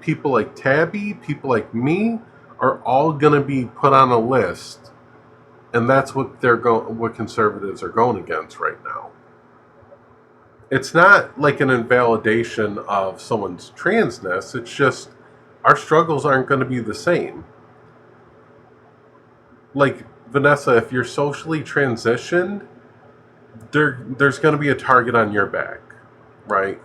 people like Tabby, people like me, are all going to be put on a list, and that's what what conservatives are going against right now. It's not like an invalidation of someone's transness. It's just our struggles aren't going to be the same. Like, Vanessa, if you're socially transitioned, there's going to be a target on your back, right?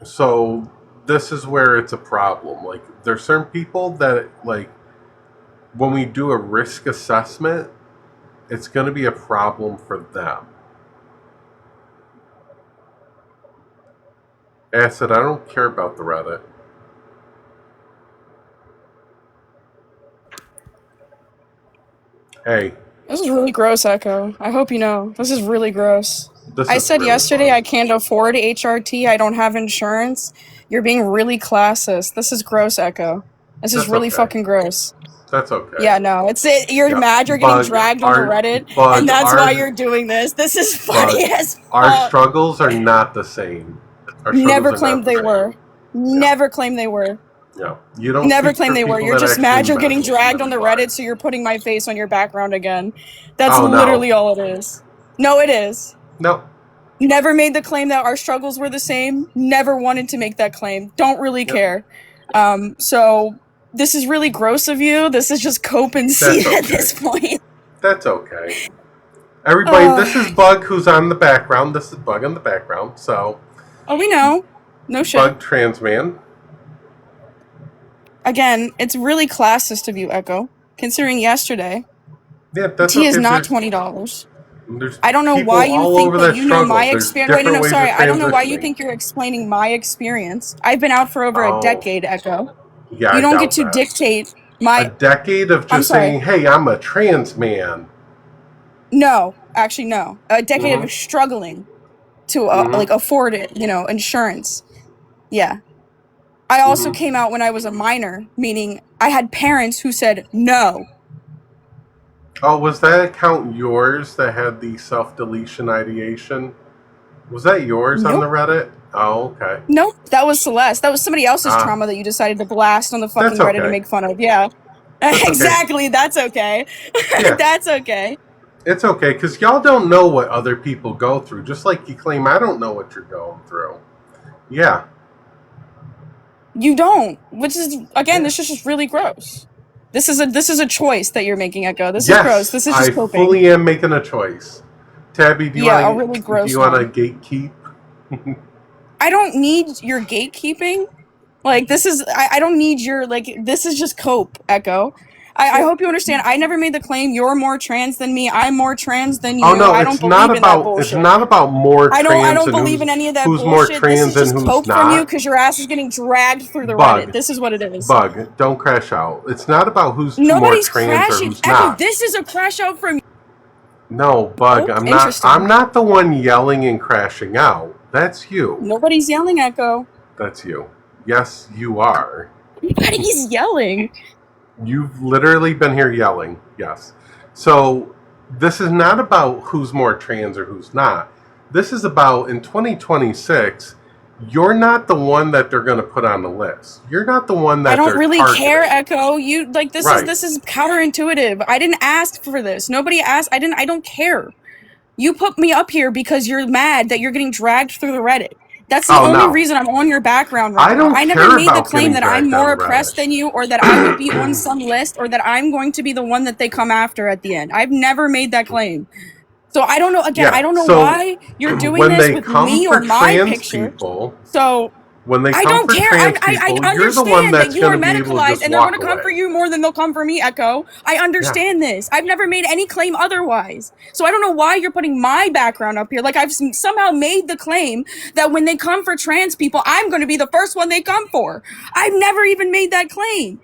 So this is where it's a problem. Like, there's certain people that, like, when we do a risk assessment, it's going to be a problem for them. Acid, I don't care about the Reddit. Hey. This is really gross, Echo. I hope you know. This is really gross. I said really yesterday fun. I can't afford HRT. I don't have insurance. You're being really classist. This is gross, Echo. This is really fucking gross. That's okay. Yeah, no, you're mad you're getting dragged on the Reddit, and that's why you're doing this. This is funny as fuck. Our struggles are not the same. Never claimed they were. Never claimed they were. Yeah, you don't never claimed they were. You're just mad you're getting dragged on the Reddit, so you're putting my face on your background again. That's literally all it is. No, it is. No. Never made the claim that our struggles were the same. Never wanted to make that claim. Don't really care. So this is really gross of you. This is just cope and see at this point. That's okay. Everybody, this is Bug who's on the background. This is Bug on the background, so... Oh, we know. No shit. Bug trans man. Again, it's really classist of you, Echo. Considering yesterday, tea is not $20. I don't know why you think that you know my experience. Wait, no, sorry. I don't know why you think you're explaining my experience. I've been out for over a decade, Echo. Yeah, you don't get to dictate my... A decade of just saying, hey, I'm a trans man. No, actually, no. A decade of struggling to like afford it, insurance. Yeah. I also came out when I was a minor, meaning I had parents who said no. Oh, was that account yours that had the self-deletion ideation? Was that yours on the Reddit? Oh, okay. Nope, that was Celeste. That was somebody else's trauma that you decided to blast on the fucking Reddit to make fun of. Yeah. Exactly, that's okay. That's okay. It's okay, because y'all don't know what other people go through. Just like you claim I don't know what you're going through. Yeah. You don't, which is, again, this is just really gross. This is a choice that you're making, Echo. This is gross. This is just coping. I fully am making a choice. Tabby, do you want really gross to gatekeep? I don't need your gatekeeping. Like, this is, I don't need your, like, this is just cope, Echo. I hope you understand. I never made the claim you're more trans than me. I'm more trans than you. Oh no, I don't believe in that bullshit. It's not about more trans. I don't believe in any of that bullshit. More trans this is just cope from you because your ass is getting dragged through the Reddit. This is what it is. Bug, don't crash out. It's not about who's Nobody's more trans crashing. or who's not. This is a crash out from you. No, Bug, I'm not. I'm not the one yelling and crashing out. That's you. Nobody's yelling, Echo. That's you. Yes, you are. Nobody's yelling. You've literally been here yelling, yes. So this is not about who's more trans or who's not. This is about, in 2026, you're not the one that they're going to put on the list. You're not the one that I don't really care, Echo. You like this is counterintuitive. I didn't ask for this. Nobody asked. I don't care. You put me up here because you're mad that you're getting dragged through the Reddit. That's the only reason I'm on your background right now. I never made the claim that I'm more oppressed than you, or that I would be on some list, or that I'm going to be the one that they come after at the end. I've never made that claim. So I don't know, again, I don't know why you're doing this with me or my picture. So when they come I don't care. I understand that you are medicalized and they're going to come for you more than they'll come for me, Echo. I understand this. I've never made any claim otherwise. So I don't know why you're putting my background up here. Like, I've somehow made the claim that when they come for trans people, I'm going to be the first one they come for. I've never even made that claim.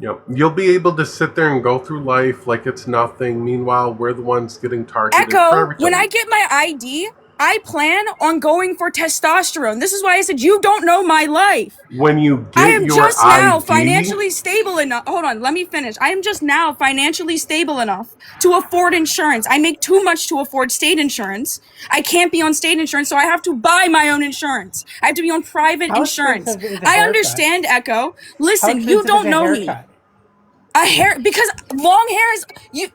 Yep. You'll be able to sit there and go through life like it's nothing. Meanwhile, we're the ones getting targeted. Echo, when I get my ID, I plan on going for testosterone. This is why I said you don't know my life. When you I get am your just now ID, financially stable enough. Hold on, let me finish. I am just now financially stable enough to afford insurance. I make too much to afford state insurance. I can't be on state insurance, so I have to buy my own insurance. I have to be on private How insurance. expensive is a I haircut? understand, Echo. How Listen, you expensive is don't a know me. haircut? A hair, because long hair is you.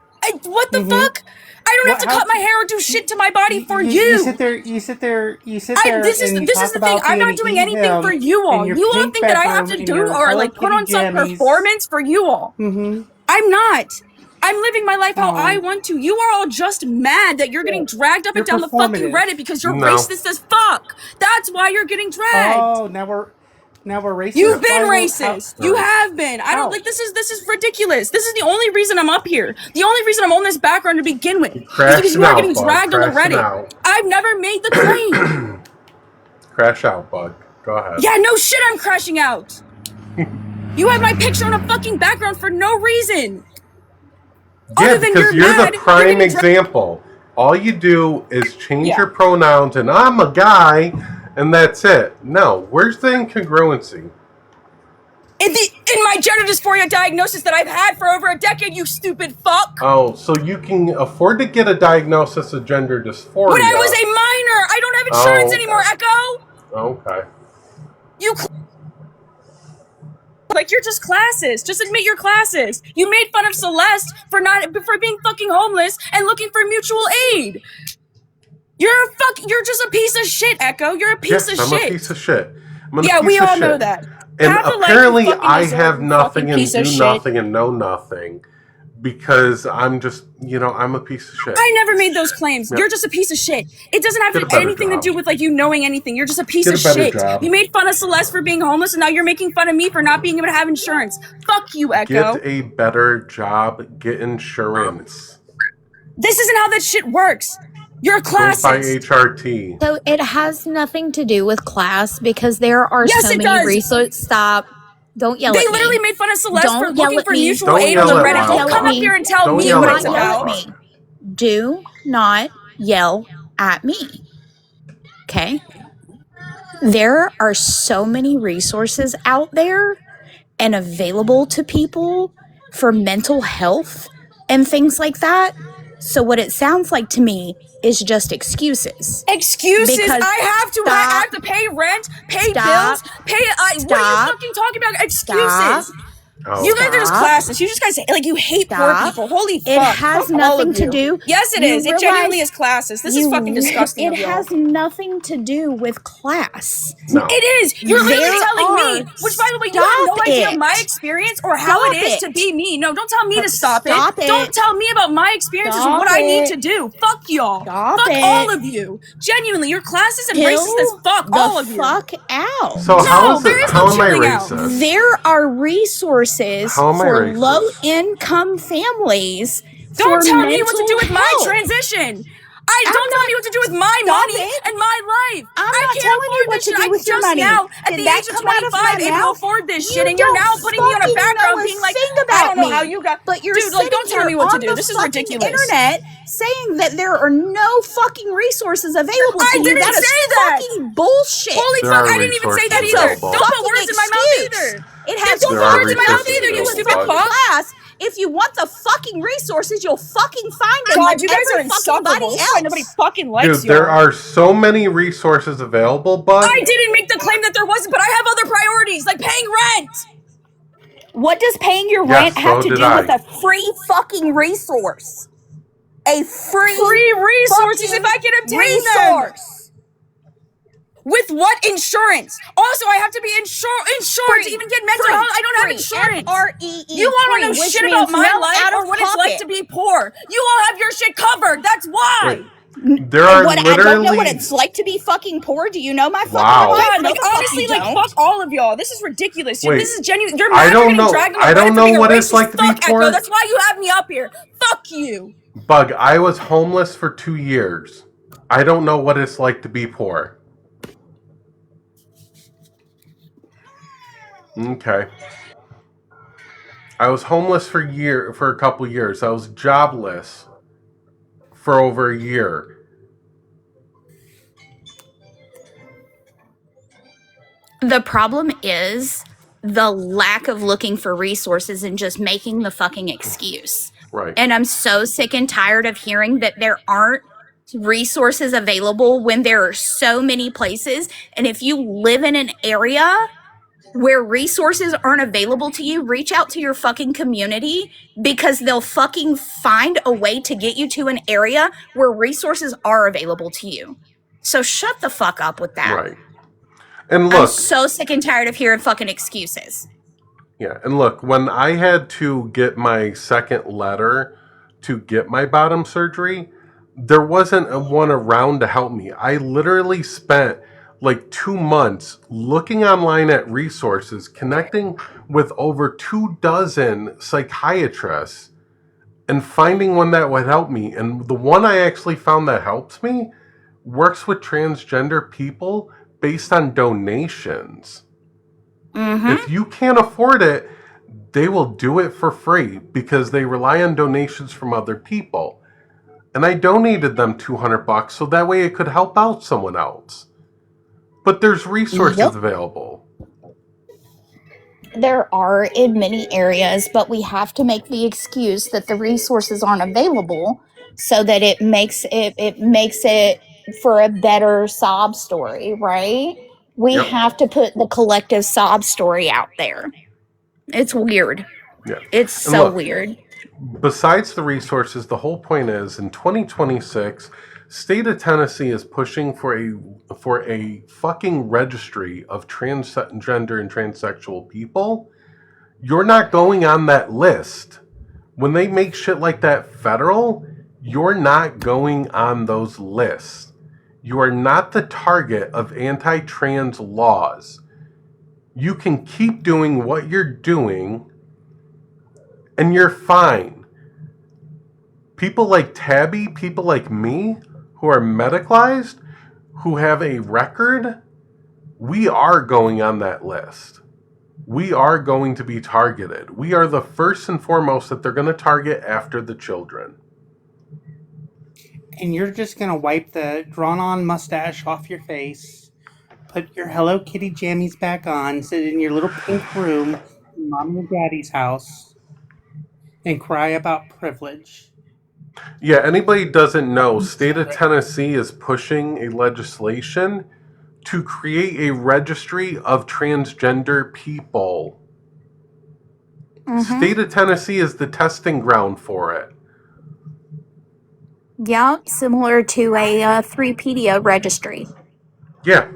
What the fuck? I don't have to cut my hair or do shit to my body for you. You sit there and you This is talk the thing. about I'm being not an doing anything for you in all. your You all pink think that I have bedroom to in do your or Hello like put Kitty on some jammies. performance for you all. I'm not. I'm living my life how I want to. You are all just mad that you're getting dragged up and down the fucking performative. Reddit because you're No. racist as fuck. That's why you're getting dragged. Oh, now we're racist. You've been Why racist. You have been. I don't How? like this is ridiculous. This is the only reason I'm up here. The only reason I'm on this background to begin with is because you are getting dragged on the Reddit. I've never made the claim. Crash out, bug. Go ahead. Yeah, no shit, I'm crashing out. You have my picture on a fucking background for no reason. Yeah, Other than because you're the prime example. All you do is change your pronouns and I'm a guy, and that's it. No, where's the incongruency? In my gender dysphoria diagnosis that I've had for over a decade, you stupid fuck. Oh, so you can afford to get a diagnosis of gender dysphoria. When I was a minor, I don't have insurance anymore, Echo. Okay. You like you're just classist. Just admit you're classist. You made fun of Celeste for being fucking homeless and looking for mutual aid. You're just a piece of shit, Echo. You're a piece of shit. I'm a piece of shit. We all know that. And apparently I have nothing and do nothing and know nothing because I'm just, I'm a piece of shit. I never made those claims. You're just a piece of shit. It doesn't have anything to do with like you knowing anything. You're just a piece of shit. You made fun of Celeste for being homeless and now you're making fun of me for not being able to have insurance. Fuck you, Echo. Get a better job. Get insurance. This isn't how that shit works. You're a classist. By HRT. So it has nothing to do with class because there are so many resources. Stop. Don't yell at me. They literally made fun of Celeste for looking for mutual Don't aid on the Reddit. Don't come up here and tell me what it's about. Do not yell at me. Okay? There are so many resources out there and available to people for mental health and things like that. So what it sounds like to me is just excuses. Excuses? Because I have to pay rent, pay bills, pay. What are you fucking talking about? Excuses. You guys are just classist. You just guys you hate poor people. Holy fuck! It has nothing to do. Yes, it is. It genuinely is classist. This is fucking disgusting. It has nothing to do with class. No. It is. You're literally telling me. Which, by the way, you have no idea of my experience or how it is to be me. No, don't tell me to stop it. Don't tell me about my experiences or what I need to do. Fuck y'all. Fuck all of you. Genuinely, you're classist and racist as fuck. All of you. Fuck out. So how am I racist? There are resources for low-income families. Don't tell me what to do with my transition. Don't tell me what to do with my money and my life. I can't afford this shit. I just now, at the age of 25, able to afford this shit, and you're now putting me on a background being like, I don't know how you got. But you're dude, like, don't tell me what to do. This is ridiculous. Internet saying that there are no fucking resources available to you. I didn't say that. Fucking bullshit. Holy fuck! I didn't even say that either. Don't put words in my mouth either. It has don't put words in my mouth either. You stupid fuck. If you want the fucking resources, you'll fucking find them. God, you guys are insufferable. Nobody fucking likes you. Dude, there are so many resources available, but I didn't make the claim that there wasn't, but I have other priorities, like paying rent. What does paying your rent have to do with a free fucking resource? A free resources if I can obtain them. With what insurance? Also, I have to be insured to even get mental health. I don't have insurance. You all don't know shit about my life or what it's like to be poor. You all have your shit covered. That's why. There are literally. I don't know what it's like to be fucking poor. Do you know my fucking life? Like honestly, fuck all of y'all. This is ridiculous. Wait, this is genuine. You're mad. I don't know what it's like to be poor. Echo. That's why you have me up here. Fuck you. Bug, I was homeless for 2 years. I don't know what it's like to be poor. Okay. I was homeless for a couple years. I was jobless for over a year. The problem is the lack of looking for resources and just making the fucking excuse. Right. And I'm so sick and tired of hearing that there aren't resources available when there are so many places. And if you live in an area where resources aren't available to you, reach out to your fucking community, because they'll fucking find a way to get you to an area where resources are available to you. So shut the fuck up with that. Right. And look, I'm so sick and tired of hearing fucking excuses. Yeah, and look, when I had to get my second letter to get my bottom surgery, there wasn't one around to help me. I literally spent like 2 months looking online at resources, connecting with over 24 psychiatrists, and finding one that would help me. And the one I actually found that helps me works with transgender people based on donations. If you can't afford it, they will do it for free because they rely on donations from other people. And I donated them $200 so that way it could help out someone else. But there's resources available. There are in many areas, but we have to make the excuse that the resources aren't available so that it makes it for a better sob story, right? We have to put the collective sob story out there. It's weird. Yeah. It's so weird. Besides the resources, the whole point is in 2026, state of Tennessee is pushing for a fucking registry of transgender and transsexual people. You're not going on that list. When they make shit like that federal, you're not going on those lists. You are not the target of anti-trans laws. You can keep doing what you're doing and you're fine. People like Tabby, people like me, who are medicalized, who have a record, we are going on that list. We are going to be targeted. We are the first and foremost that they're going to target after the children. And you're just going to wipe the drawn-on mustache off your face, put your Hello Kitty jammies back on, sit in your little pink room in Mom and Daddy's house, and cry about privilege. Yeah, anybody doesn't know, state of Tennessee is pushing a legislation to create a registry of transgender people. State of Tennessee is the testing ground for it. Yeah, similar to a 3pedia registry. Yeah.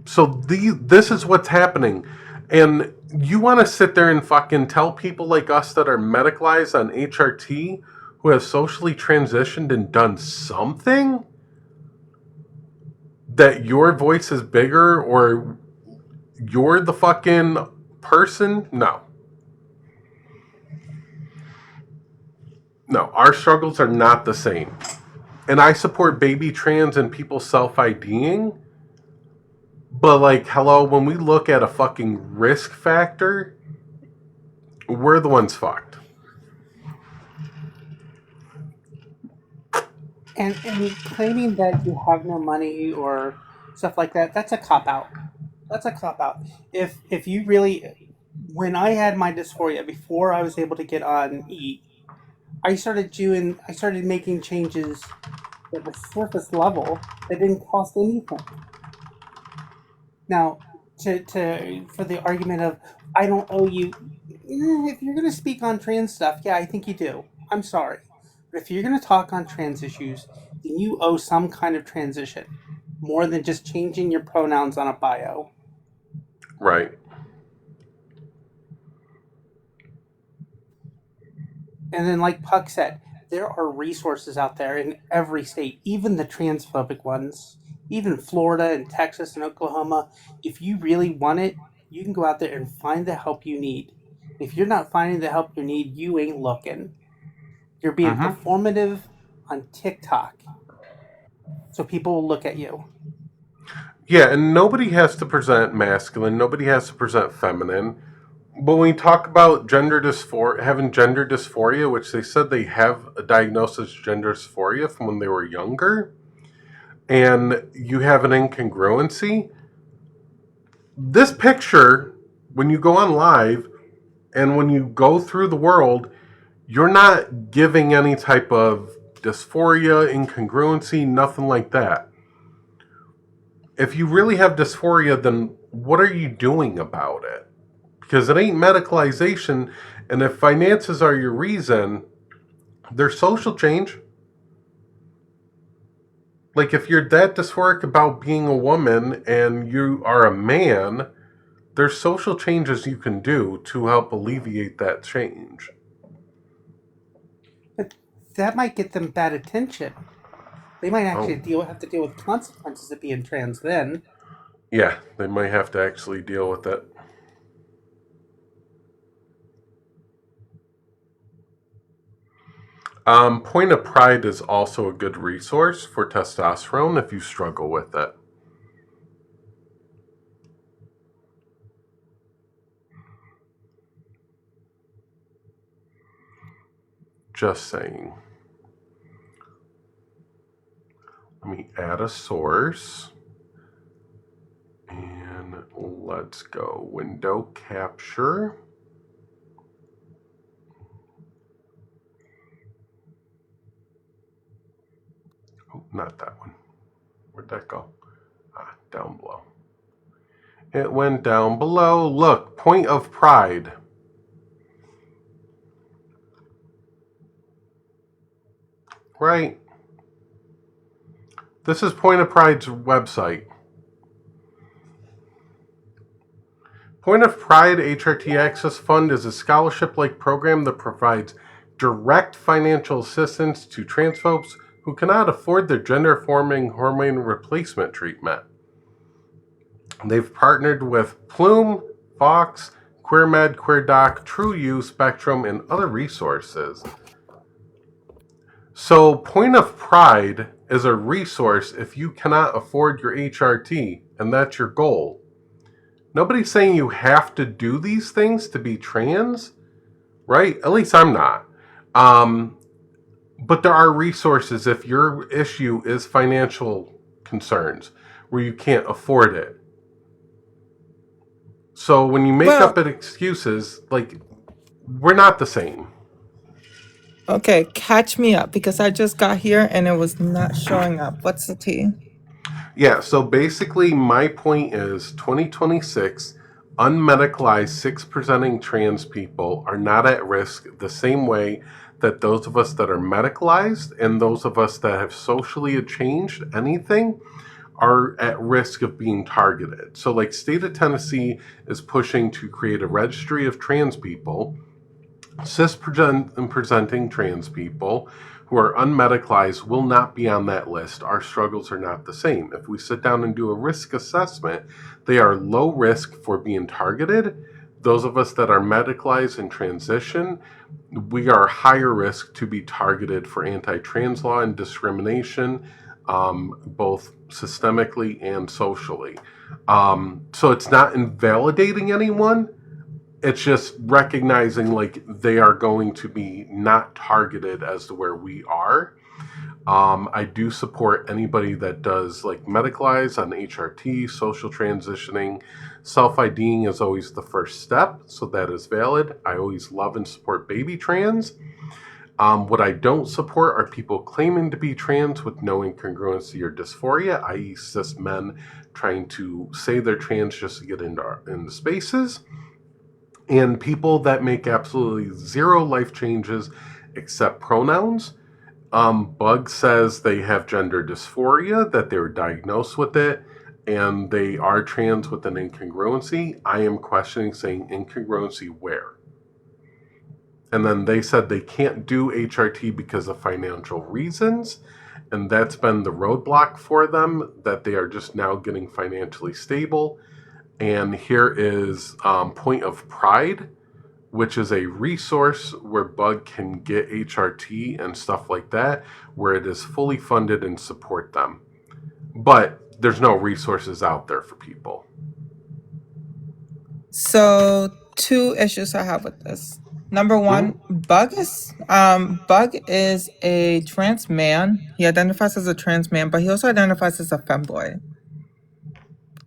So this is what's happening. And you want to sit there and fucking tell people like us that are medicalized on HRT, who have socially transitioned and done something, that your voice is bigger or you're the fucking person? No. No, our struggles are not the same. And I support baby trans and people self-IDing. But, like, hello, when we look at a fucking risk factor, we're the ones fucked. And claiming that you have no money or stuff like that, that's a cop-out. That's a cop-out. If you really... When I had my dysphoria, before I was able to get on E, I started making changes that were surface level that didn't cost anything. Now, for the argument of, I don't owe you... If you're going to speak on trans stuff, yeah, I think you do. I'm sorry. But if you're going to talk on trans issues, then you owe some kind of transition. More than just changing your pronouns on a bio. Right. And then, like Puck said, there are resources out there in every state, even the transphobic ones, even Florida and Texas and Oklahoma. If you really want it, you can go out there and find the help you need. If you're not finding the help you need, you ain't looking. You're being performative on TikTok, so people will look at you. Yeah, and nobody has to present masculine. Nobody has to present feminine. But when we talk about having gender dysphoria, which they said they have a diagnosis of gender dysphoria from when they were younger, and you have an incongruency, this picture, when you go on live and when you go through the world, you're not giving any type of dysphoria, incongruency, nothing like that. If you really have dysphoria, then what are you doing about it? Because it ain't medicalization, and if finances are your reason, there's social change. Like, if you're that dysphoric about being a woman and you are a man, there's social changes you can do to help alleviate that change. But that might get them bad attention. They might actually have to deal with consequences of being trans then. Yeah, they might have to actually deal with it. Point of Pride is also a good resource for testosterone if you struggle with it. Just saying. Let me add a source. And let's go window capture. Oh, not that one. Where'd that go? Down below. It went down below. Look, Point of Pride. Right. This is Point of Pride's website. Point of Pride HRT Access Fund is a scholarship-like program that provides direct financial assistance to trans folks who cannot afford their gender-forming hormone replacement treatment. They've partnered with Plume, Fox, QueerMed, QueerDoc, TrueU, Spectrum, and other resources. So Point of Pride is a resource if you cannot afford your HRT, and that's your goal. Nobody's saying you have to do these things to be trans, right? At least I'm not. But there are resources if your issue is financial concerns where you can't afford it. So when you make up excuses, like, we're not the same. Okay, catch me up because I just got here and it was not showing up. What's the tea? Yeah, so basically my point is 2026, unmedicalized 6% trans people are not at risk the same way that those of us that are medicalized and those of us that have socially changed anything are at risk of being targeted. So like state of Tennessee is pushing to create a registry of trans people, cis-presenting trans people who are unmedicalized will not be on that list. Our struggles are not the same. If we sit down and do a risk assessment, they are low risk for being targeted. Those of us that are medicalized and transition, we are higher risk to be targeted for anti-trans law and discrimination, both systemically and socially. So it's not invalidating anyone. It's just recognizing like they are going to be not targeted as to where we are. I do support anybody that does like medicalize on HRT, social transitioning. Self-IDing is always the first step, so that is valid. I always love and support baby trans. What I don't support are people claiming to be trans with no incongruency or dysphoria, i.e. cis men trying to say they're trans just to get into spaces. And people that make absolutely zero life changes except pronouns. Bug says they have gender dysphoria, that they were diagnosed with it, and they are trans with an incongruency. I am questioning, saying incongruency where? And then they said they can't do HRT because of financial reasons, and that's been the roadblock for them, that they are just now getting financially stable. And here is Point of Pride, which is a resource where Bug can get HRT and stuff like that, where it is fully funded and support them. But there's no resources out there for people. So 2 issues I have with this. Number one, Bug is a trans man. He identifies as a trans man, but he also identifies as a femboy.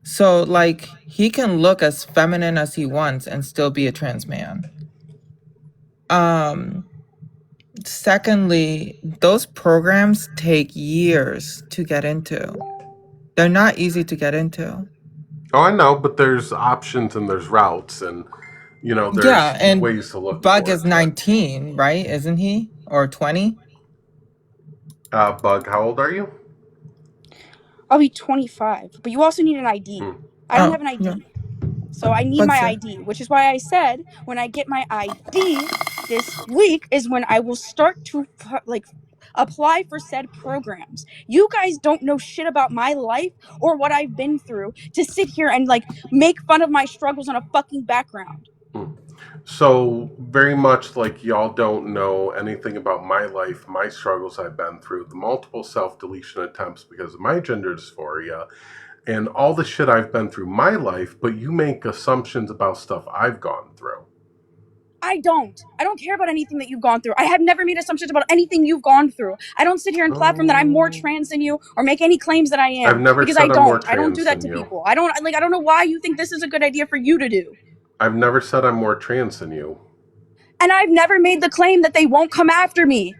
So like he can look as feminine as he wants and still be a trans man. Secondly, those programs take years to get into. They're not easy to get into. Oh, I know, but there's options and there's routes and there's ways to look. Bug is 19, right? Isn't he? Or 20? Bug, how old are you? I'll be 25, but you also need an ID. I don't have an ID. Yeah. So I need my ID, which is why I said when I get my ID this week is when I will start to apply for said programs. You guys don't know shit about my life or what I've been through to sit here and make fun of my struggles on a fucking background. So very much like y'all don't know anything about my life, my struggles I've been through, the multiple self-deletion attempts because of my gender dysphoria, and all the shit I've been through my life, but you make assumptions about stuff I've gone through. I don't care about anything that you've gone through. I have never made assumptions about anything you've gone through. I don't sit here and platform that I'm more trans than you or make any claims that I am. I've never because said I I'm more trans I don't do that to people. I don't know why you think this is a good idea for you to do. I've never said I'm more trans than you. And I've never made the claim that they won't come after me.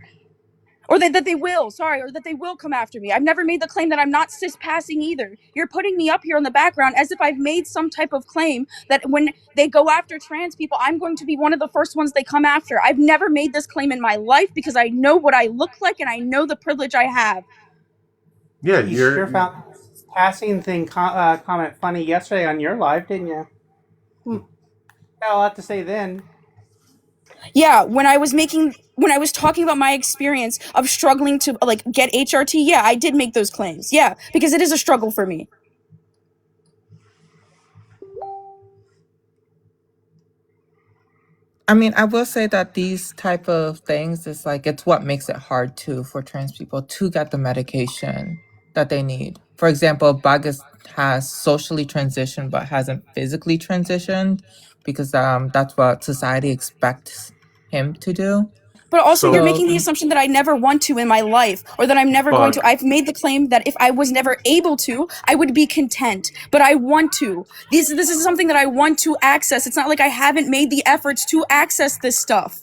Or that they will come after me. I've never made the claim that I'm not cis-passing either. You're putting me up here in the background as if I've made some type of claim that when they go after trans people, I'm going to be one of the first ones they come after. I've never made this claim in my life because I know what I look like and I know the privilege I have. Yeah, you sure found the passing thing comment funny yesterday on your live, didn't you? Got a lot to say then. Yeah, when I was talking about my experience of struggling to get HRT, yeah, I did make those claims. Yeah, because it is a struggle for me. I mean, I will say that these type of things is it's what makes it hard too for trans people to get the medication that they need. For example, Bug has socially transitioned but hasn't physically transitioned because that's what society expects him to do. But also, you're making the assumption that I never want to in my life, or that I'm never going to. I've made the claim that if I was never able to, I would be content. But I want to. This is something that I want to access. It's not like I haven't made the efforts to access this stuff.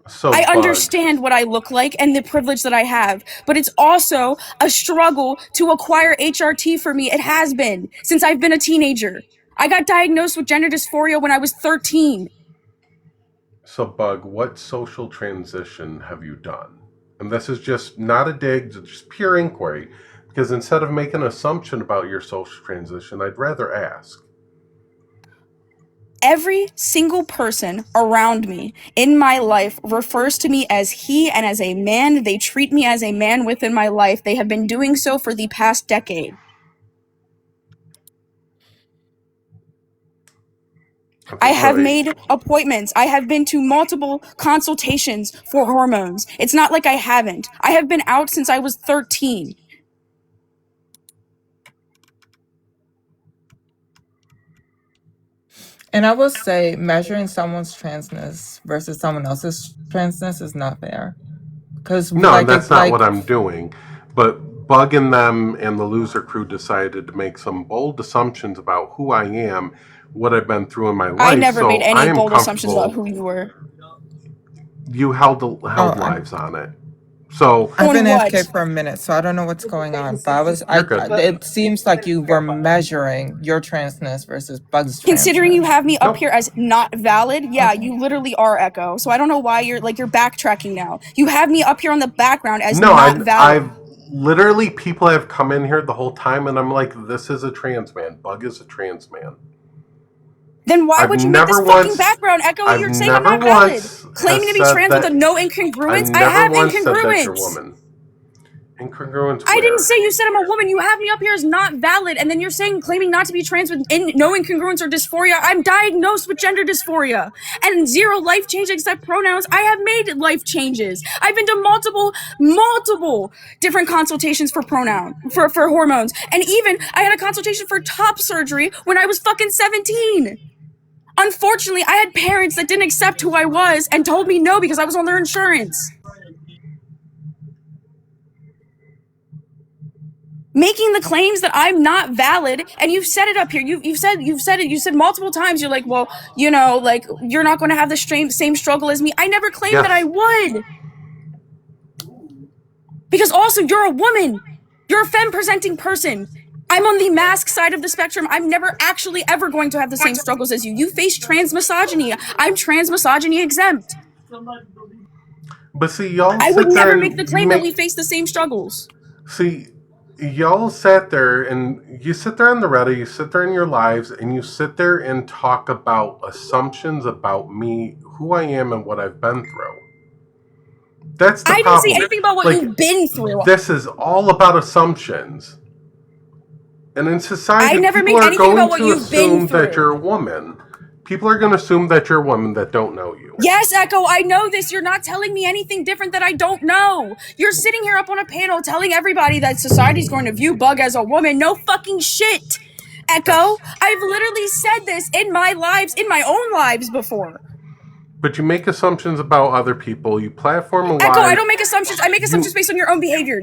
So I understand what I look like and the privilege that I have, but it's also a struggle to acquire HRT for me. It has been since I've been a teenager. I got diagnosed with gender dysphoria when I was 13. So, Bug, what social transition have you done? And this is just not a dig, it's just pure inquiry. Because instead of making an assumption about your social transition, I'd rather ask. Every single person around me in my life refers to me as he and as a man. They treat me as a man within my life. They have been doing so for the past decade. I have made appointments. I have been to multiple consultations for hormones. It's not like I haven't. I have been out since I was 13. And I will say measuring someone's transness versus someone else's transness is not fair. Because that's not what I'm doing. But Bug and them and the Loser Crew decided to make some bold assumptions about who I am, what I've been through in my life. I never made any bold assumptions about who you were. You held lives on it. So I've been AFK for a minute, so I don't know what's going on. But it seems like you were measuring your transness versus Bug's transness. Considering you have me up here as not valid, yeah, you literally are Echo. So I don't know why you're backtracking now. You have me up here on the background as not valid. Literally, people have come in here the whole time, and I'm like, this is a trans man. Bug is a trans man. Then why would you make this fucking background, Echo? You're saying I'm not valid. Claiming to be trans with a no incongruence? I have incongruence. Incongruence. I didn't say you said I'm a woman. You have me up here as not valid, and then you're claiming not to be trans with no incongruence or dysphoria. I'm diagnosed with gender dysphoria and zero life change except pronouns. I have made life changes. I've been to multiple different consultations for for hormones, and even I had a consultation for top surgery when I was fucking 17. Unfortunately, I had parents that didn't accept who I was and told me no because I was on their insurance. Making the claims that I'm not valid, and you've said it up here. You said multiple times. You're like, well, like you're not going to have the same struggle as me. I never claimed that I would, because also you're a woman. You're a femme-presenting person. I'm on the mask side of the spectrum. I'm never actually ever going to have the same struggles as you. You face trans misogyny. I'm trans misogyny exempt. But see, y'all I would never make the claim that we face the same struggles. See, y'all sat there and you sit there on the Reddit, you sit there in your lives, and you sit there and talk about assumptions about me, who I am, and what I've been through. That's the problem. I didn't say anything about what you've been through. This is all about assumptions. And in society, people are going to assume that you're a woman. People are going to assume that you're a woman that don't know you. Yes, Echo, I know this. You're not telling me anything different that I don't know. You're sitting here up on a panel telling everybody that society's going to view Bug as a woman. No fucking shit, Echo. I've literally said this in my own lives before. But you make assumptions about other people. You platform a lie. Echo, I don't make assumptions. I make assumptions based on your own behavior.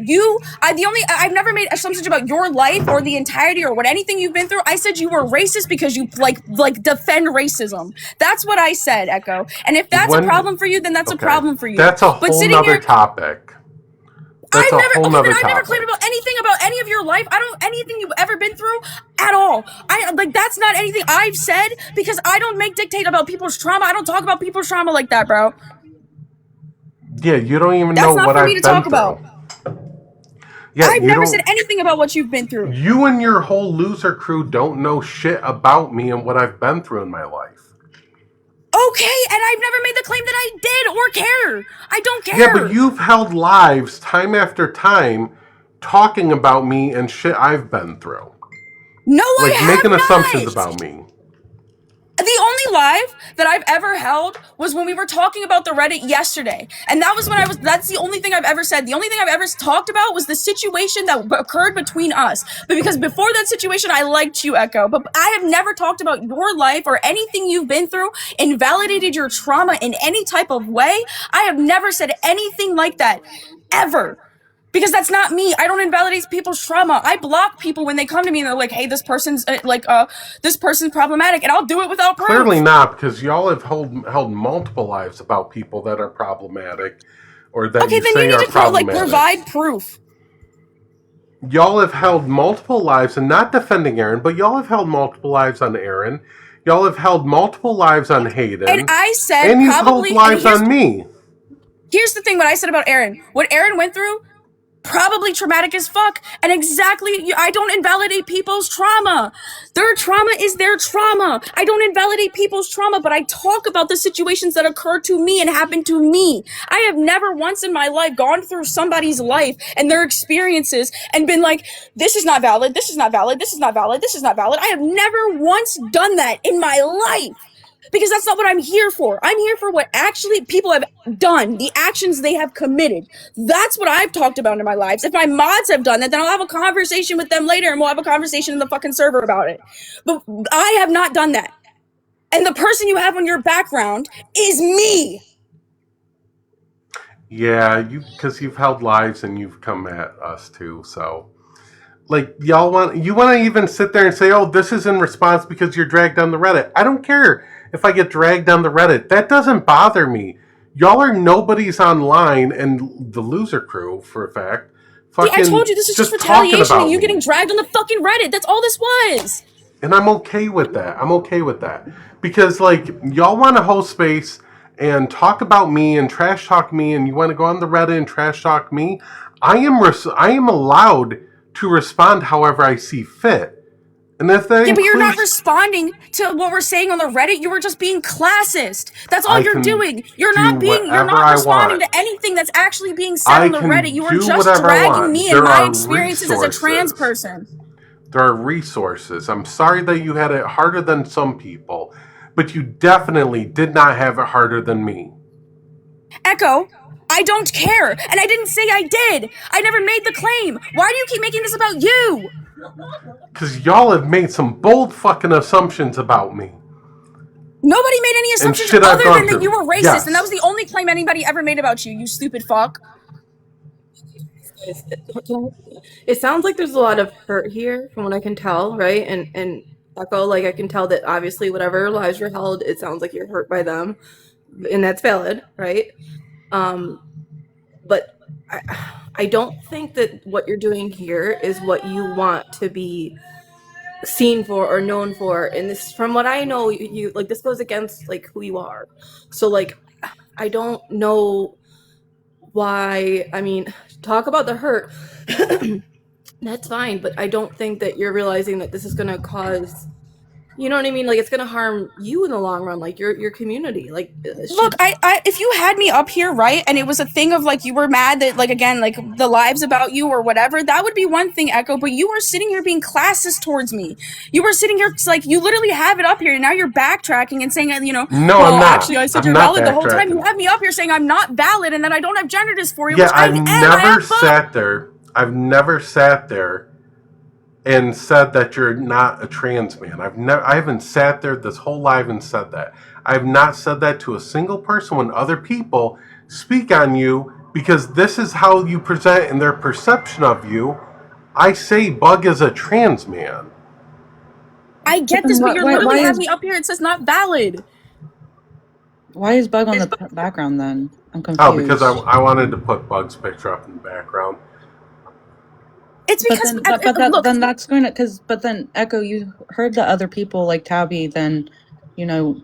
I've never made assumptions about your life or the entirety or anything you've been through. I said you were racist because you like defend racism. That's what I said, Echo. And if that's a problem for you, then that's a problem for you. That's a whole nother topic. I've never claimed about anything about any of your life. Anything you've ever been through at all. That's not anything I've said, because I don't dictate about people's trauma. I don't talk about people's trauma like that, bro. Yeah, you don't even know what I've been through. That's not for me to talk about. Yeah, I've never said anything about what you've been through. You and your whole loser crew don't know shit about me and what I've been through in my life. Okay, and I've never made the claim that I did or care. I don't care. Yeah, but you've held lives time after time talking about me and shit I've been through. No, I have making assumptions about me. The only live that I've ever held was when we were talking about the Reddit yesterday. And that was that's the only thing I've ever said. The only thing I've ever talked about was the situation that occurred between us. But because before that situation, I liked you, Echo. But I have never talked about your life or anything you've been through, invalidated your trauma in any type of way. I have never said anything like that, ever. Because that's not me. I don't invalidate people's trauma. I block people when they come to me and they're like, hey, this person's problematic, and I'll do it without proof. Clearly not, because y'all have held multiple lives about people that are problematic, or that you say are problematic. Provide proof. Y'all have held multiple lives, and not defending Aaron, but y'all have held multiple lives on Aaron. Y'all have held multiple lives on Hayden. And I said, and you've held lives on me. Here's the thing: what I said about Aaron, what Aaron went through. Probably traumatic as fuck, and I don't invalidate people's trauma. Their trauma is their trauma. I don't invalidate people's trauma, but I talk about the situations that occur to me and happen to me. I have never once in my life gone through somebody's life and their experiences and been like, this is not valid, this is not valid, this is not valid, this is not valid. I have never once done that in my life. Because that's not what I'm here for. I'm here for what actually people have done, the actions they have committed. That's what I've talked about in my lives. If my mods have done that, then I'll have a conversation with them later, and we'll have a conversation in the fucking server about it. But I have not done that. And the person you have on your background is me. Yeah, because you've held lives and you've come at us too, so... you want to even sit there and say, oh, this is in response because you're dragged down the Reddit. I don't care if I get dragged down the Reddit. That doesn't bother me. Y'all are nobodies online, and the loser crew, for a fact. I told you, this is just retaliation and you getting dragged on the fucking Reddit. That's all this was. And I'm okay with that. Because, y'all want to host space and talk about me and trash talk me, and you want to go on the Reddit and trash talk me. I am allowed to respond however I see fit. And if that but you're not responding to what we're saying on the Reddit. You were just being classist. That's all you're doing. You're not responding to anything that's actually being said on the Reddit. You were just dragging me and my experiences as a trans person. There are resources. I'm sorry that you had it harder than some people, but you definitely did not have it harder than me. Echo, I don't care, and I didn't say I did. I never made the claim. Why do you keep making this about you? Because y'all have made some bold fucking assumptions about me. Nobody made any assumptions shit I've other gone than that through. you were racist, Yes. and that was the only claim anybody ever made about you, you stupid fuck. It sounds like there's a lot of hurt here, from what I can tell, right? And Echo, like I can tell that obviously whatever lives were held, it sounds like you're hurt by them, and that's valid, right? But I don't think that what you're doing here is what you want to be seen for or known for. And this, from what I know, you like this goes against like who you are. So like, I don't know why. I mean, talk about the hurt. That's fine, but I don't think that you're realizing that this is going to cause, you know what I mean? Like it's going to harm you in the long run, like your community. Like look, I if you had me up here, right, and it was a thing of like you were mad that like again like the lives about you or whatever, that would be one thing, Echo. But you were sitting here being classist towards me. You were sitting here like you literally have it up here, and now you're backtracking and saying you know. No, well, I'm not. Actually, I said I'm you're not valid the whole time. You backtracking. have me up here saying I'm not valid, and then I don't have gender dysphoria. Yeah, which I am. never sat there. I've never sat there and said that you're not a trans man. I haven't sat there this whole life and said that. I've not said that to a single person when other people speak on you, because this is how you present in their perception of you. I say Bug is a trans man. I get this, but you're literally having me up here. It says not valid. Why is Bug on the background then? I'm confused. Oh, because I wanted to put Bug's picture up in the background. It's because look, then that's going to but then Echo, you heard the other people like Tabby then, you know,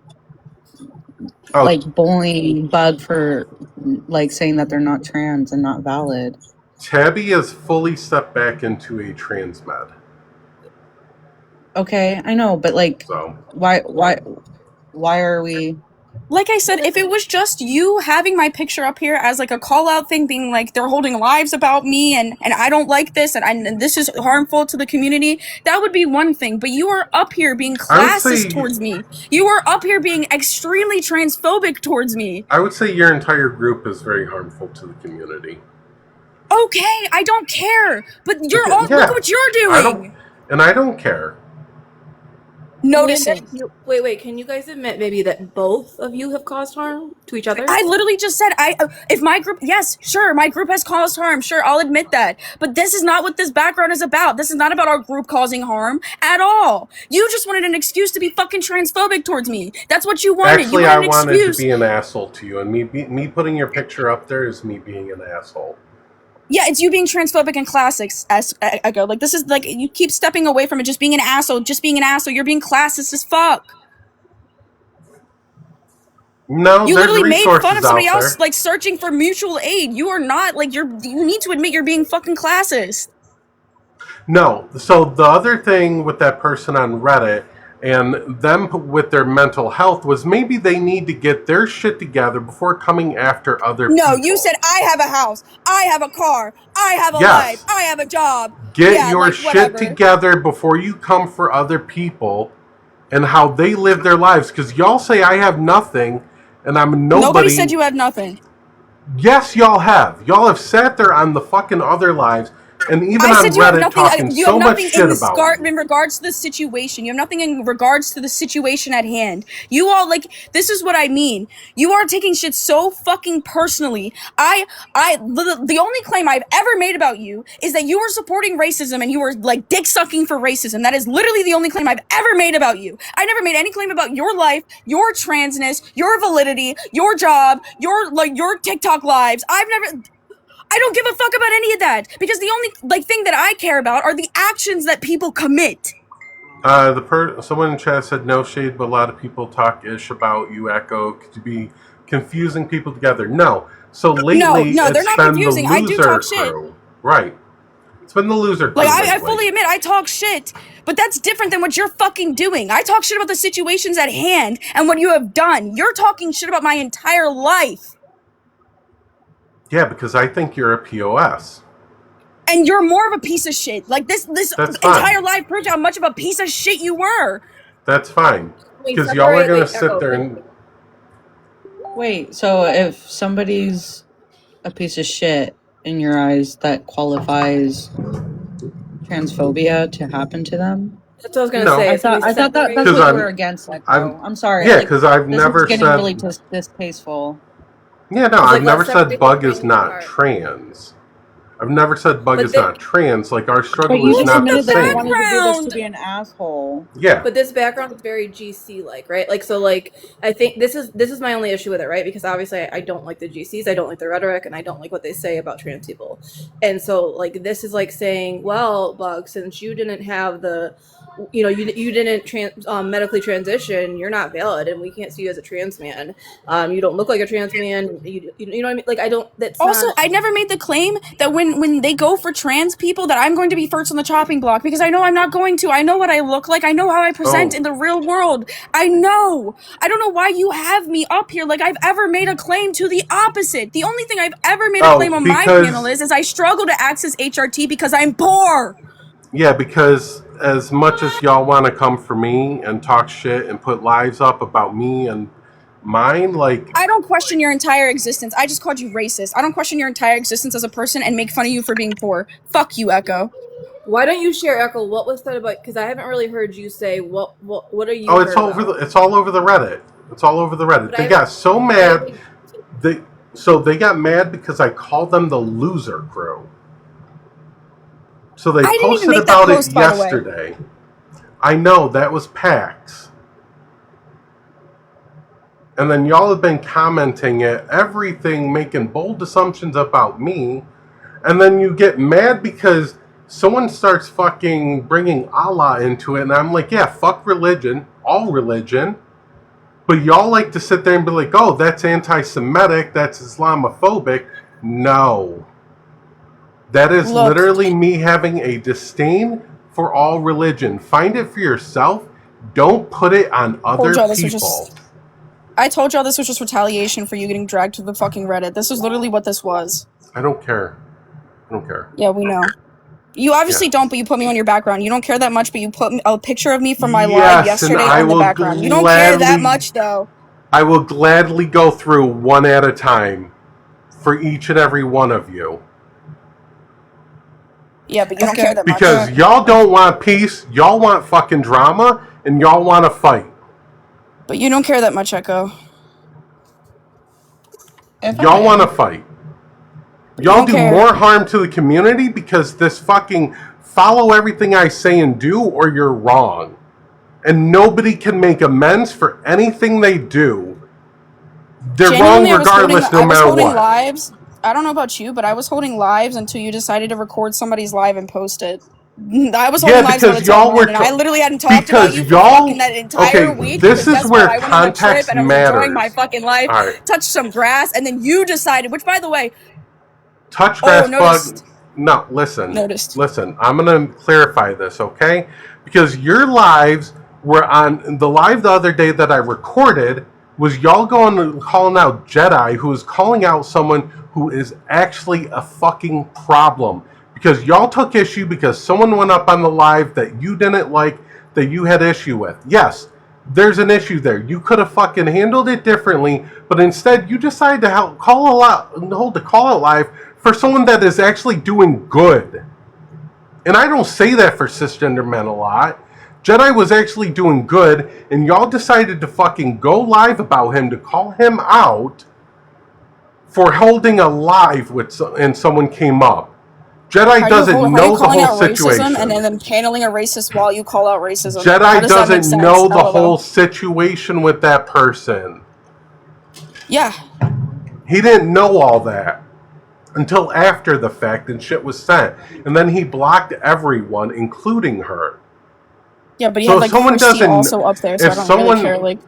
like bullying Bug for like saying that they're not trans and not valid. Tabby has fully stepped back into a trans med. Okay, I know, but like, so why are we? Like I said, if it was just you having my picture up here as like a call out thing, being like they're holding lives about me and I don't like this and this is harmful to the community, that would be one thing. But you are up here being classist towards me. You are up here being extremely transphobic towards me. I would say your entire group is very harmful to the community. Okay, I don't care. But you're all look at what you're doing. I don't care. Noticing. Wait, can you guys admit maybe that both of you have caused harm to each other? I literally just said if my group, yes, sure, my group has caused harm, sure, I'll admit that. But this is not what this background is about. This is not about our group causing harm at all. You just wanted an excuse to be fucking transphobic towards me. That's what you wanted. Actually, you wanted I wanted to be an asshole to you, and me putting your picture up there is me being an asshole. Yeah, it's you being transphobic and classics. Echo, like this is like you keep stepping away from it, just being an asshole, You're being classist as fuck. No, you literally made fun of somebody else there. like searching for mutual aid. You are not like you need to admit you're being fucking classist. No, so the other thing with that person on Reddit and them with their mental health was maybe they need to get their shit together before coming after other people. No, you said I have a house, I have a car, I have a life, I have a job. Get your shit together before you come for other people and how they live their lives. Because y'all say I have nothing and I'm nobody. Nobody said you had nothing. Yes, y'all have. Y'all have sat there on the fucking other lives. And even on Reddit talking so much shit about in regards to the situation. You have nothing in regards to the situation at hand. You all, like, this is what I mean. You are taking shit so fucking personally. The only claim I've ever made about you is that you were supporting racism and you were, like, dick sucking for racism. That is literally the only claim I've ever made about you. I never made any claim about your life, your transness, your validity, your job, your TikTok lives. I don't give a fuck about any of that because the only thing that I care about are the actions that people commit. Someone in chat said no shade, but a lot of people talk ish about you, Echo, to be confusing people together. No, so lately no, they're not confusing. I do talk shit. Right, it's been the loser crew. Like I fully admit I talk shit, but that's different than what you're fucking doing. I talk shit about the situations at hand and what you have done. You're talking shit about my entire life. Yeah, because I think you're a POS. And you're more of a piece of shit. Like this entire life proves how much of a piece of shit you were. That's fine. Because y'all are going to sit there and... Wait, so if somebody's a piece of shit in your eyes, that qualifies transphobia to happen to them? That's what I was gonna say. I thought that's what you were against. I'm sorry. Yeah, because I've never getting said really distasteful. Yeah, no, I've never said Bug is not trans. I've never said Bug is not trans. Like, our struggle is not the same. You wanted to do this to be an asshole. Yeah. But this background is very GC like, right? Like, so like I think this is my only issue with it, right? Because obviously I don't like the GCs, I don't like the rhetoric, and I don't like what they say about trans people. And so like this is like saying, well, Bug, since you didn't have the you didn't medically transition, you're not valid, and we can't see you as a trans man. You don't look like a trans man. You know what I mean? Like, I don't. That's also, not... I never made the claim that when they go for trans people that I'm going to be first on the chopping block, because I know I'm not going to. I know what I look like. I know how I present in the real world. I know. I don't know why you have me up here like I've ever made a claim to the opposite. The only thing I've ever made a claim on my panel is I struggle to access HRT because I'm poor. Yeah, because as much as y'all want to come for me and talk shit and put lies up about me and mine, like... I don't question your entire existence. I just called you racist. I don't question your entire existence as a person and make fun of you for being poor. Fuck you, Echo. Why don't you share, Echo, what was said about... Because I haven't really heard you say, what are you... Oh, it's all over the Reddit. It's all over the Reddit. They got so mad. They got mad because I called them the loser crew. So they posted about it yesterday. I know, that was PAX. And then y'all have been commenting it, everything, making bold assumptions about me. And then you get mad because someone starts fucking bringing Allah into it. And I'm like, yeah, fuck religion, all religion. But y'all like to sit there and be like, oh, that's anti-Semitic, that's Islamophobic. No. That is literally me having a disdain for all religion. Find it for yourself. Don't put it on other people. I told y'all this was just retaliation for you getting dragged to the fucking Reddit. This is literally what this was. I don't care. Yeah, we know. You obviously don't, but you put me on your background. You don't care that much, but you put a picture of me from my live yesterday on the background. You don't care that much, though. I will gladly go through one at a time for each and every one of you. Yeah, but you don't care that much. Because y'all don't want peace, y'all want fucking drama, and y'all want to fight. But you don't care that much, Echo. Y'all want to fight. Y'all do more harm to the community because this fucking follow everything I say and do, or you're wrong. And nobody can make amends for anything they do. They're wrong regardless, no matter what. Lives. I don't know about you, but I was holding lives until you decided to record somebody's live and post it. I was holding lives all the time, and I literally hadn't talked about you for fucking that entire week. This is where context matters. I was enjoying my fucking life, touched some grass, and then you decided, which, by the way... Touch grass, Bug. No, listen. Listen, I'm going to clarify this, okay? Because your lives were on... The live the other day that I recorded was y'all calling out Jedi, who is calling out someone who is actually a fucking problem. Because y'all took issue because someone went up on the live that you didn't like, that you had issue with. Yes, there's an issue there. You could have fucking handled it differently, but instead you decided to hold the call out live for someone that is actually doing good. And I don't say that for cisgender men a lot. Jedi was actually doing good, and y'all decided to fucking go live about him to call him out for holding a live and someone came up. Jedi doesn't know the whole situation. And then channeling a racist while you call out racism. Jedi doesn't know the whole situation with that person. Yeah. He didn't know all that until after the fact and shit was sent. And then he blocked everyone, including her. Yeah, but he had like Christy also up there, so I don't really care. Like,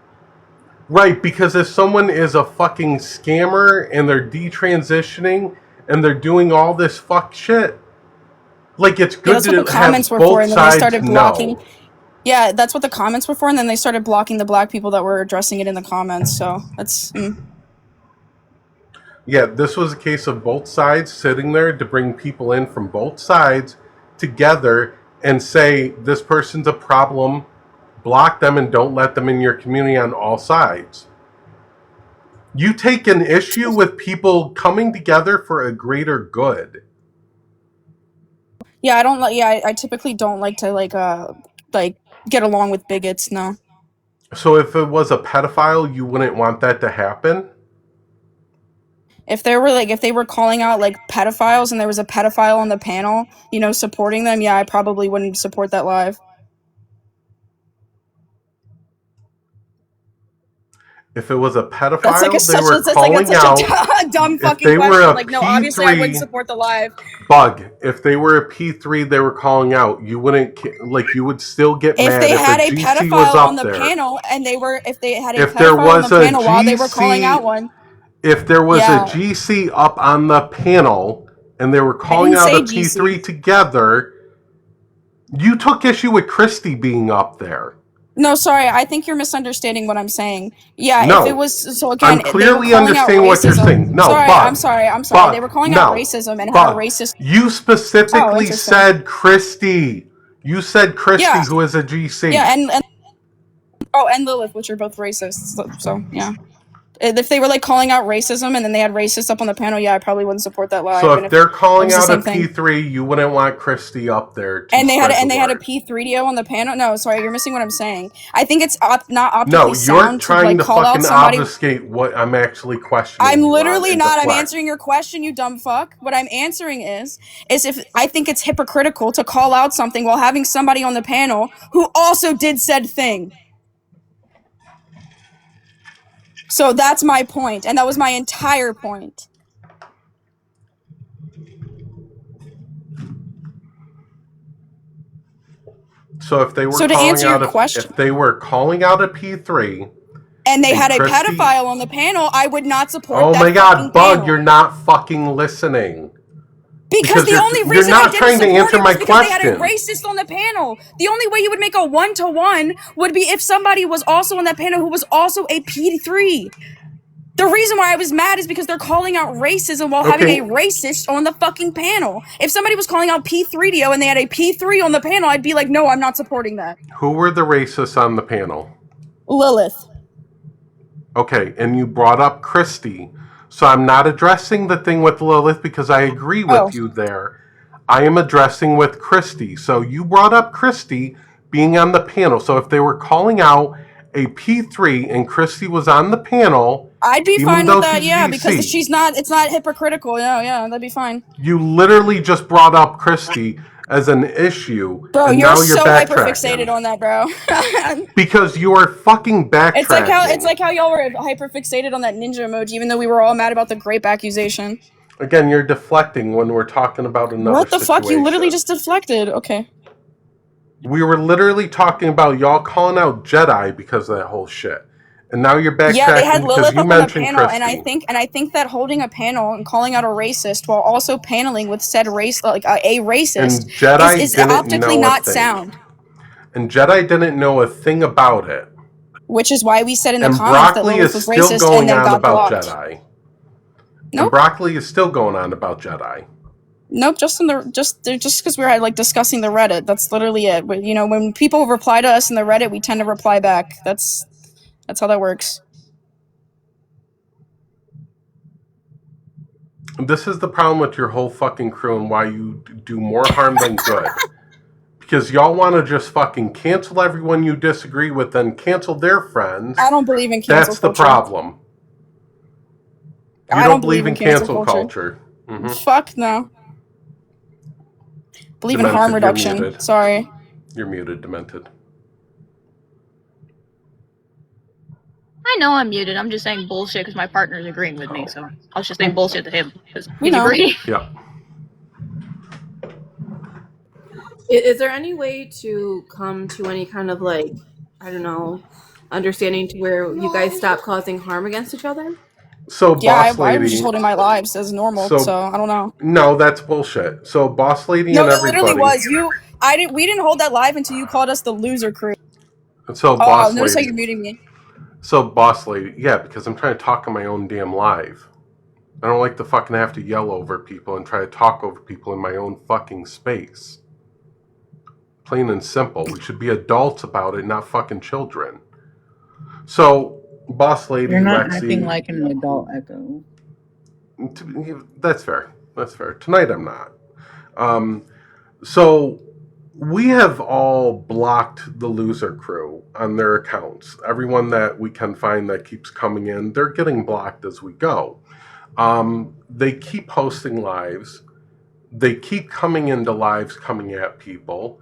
right, because if someone is a fucking scammer and they're detransitioning and they're doing all this fuck shit, like, it's good to have both sides know. Yeah, that's what the comments were for, and then they started blocking the black people that were addressing it in the comments, so that's... Yeah, this was a case of both sides sitting there to bring people in from both sides together and say, this person's a problem, block them and don't let them in your community on all sides. You take an issue with people coming together for a greater good. Yeah, I typically don't like to, like, like get along with bigots. No. So if it was a pedophile, you wouldn't want that to happen? If they were calling out like pedophiles and there was a pedophile on the panel, you know, supporting them, yeah, I probably wouldn't support that live. If it was a pedophile, That's like they were calling such out. a dumb If fucking they were question. a Like, no, obviously I wouldn't P3 support the live. Bug, if they were a P3 they were calling out, you wouldn't, like, you would still get If mad they if had a a GC was pedophile on up the there. panel and if they had a If there pedophile on was the a panel while they were calling out GC, one, if there was a yeah, GC up on the panel and they were I calling didn't out say a P3 GC. together, you took issue with Christy being up there. No, sorry, I think you're misunderstanding what I'm saying. Yeah, No, if it was, so I'm again, they were clearly calling out understanding what you're racism. saying. No, Sorry, Bug, I'm sorry. They Bug, were calling out no, racism and had a Bug. racist. You Oh, specifically interesting. said Christy. You said Christy, Yeah, who is a GC. yeah, and Lilith, which are both racists. So yeah. If they were like calling out racism and then they had racists up on the panel, yeah, I probably wouldn't support that live. So And if they're calling it was the out a same thing. P3, you wouldn't want Christy up there to And they had spread the a word. P3DO on the panel. No, sorry, you're missing what I'm saying. I think it's not optically No, you're sound to trying like to call out fucking somebody. obfuscate what I'm actually questioning. I'm you on literally and not. I'm deflect. answering your question, you dumb fuck. What I'm answering is if I think it's hypocritical to call out something while having somebody on the panel who also did said thing. So that's my point, and that was my entire point. So if they were So to calling answer your out question, if they were calling out a P3 and they had a Christy, pedophile on the panel, I would not support oh that my god, fucking Bug, panel. you're not fucking listening. Because the only you're reason not I didn't trying to support answer it my was because they had a question. racist on the panel. The only way you would make a 1-to-1 would be if somebody was also on that panel who was also a P3. The reason why I was mad is because they're calling out racism while having a racist on the fucking panel. If somebody was calling out P3DO and they had a P3 on the panel, I'd be like, no, I'm not supporting that. Who were the racists on the panel? Lilith. Okay, and you brought up Christy. So I'm not addressing the thing with Lilith because I agree with you there. I am addressing with Christy. So you brought up Christy being on the panel. So if they were calling out a P3 and Christy was on the panel, I'd be even fine though with that, she's yeah, GC, because it's not hypocritical. Yeah, that'd be fine. You literally just brought up Christy as an issue, bro, and you're now you're so backtracking. hyperfixated on that, bro. Because you are fucking backtracking. It's like how y'all were hyperfixated on that ninja emoji, even though we were all mad about the grape accusation. Again, you're deflecting when we're talking about another What the situation. fuck? You literally just deflected. Okay. We were literally talking about y'all calling out Jedi because of that whole shit. And now you're backtracking yeah, they had because Lilith you up on the mentioned panel, Christy. and I think that holding a panel and calling out a racist while also paneling with said race, like a racist, and Jedi is didn't optically know not a thing. sound. And Jedi didn't know a thing about it. Which is why we said in the And comments that Broccoli Lilith is was still racist going and then on got about blocked. Jedi. Nope. And Broccoli is still going on about Jedi. Nope, just because we're like discussing the Reddit. That's literally it. You know, when people reply to us in the Reddit, we tend to reply back. That's how that works. This is the problem with your whole fucking crew and why you do more harm than good. Because y'all want to just fucking cancel everyone you disagree with and cancel their friends. I don't believe in cancel culture. That's the problem. You don't believe in cancel culture. Mm-hmm. Fuck no. Believe Demented, in harm reduction. Sorry. You're muted, Demented. I know I'm muted. I'm just saying bullshit because my partner's agreeing with me. So I was just saying bullshit to him because he's agreeing. Yeah. Is there any way to come to any kind of like, I don't know, understanding to where you guys stop causing harm against each other? So Boss Lady, I was just holding my lives as normal, so I don't know. No, that's bullshit. So Boss Lady and everybody. No, it literally was. We didn't hold that live until you called us the loser crew. So Boss Lady. Notice how you're muting me. So Boss Lady, yeah, because I'm trying to talk on my own damn live. I don't like to fucking have to yell over people and try to talk over people in my own fucking space. Plain and simple. We should be adults about it, not fucking children. So, Boss Lady, you're not Lexi, acting like an adult, Echo. That's fair. That's fair. Tonight I'm not. So, we have all blocked the loser crew on their accounts. Everyone that we can find that keeps coming in, they're getting blocked as we go. They keep hosting lives. They keep coming into lives, coming at people.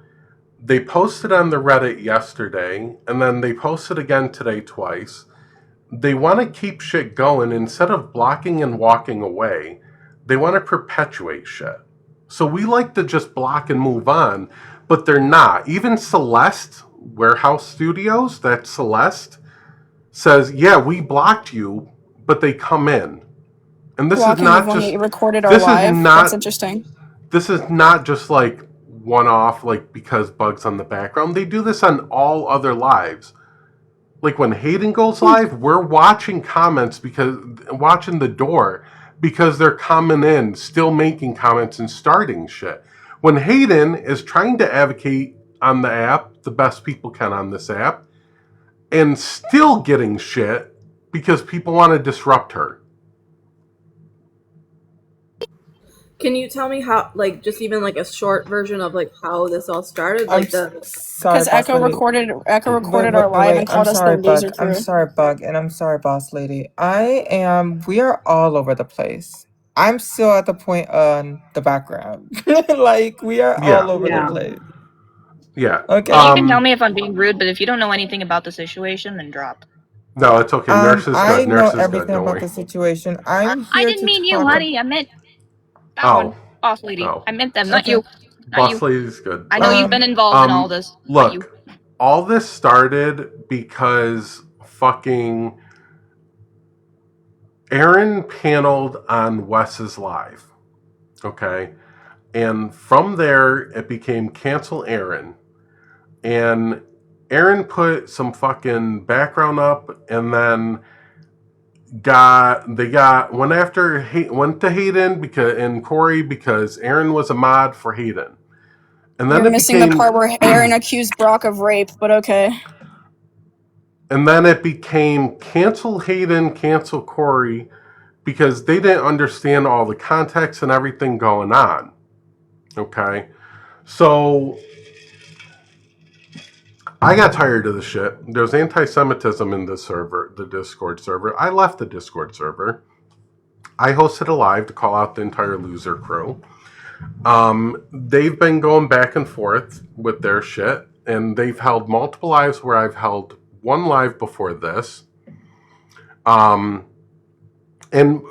They posted on the Reddit yesterday, and then they posted again today twice. They want to keep shit going. Instead of blocking and walking away, they want to perpetuate shit. So we like to just block and move on, but they're not. Even Celeste, Warehouse Studios, that Celeste, says, yeah, we blocked you, but they come in. And this is not just... We recorded our live. That's interesting. This is not just like one-off, like because Bug's on the background. They do this on all other lives. Like when Hayden goes live, we're watching comments, because watching the door, because they're coming in, still making comments and starting shit. When Hayden is trying to advocate on the app, the best people can on this app, and still getting shit because people want to disrupt her. Can you tell me how, like, just even like a short version of like how this all started? Like because Echo recorded our live and called us the loser crew. I'm sorry, Bug, and I'm sorry, boss lady. We are all over the place. I'm still at the point on the background. Like, we are all over the place. Yeah. Okay. You can tell me if I'm being rude, but if you don't know anything about the situation, then drop. No, it's okay. Nurse is good. I know Nurse everything good, about the situation. I didn't mean you, honey. I meant that one. Boss lady. I meant them, not you. Boss lady's good. I know you've been involved in all this. Look, all this started because fucking Aaron paneled on Wes's live. Okay? And from there, it became cancel Aaron. And Aaron put some fucking background up, and then went to Hayden and Corey because Aaron was a mod for Hayden. And then You're missing the part where Aaron accused Brock of rape, but okay. And then it became cancel Hayden, cancel Corey, because they didn't understand all the context and everything going on. Okay? So I got tired of the shit. There's anti-Semitism in the server, the Discord server. I left the Discord server. I hosted a live to call out the entire loser crew. They've been going back and forth with their shit, and they've held multiple lives where I've held one live before this. And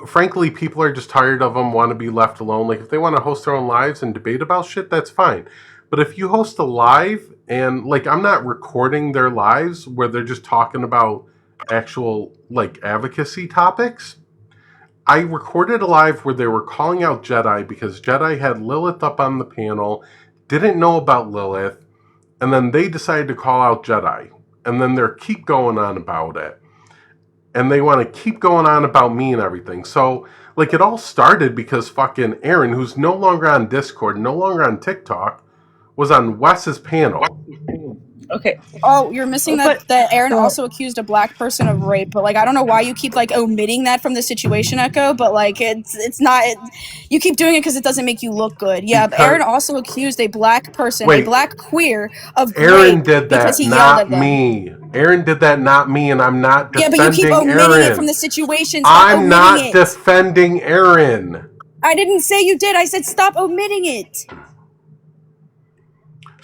frankly, people are just tired of them, want to be left alone. Like, if they want to host their own lives and debate about shit, that's fine. But if you host a live and, like, I'm not recording their lives where they're just talking about actual, like, advocacy topics. I recorded a live where they were calling out Jedi because Jedi had Lilith up on the panel, didn't know about Lilith, and then they decided to call out Jedi. And then they keep going on about it. And they want to keep going on about me and everything. So, like, it all started because fucking Aaron, who's no longer on Discord, no longer on TikTok, was on Wes's panel. Okay. Oh, you're missing that Aaron also accused a black person of rape, but like I don't know why you keep like omitting that from the situation, Echo. But like it's not. You keep doing it because it doesn't make you look good. Yeah, but Aaron also accused a black person, a black queer, of Aaron rape did that, because he not yelled at them. Me. Aaron did that, not me, and I'm not defending Aaron. Yeah, but you keep omitting it from the situation. I'm not defending Aaron. I didn't say you did. I said stop omitting it.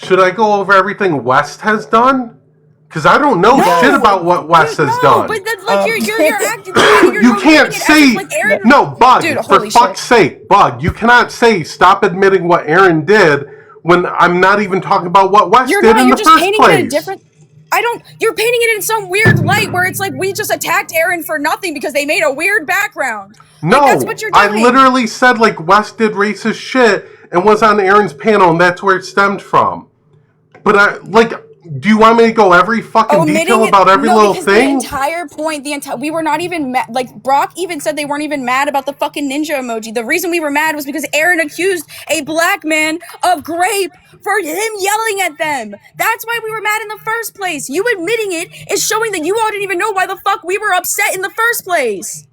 Should I go over everything West has done? Because I don't know shit about what West has done. But that's like you're acting. You can't say no, Bug. Dude, for fuck's sake, Bug. You cannot say stop admitting what Aaron did when I'm not even talking about what West did in the first place. You're painting it in some weird light where it's like we just attacked Aaron for nothing because they made a weird background. No, like, that's what you're doing. I literally said like West did racist shit and was on Aaron's panel, and that's where it stemmed from. But do you want me to go every fucking detail about every little thing? The entire point, we were not even mad. Like, Brock even said they weren't even mad about the fucking ninja emoji. The reason we were mad was because Aaron accused a black man of grape for him yelling at them. That's why we were mad in the first place. You admitting it is showing that you all didn't even know why the fuck we were upset in the first place.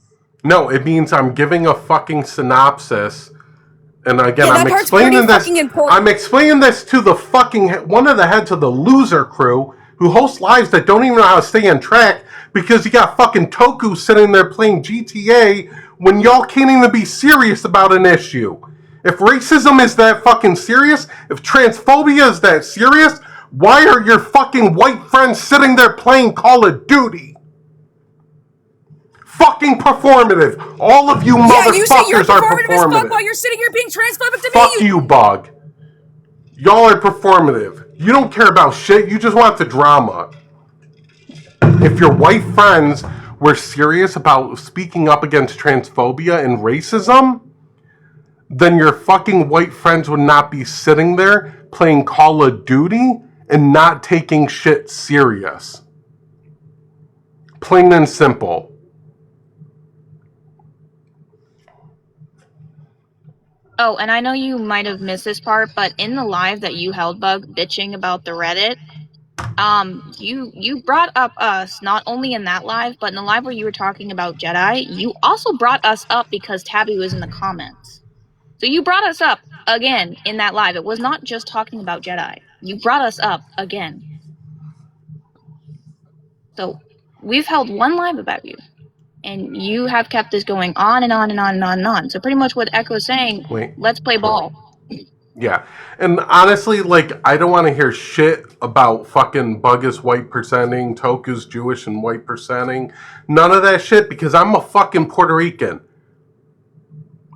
No, it means I'm giving a fucking synopsis And again, Yeah, I'm that part's pretty explaining this. fucking important. I'm explaining this to the fucking one of the heads of the loser crew who hosts lives that don't even know how to stay on track because you got fucking Toku sitting there playing GTA when y'all can't even be serious about an issue. If racism is that fucking serious, if transphobia is that serious, why are your fucking white friends sitting there playing Call of Duty? Fucking performative. All of you motherfuckers you say you're are performative as fuck while performative. you're sitting here being transphobic to Fuck me. you, Bug. Y'all are performative. You don't care about shit. You just want the drama. If your white friends were serious about speaking up against transphobia and racism, then your fucking white friends would not be sitting there playing Call of Duty and not taking shit serious. Plain and simple. Oh, and I know you might have missed this part, but in the live that you held, Bug, bitching about the Reddit, you brought up us not only in that live, but in the live where you were talking about Jedi, you also brought us up because Tabby was in the comments. So you brought us up again in that live. It was not just talking about Jedi. You brought us up again. So we've held one live about you. And you have kept this going on and on and on and on and on. So pretty much what Echo's saying, let's play ball. Yeah. And honestly, like, I don't want to hear shit about fucking Bug is white percenting, Toku's Jewish and white percenting. None of that shit because I'm a fucking Puerto Rican.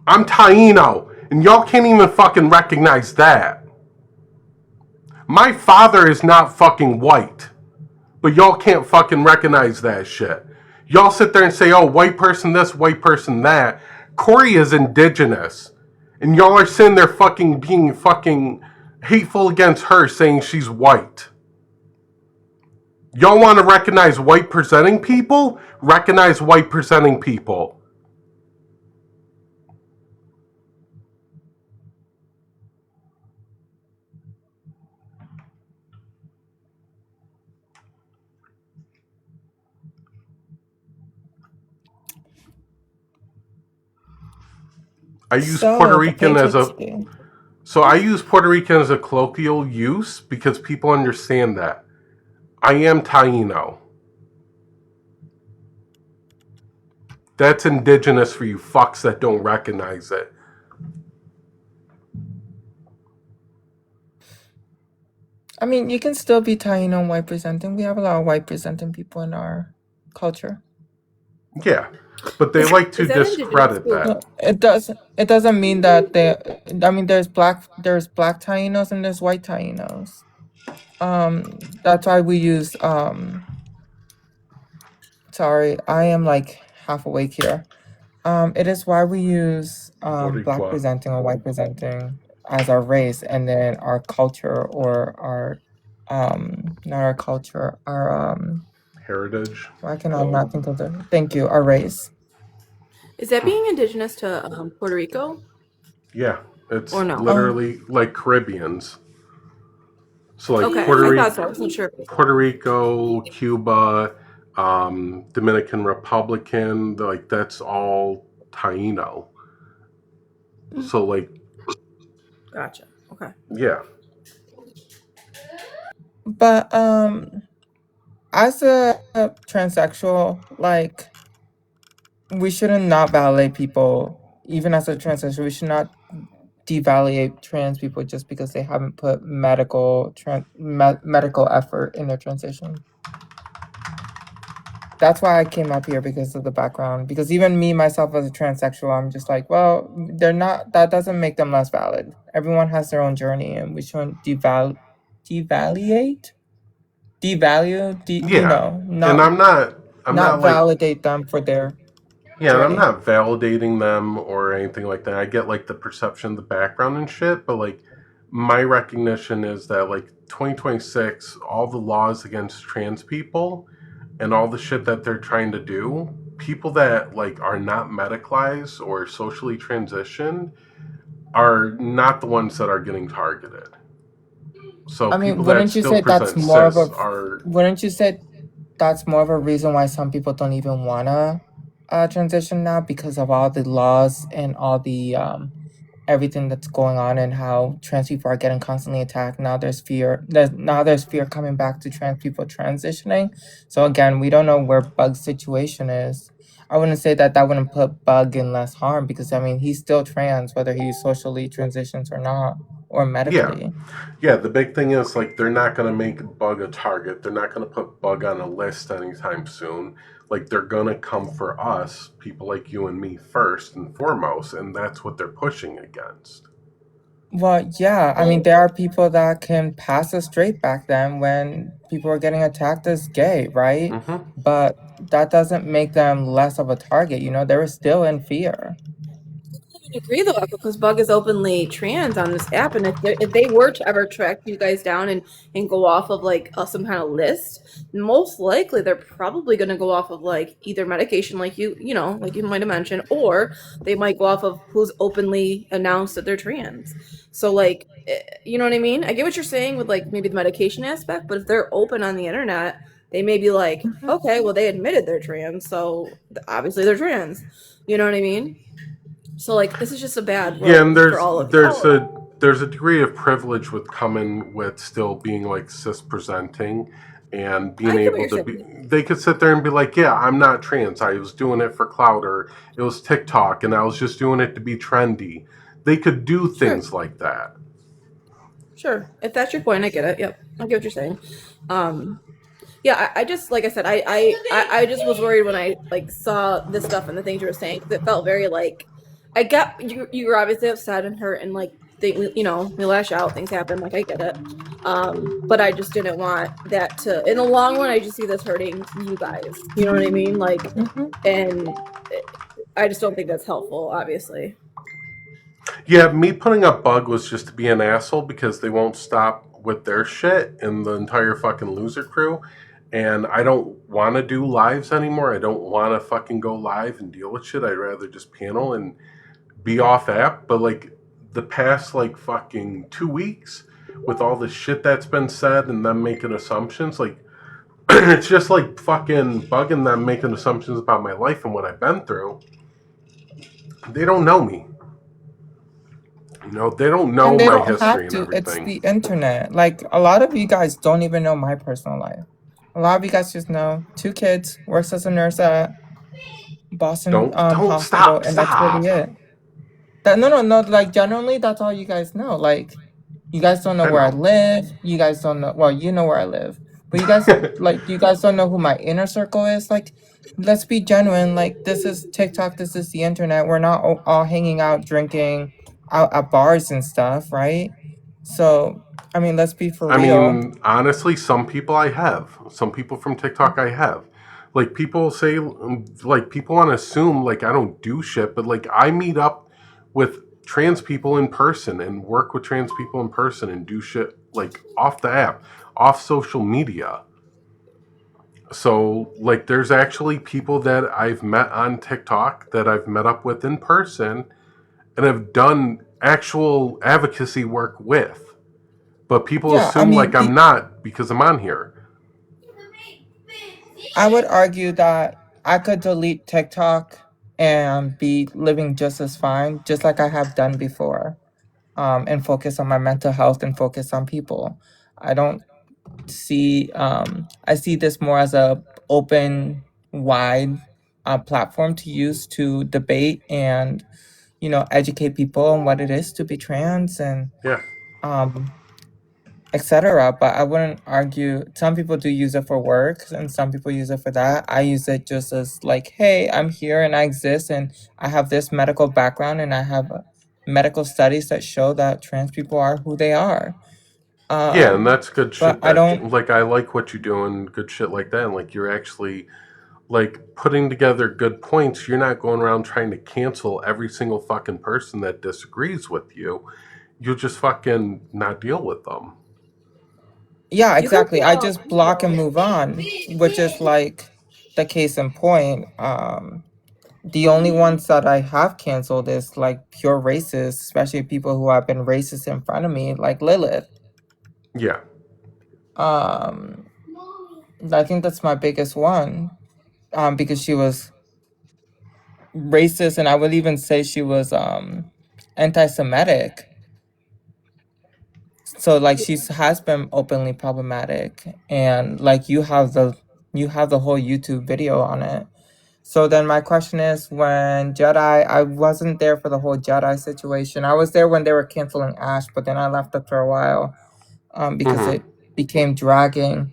I'm Taino. And y'all can't even fucking recognize that. My father is not fucking white. But y'all can't fucking recognize that shit. Y'all sit there and say, oh, white person this, white person that. Corey is indigenous. And y'all are sitting there fucking being fucking hateful against her saying she's white. Y'all want to recognize white presenting people? Recognize white presenting people. I use Puerto Rican as a colloquial use because people understand that. I am Taino. That's indigenous for you fucks that don't recognize it. I mean, you can still be Taino and white presenting. We have a lot of white presenting people in our culture. Yeah, but they like to discredit that. No, it doesn't mean that I mean, there's black Tainos and there's white Tainos. That's why we use sorry, I am like half awake here. It is why we use black presenting or white presenting as our race, and then our culture or our not our culture, our heritage. Why can I not think of thank you, our race. Is that being indigenous to Puerto Rico? Yeah, it's or no? literally like Caribbeans. So like okay, Puerto I thought so. I wasn't sure. Puerto Rico, Cuba, Dominican Republican, like that's all Taino. So like, gotcha. Okay. Yeah. But as a transsexual, like, we shouldn't not validate people. Even as a transsexual, we should not devalidate trans people just because they haven't put medical effort in their transition. That's why I came up here, because of the background. Because even me, myself, as a transsexual, I'm just like, well, they're not. That doesn't make them less valid. Everyone has their own journey, and we shouldn't devalue, you know, not. And I'm not validate them for their. Yeah, and I'm not validating them or anything like that. I get like the perception, the background and shit, but like my recognition is that like 2026, all the laws against trans people and all the shit that they're trying to do, people that like are not medicalized or socially transitioned are not the ones that are getting targeted. So I mean, people wouldn't that you still say that's present more of cis a? are Wouldn't you say that's more of a reason why some people don't even wanna transition now, because of all the laws and all the everything that's going on and how trans people are getting constantly attacked. Now there's fear coming back to trans people transitioning. So again, we don't know where Bug's situation is. I wouldn't say that wouldn't put Bug in less harm, because I mean he's still trans whether he socially transitions or not, or medically. Yeah, the big thing is, like, they're not going to make Bug a target. They're not going to put Bug on a list anytime soon. Like, they're going to come for us, people like you and me, first and foremost, and that's what they're pushing against. Well, yeah, I mean, there are people that can pass as straight back then when people were getting attacked as gay, right? Mm-hmm. But that doesn't make them less of a target, they were still in fear. I agree though, because Bug is openly trans on this app, and if they were to ever track you guys down and go off of like some kind of list, most likely they're probably going to go off of like either medication, like you might have mentioned, or they might go off of who's openly announced that they're trans. So like, you know what I mean? I get what you're saying with like maybe the medication aspect, but if they're open on the internet, they may be like, okay, well they admitted they're trans, so obviously they're trans. You know what I mean? So like this is just a bad world Yeah, and for all of there's a degree of privilege with coming with still being like cis presenting and being able to be. They could sit there and be like, yeah, I'm not trans. I was doing it for clout, or it was TikTok, and I was just doing it to be trendy. They could do things like that. Sure, if that's your point, I get it. Yep, I get what you're saying. Yeah, I just, like I said, I just was worried when I like saw this stuff and the things you were saying, because it felt very like, I get you were obviously upset and hurt, and like we lash out, things happen, like I get it. But I just didn't want that to, in the long run, I just see this hurting you guys. You know what I mean? Like, and I just don't think that's helpful, obviously. Yeah, me putting up Bug was just to be an asshole because they won't stop with their shit and the entire fucking loser crew. And I don't want to do lives anymore. I don't want to fucking go live and deal with shit. I'd rather just panel and be off app. But like the past like fucking 2 weeks with all the shit that's been said and them making assumptions, like it's just like fucking bugging them, making assumptions about my life and what I've been through. They don't know me. They don't know my history and everything. It's the internet. Like, a lot of you guys don't even know my personal life. A lot of you guys just know 2 kids, works as a nurse at Boston Hospital, stop. That's really it. No, like, generally, that's all you guys know. Like, you guys don't know where I live. You guys don't know, well, you know where I live. But you guys, like, you guys don't know who my inner circle is. Like, let's be genuine. Like, this is TikTok, this is the internet. We're not all hanging out, drinking out at bars and stuff, right? So, I mean, let's be for real. I mean, honestly, some people I have. Some people from TikTok I have. Like, people say, like, people want to assume, like, I don't do shit, but, like, I meet up with trans people in person and work with trans people in person and do shit, like, off the app, off social media. So, like, there's actually people that I've met on TikTok that I've met up with in person and have done actual advocacy work with. But people assume like I'm not because I'm on here. I would argue that I could delete TikTok and be living just as fine, just like I have done before, and focus on my mental health and focus on people. I don't see, I see this more as a open, wide platform to use to debate and, educate people on what it is to be trans and etc. But I wouldn't argue. Some people do use it for work, and some people use it for that. I use it just as like, hey, I'm here and I exist, and I have this medical background, and I have medical studies that show that trans people are who they are. Yeah, and that's good shit. I don't like. I like what you're doing. Good shit like that. And like you're actually like putting together good points. You're not going around trying to cancel every single fucking person that disagrees with you. You'll just fucking not deal with them. Yeah, exactly. I just block and move on, which is like the case in point. The only ones that I have canceled is like pure racists, especially people who have been racist in front of me, like Lilith. Yeah. I think that's my biggest one, because she was racist, and I would even say she was anti-Semitic. So like she has been openly problematic, and like you have the whole YouTube video on it. So then my question is, when Jedi, I wasn't there for the whole Jedi situation. I was there when they were canceling Ash, but then I left after a while because it became dragging.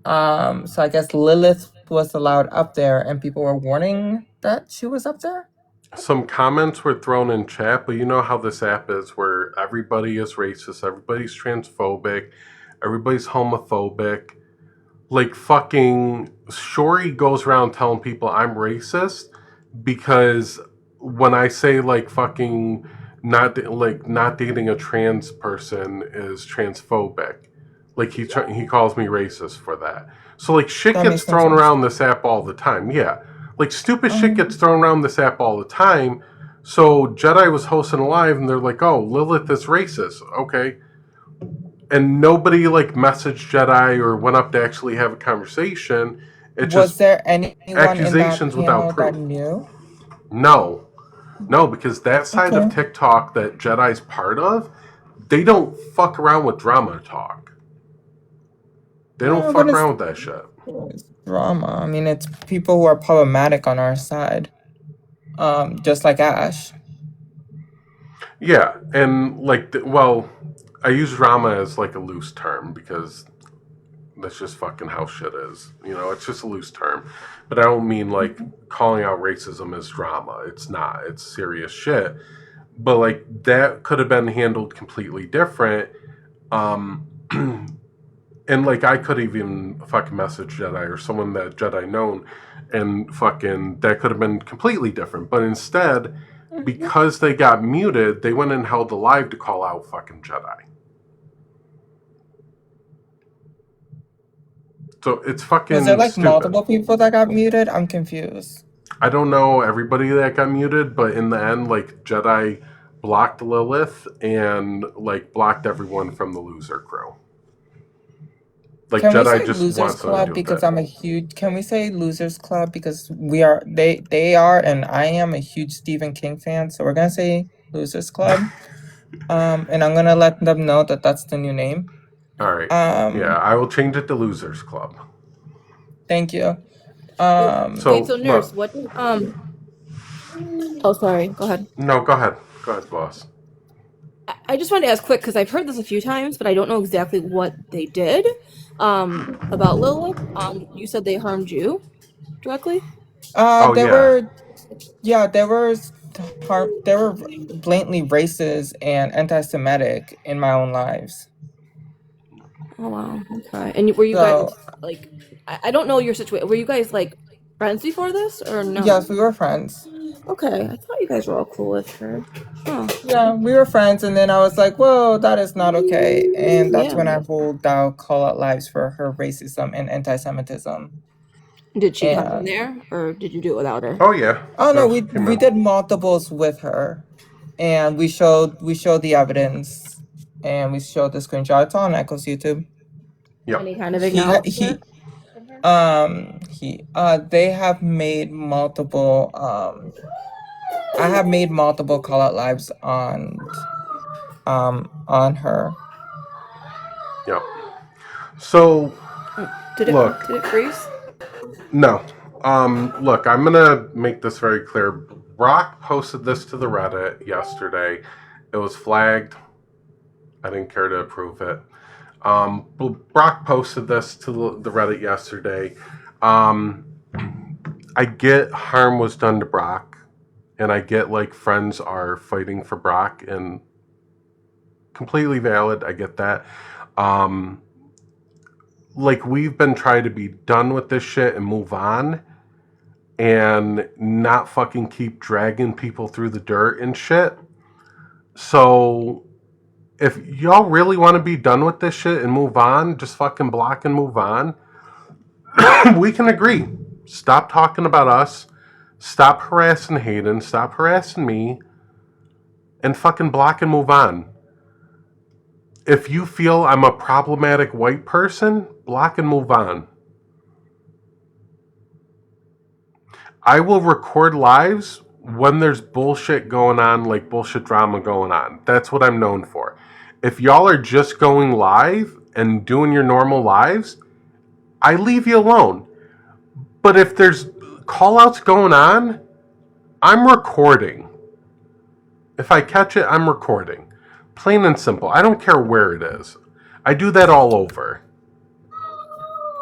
So I guess Lilith was allowed up there, and people were warning that she was up there. Some comments were thrown in chat, but you know how this app is, where everybody is racist, everybody's transphobic, everybody's homophobic. Like fucking Shori goes around telling people I'm racist because when I say like fucking not dating a trans person is transphobic, like he calls me racist for that. So like shit That gets makes no thrown sense. around this app all the time. Yeah, like stupid shit gets thrown around this app all the time. So Jedi was hosting a live and they're like, "Oh, Lilith is racist." Okay. And nobody like messaged Jedi or went up to actually have a conversation. It's Was just there anyone in that accusations without panel that proof. knew? No, because that side of Okay. TikTok that Jedi's part of, they don't fuck around with drama talk. They don't No, fuck but around with that shit. it's drama. I mean, it's people who are problematic on our side. Just like Ash. Yeah, and like, well, I use drama as like a loose term because that's just fucking how shit is. You know, it's just a loose term. But I don't mean like calling out racism as drama. It's not. It's serious shit. But like that could have been handled completely different. And like I could even fucking message Jedi or someone that Jedi known and fucking that could have been completely different. But instead, because they got muted, they went and held a live to call out fucking Jedi. So it's fucking Was there like stupid. multiple people that got muted? I'm confused. I don't know everybody that got muted, but in the end, like Jedi blocked Lilith and like blocked everyone from the loser crew. Like Can we Jedi say just Losers wants to Club do because that. I'm a huge? Can we say Losers Club because we are they are and I am a huge Stephen King fan, so we're gonna say Losers Club. And I'm gonna let them know that that's the new name. All right. Yeah, I will change it to Losers Club. Thank you. Wait, so nurse, look, what? Oh, sorry. Go ahead. No, go ahead. Go ahead, boss. I just wanted to ask quick because I've heard this a few times, but I don't know exactly what they did. About Lilith. You said they harmed you directly. There were blatantly racist and anti-Semitic in my own lives. Oh wow. Okay. And were you guys like? I don't know your situation. Were you guys like friends before this or no? Yes, we were friends. Okay, I thought you guys were all cool with her. Oh. Yeah, we were friends, and then I was like, "Whoa, that is not okay," and that's when I rolled out call out lives for her racism and anti-Semitism. Did she come in there, or did you do it without her? Oh yeah. Oh no, we did multiples with her, and we showed the evidence, and we showed the screenshot. It's on Echo's YouTube. Yeah. Any kind of acknowledgement? They have made multiple. I have made multiple call out lives on her. Yeah. So did it freeze? No. Look, I'm gonna make this very clear. Brock posted this to the Reddit yesterday. It was flagged. I didn't care to approve it. Brock posted this to the Reddit yesterday. I get harm was done to Brock, and I get like friends are fighting for Brock, and completely valid. I get that. Like we've been trying to be done with this shit and move on, and not fucking keep dragging people through the dirt and shit. So if y'all really want to be done with this shit and move on, just fucking block and move on. We can agree. Stop talking about us. Stop harassing Hayden. Stop harassing me. And fucking block and move on. If you feel I'm a problematic white person, block and move on. I will record lives when there's bullshit going on, like bullshit drama going on. That's what I'm known for. If y'all are just going live and doing your normal lives, I leave you alone. But if there's call-outs going on, I'm recording. If I catch it, I'm recording. Plain and simple. I don't care where it is. I do that all over.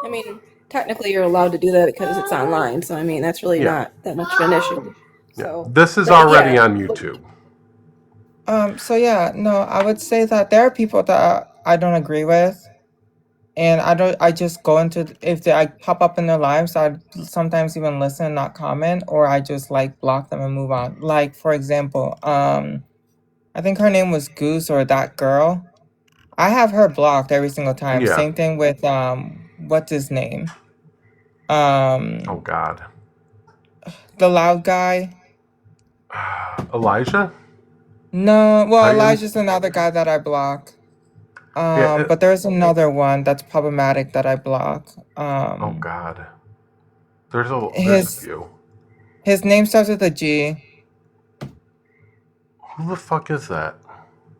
I mean, technically you're allowed to do that because it's online. So, I mean, that's really not that much of an issue. So this is already on YouTube. So yeah, no, I would say that there are people that I don't agree with. And I just go into, if I pop up in their lives, I'd sometimes even listen, not comment, or I just like block them and move on. Like, for example, I think her name was Goose or that girl. I have her blocked every single time. Yeah. Same thing with, what's his name? Oh God. The loud guy. Elijah? No, well, Titan? Elijah's another guy that I block. But there's another one that's problematic that I block. Oh God. There's a few. His name starts with a G. Who the fuck is that?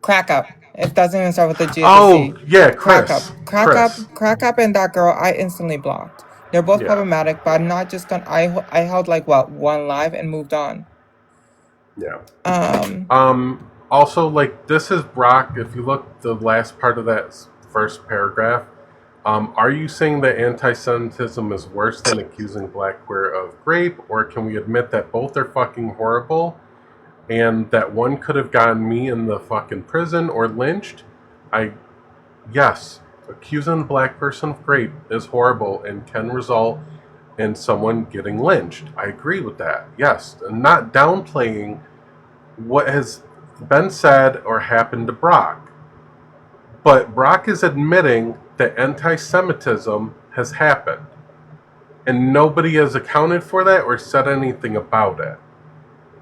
Crack Up. It doesn't even start with a G. Oh, yeah, Chris. Crack Up and that girl, I instantly blocked. They're both problematic, but I'm not just gonna. I held like what, one live and moved on. Yeah. Also, like, this is Brock. If you look the last part of that first paragraph, are you saying that anti-Semitism is worse than accusing black queer of rape, or can we admit that both are fucking horrible, and that one could have gotten me in the fucking prison or lynched? Yes, accusing a black person of rape is horrible and can result in someone getting lynched. I agree with that. Yes, and not downplaying what has been said or happened to Brock. But Brock is admitting that anti-Semitism has happened. And nobody has accounted for that or said anything about it.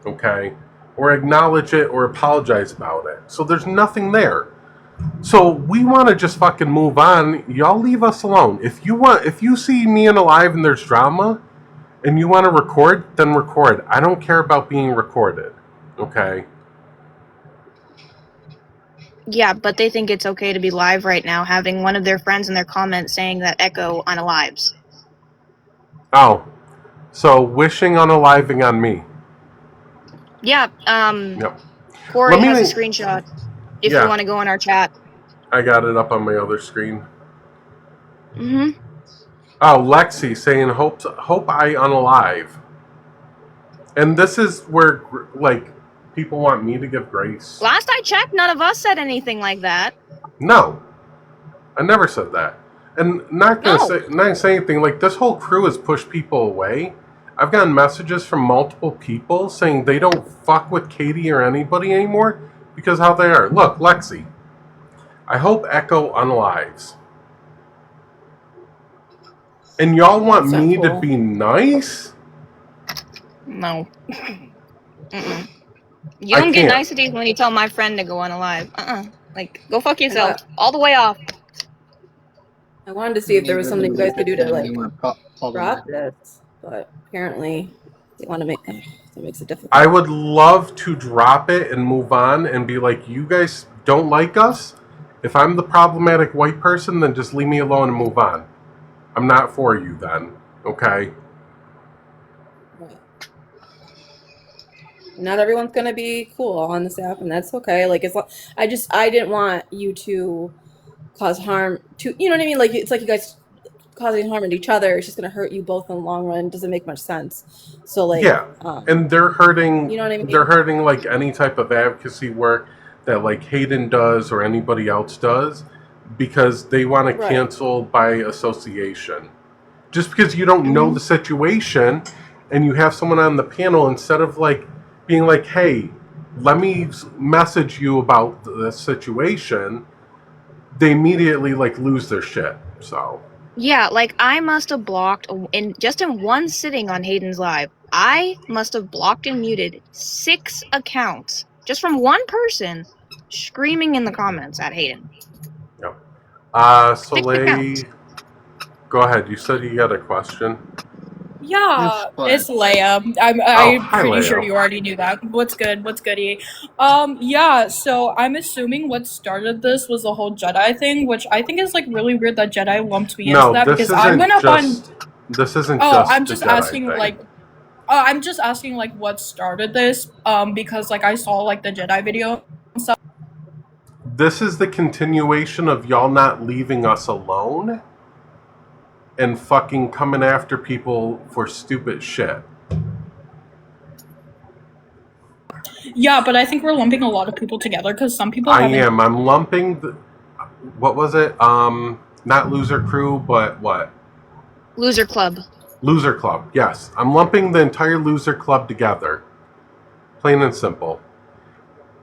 Okay? Or acknowledge it or apologize about it. So there's nothing there. So we want to just fucking move on. Y'all leave us alone. If you see me in a live and there's drama and you want to record, then record. I don't care about being recorded. Okay? Yeah, but they think it's okay to be live right now, having one of their friends in their comments saying that Echo unalives. Oh. So wishing unaliving on me. Yeah, Yep. Corey has a screenshot if you want to go in our chat. I got it up on my other screen. Mm-hmm. Oh, Lexi saying, hope I unalive. And this is where, like, people want me to give grace. Last I checked, none of us said anything like that. No. I never said that. And not gonna say anything. Like, this whole crew has pushed people away. I've gotten messages from multiple people saying they don't fuck with Katie or anybody anymore because how they are. Look, Lexi. I hope Echo unalives. And y'all want me to be nice? No. Mm-mm. You don't get niceties when you tell my friend to go unalive. Like, go fuck yourself. All the way off. I wanted to see if there was something you guys could do to, like, drop this. But apparently, they want to make that makes it difficult. I would love to drop it and move on and be like, you guys don't like us? If I'm the problematic white person, then just leave me alone and move on. I'm not for you then, okay? Right. Not everyone's gonna be cool on this app, and that's okay. Like, I didn't want you to cause harm to, you know what I mean? Like, it's like you guys causing harm to each other. It's just gonna hurt you both in the long run. It doesn't make much sense. So, like, yeah, and they're hurting. You know what I mean? They're hurting like any type of advocacy work that like Hayden does or anybody else does because they want to cancel by association. Just because you don't know the situation and you have someone on the panel, instead of like being like, hey, let me message you about this situation, they immediately like lose their shit. So yeah, like I must have blocked in one sitting on Hayden's live. I must have blocked and muted 6 accounts just from one person screaming in the comments at Hayden. Soleil, go ahead. You said you got a question. Yeah, it's Leia. I'm hi, pretty Leia. sure you already knew that. What's good? What's goody? Yeah, so I'm assuming what started this was the whole Jedi thing, which I think is like really weird that Jedi lumped me into that because I went up on. This isn't Oh, just I'm the just Jedi asking thing. like. I'm just asking like what started this, because like I saw like the Jedi video and stuff. This is the continuation of y'all not leaving us alone and fucking coming after people for stupid shit. Yeah, but I think we're lumping a lot of people together because some people I'm lumping what was it? Not Loser Crew, but what? Loser Club. Loser Club, yes. I'm lumping the entire Loser Club together. Plain and simple.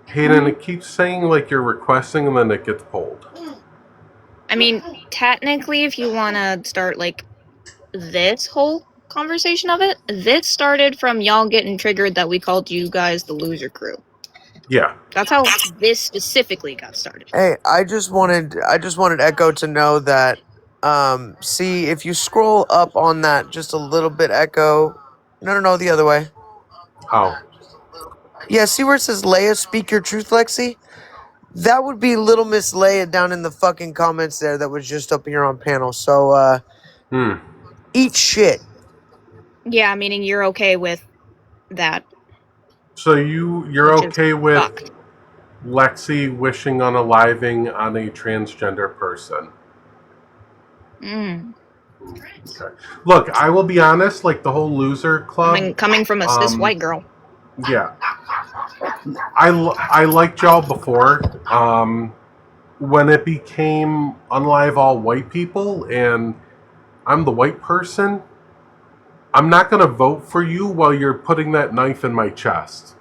Hayden, it keeps saying like you're requesting and then it gets pulled. I mean, technically, if you want to start like this whole conversation of it, this started from y'all getting triggered that we called you guys the Loser Crew. Yeah. That's how this specifically got started. Hey, I just wanted Echo to know that see if you scroll up on that just a little bit, Echo. No, the other way. How? Yeah, see where it says Leia, speak your truth, Lexi? That would be Little Miss Leia down in the fucking comments there that was just up here on panel. So eat shit. Yeah, meaning you're okay with that. So you're okay with Lexi wishing unaliving on a transgender person? Okay. Look, I will be honest, like the whole Loser Club. Coming from a cis white girl. Yeah. I liked y'all before. When it became unlive all white people and I'm the white person, I'm not going to vote for you while you're putting that knife in my chest.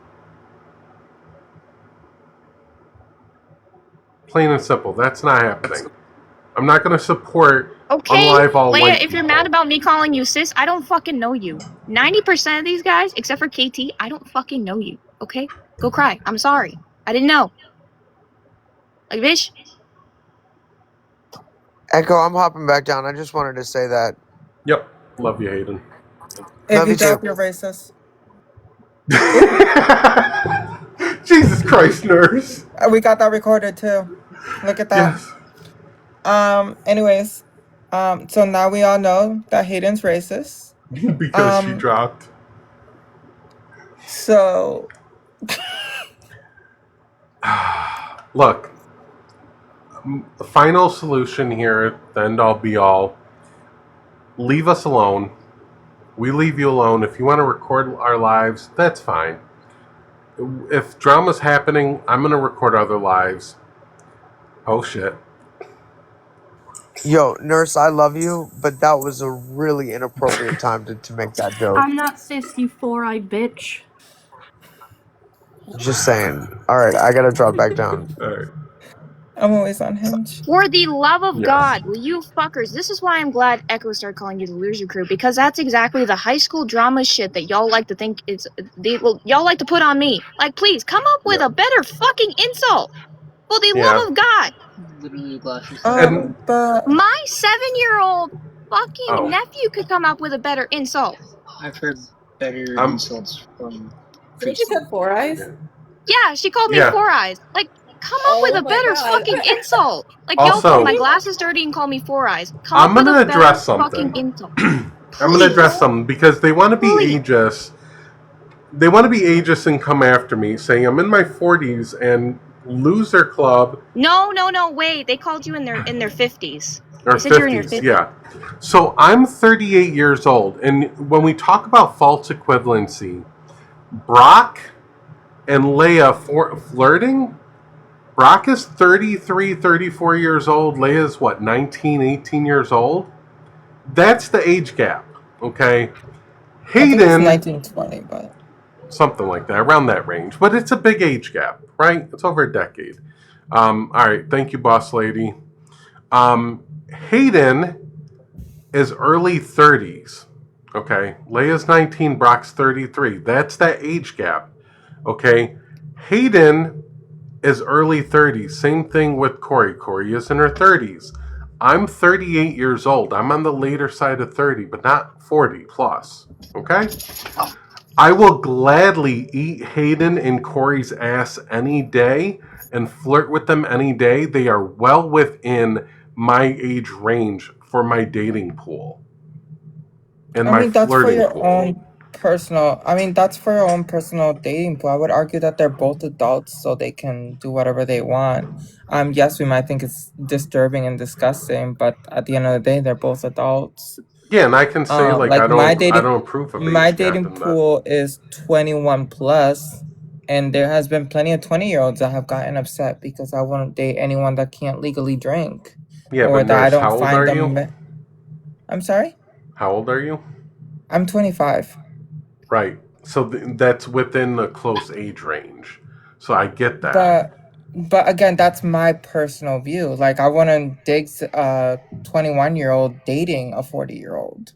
Plain and simple. That's not happening. I'm not going to support unlive all Leia, white if people. you're mad about me calling you sis, I don't fucking know you. 90% of these guys, except for KT, I don't fucking know you. Okay? Go cry. I'm sorry. I didn't know. Like, bitch. Echo, I'm hopping back down. I just wanted to say that. Yep. Love you, Hayden. If Love you you too. drop, you're racist. Jesus Christ, nurse. We got that recorded too. Look at that. Yes. Anyways, so now we all know that Hayden's racist. Because she dropped. So look, the final solution here, the end all be all, leave us alone. We leave you alone. If you want to record our lives, that's fine. If drama's happening, I'm going to record other lives. Oh, shit. Yo, nurse, I love you, but that was a really inappropriate time to make that joke. I'm not cis, you four-eyed bitch. Just saying. Alright, I gotta drop back down. Alright. I'm always on Hinge. For the love of God, will you fuckers? This is why I'm glad Echo started calling you the Loser Crew, because that's exactly the high school drama shit that y'all like to think is. Y'all like to put on me. Like, please come up with a better fucking insult. For the love of God. Literally glasses. My 7-year-old fucking nephew could come up with a better insult. I've heard better insults from. Did you have 4 eyes? Yeah, she called me 4 eyes. Like, come up with a better fucking insult. Like, Also, y'all call my glasses dirty and call me 4 eyes. I'm going to address something. Fucking insult. I'm going to address something because they want to be ageist. They want to be ageist and come after me saying I'm in my 40s and Loser Club. No, wait. They called you in their 50s. Or they said you're in your 50s. Yeah. So I'm 38 years old. And when we talk about false equivalency, Brock and Leia flirting? Brock is 33, 34 years old. Leia's, 19, 18 years old? That's the age gap, okay? Hayden... 1920, but... Something like that, around that range. But it's a big age gap, right? It's over a decade. All right, thank you, boss lady. Hayden is early 30s, okay? Leia's 19, Brock's 33. That's that age gap, okay? Hayden is early 30s. Same thing with Corey. Corey is in her 30s. I'm 38 years old. I'm on the later side of 30, but not 40 plus. Okay? I will gladly eat Hayden and Corey's ass any day and flirt with them any day. They are well within my age range for my dating pool and my that's for flirting your pool. own personal. That's for your own personal dating pool. I would argue that they're both adults, so they can do whatever they want. Yes, we might think it's disturbing and disgusting, but at the end of the day, they're both adults. Yeah, and I can say like I don't approve of my age gap dating in that. pool is 21 plus, and there has been plenty of 20-year-olds that have gotten upset because I won't date anyone that can't legally drink. Yeah, or but that I nurse, don't how old find are them. you? I'm sorry? How old are you? I'm 25. Right. So that's within the close age range. So I get that. But again, that's my personal view. Like, I wouldn't dig a 21-year-old dating a 40-year-old.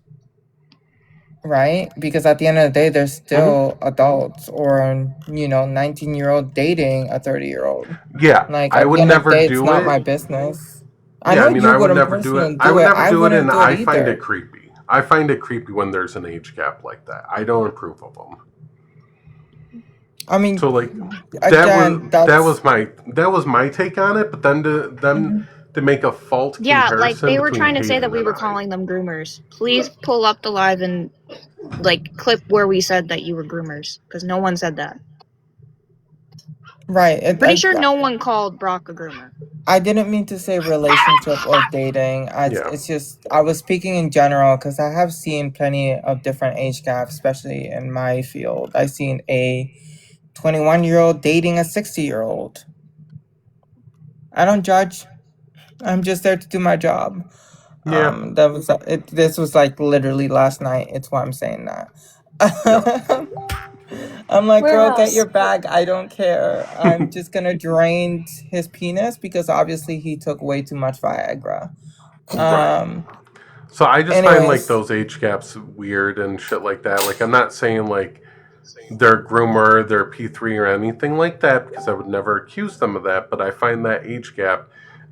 Right? Because at the end of the day, they're still adults, or 19-year-old dating a 30-year-old. Yeah, Like, I at would the end of the never day, it's do not it. my business. I Yeah, know I mean, you I would wouldn't never do it. personally I do would it. never I do it, wouldn't and do it I find either. it creepy. I find it creepy when there's an age gap like that. I don't approve of them. I mean, so like again, that was my take on it. But then to make a false Yeah, like comparison they were between trying to say Hayden that we and were I. calling them groomers. Please pull up the live and clip where we said that you were groomers, because no one said that. Right. Pretty sure no one called Brock a groomer. I didn't mean to say relationship or dating. It's just I was speaking in general because I have seen plenty of different age gaps, especially in my field. I've seen a 21-year-old dating a 60-year-old. I don't judge. I'm just there to do my job. Yeah. This was like literally last night. It's why I'm saying that. I'm like, girl, get your bag. I don't care. I'm just gonna drain his penis because obviously he took way too much Viagra. Right. So I just find like those age gaps weird and shit like that. Like, I'm not saying like they're groomer, they're P3 or anything like that, because I would never accuse them of that. But I find that age gap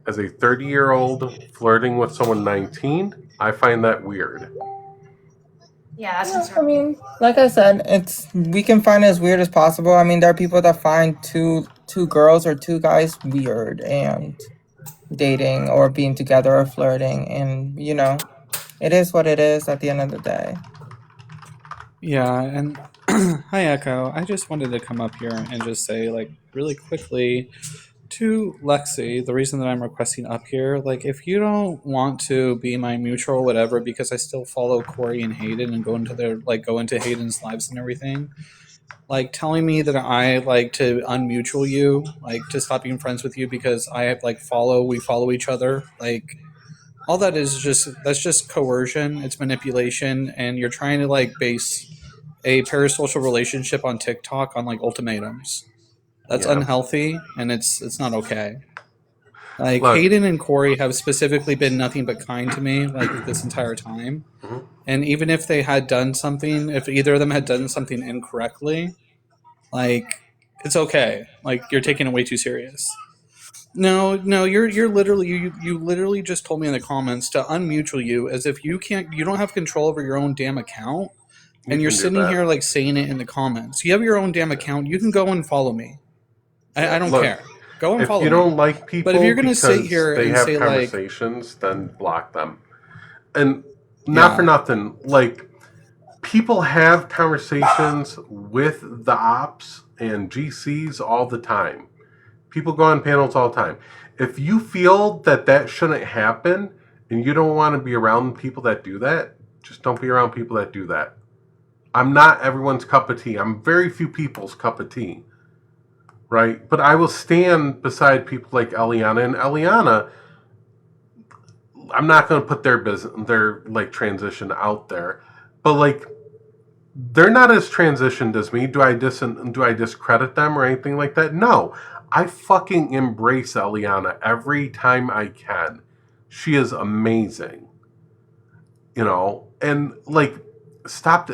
as a 30-year-old flirting with someone 19, I find that weird. Yeah, I mean, like I said, we can find it as weird as possible. I mean, there are people that find two girls or two guys weird and dating or being together or flirting, and it is what it is at the end of the day. Yeah, and hi Echo. I just wanted to come up here and just say, like, really quickly to Lexi, the reason that I'm requesting up here, like, if you don't want to be my mutual or whatever, because I still follow Corey and Hayden and go into Hayden's lives and everything, like, telling me that I like to unmutual you, like, to stop being friends with you because I have we follow each other, like, all that is that's just coercion, it's manipulation, and you're trying to base a parasocial relationship on TikTok on ultimatums. That's unhealthy, and it's not okay. Look, Hayden and Corey have specifically been nothing but kind to me this entire time. Mm-hmm. And even if they had done something, if either of them had done something incorrectly, it's okay. You're taking it way too serious. No, you're literally you literally just told me in the comments to unmutual you as if you don't have control over your own damn account, and you're sitting here saying it in the comments. You have your own damn account. You can go and follow me. I don't care. Go and follow me. If you don't like people, but if you're gonna sit here they and have say conversations, then block them. And not for nothing, people have conversations with the ops and GCs all the time. People go on panels all the time. If you feel that shouldn't happen and you don't want to be around people that do that, just don't be around people that do that. I'm not everyone's cup of tea. I'm very few people's cup of tea. Right? But I will stand beside people like Eliana. And Eliana, I'm not going to put their transition out there. But they're not as transitioned as me. Do I discredit them or anything like that? No. I fucking embrace Eliana every time I can. She is amazing. And stop.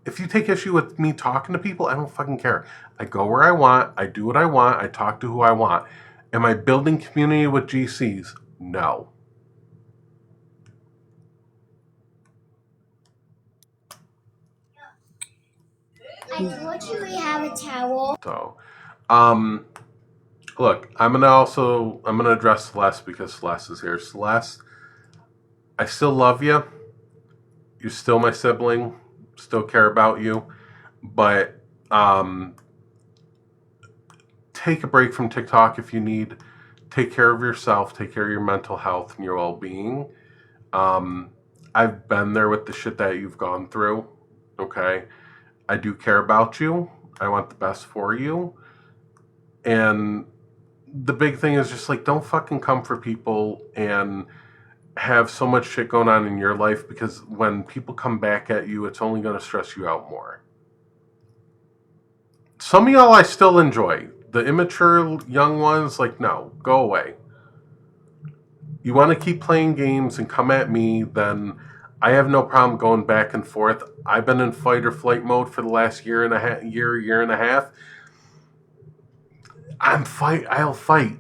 If you take issue with me talking to people, I don't fucking care. I go where I want. I do what I want. I talk to who I want. Am I building community with GCs? No. I told you we have a towel. So, look, I'm gonna address Celeste because Celeste is here. Celeste, I still love you. You're still my sibling. Still care about you, but take a break from TikTok if you need. Take care of yourself. Take care of your mental health and your well-being. I've been there with the shit that you've gone through. Okay, I do care about you. I want the best for you. And the big thing is just like, don't fucking come for people and have so much shit going on in your life, because when people come back at you, it's only going to stress you out more. Some of y'all I still enjoy. The immature young ones, like, no, go away. You want to keep playing games and come at me, then I have no problem going back and forth. I've been in fight or flight mode for the last year and a half. I'll fight.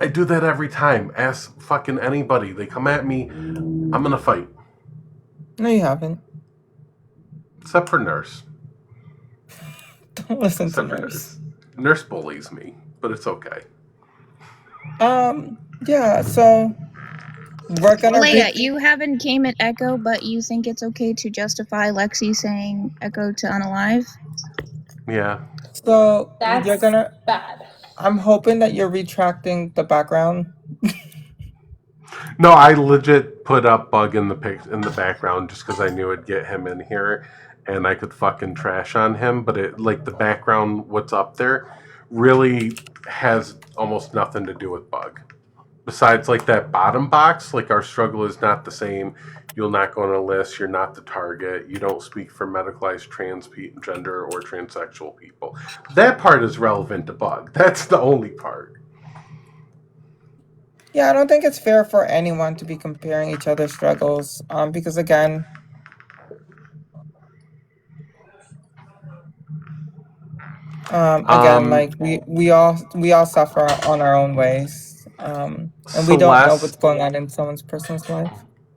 I do that every time. Ask fucking anybody. They come at me, I'm gonna fight. No, you haven't. Except for Nurse. Don't listen to Nurse. Nurse bullies me, but it's okay. Yeah, so we're gonna Leia, you haven't came at Echo, but you think it's okay to justify Lexi saying Echo to unalive? Yeah. So That's you're gonna bad. I'm hoping that you're retracting the background. No, I legit put up Bug in the background just because I knew it'd get him in here, and I could fucking trash on him. But it, like, the background, what's up there, really has almost nothing to do with Bug. Besides, like, that bottom box, like, our struggle is not the same. You'll not go on a list. You're not the target. You don't speak for medicalized transgender or transsexual people. That part is relevant to Bug. That's the only part. Yeah, I don't think it's fair for anyone to be comparing each other's struggles. Because again, like we all suffer on our own ways. And we don't know what's going on in someone's personal life.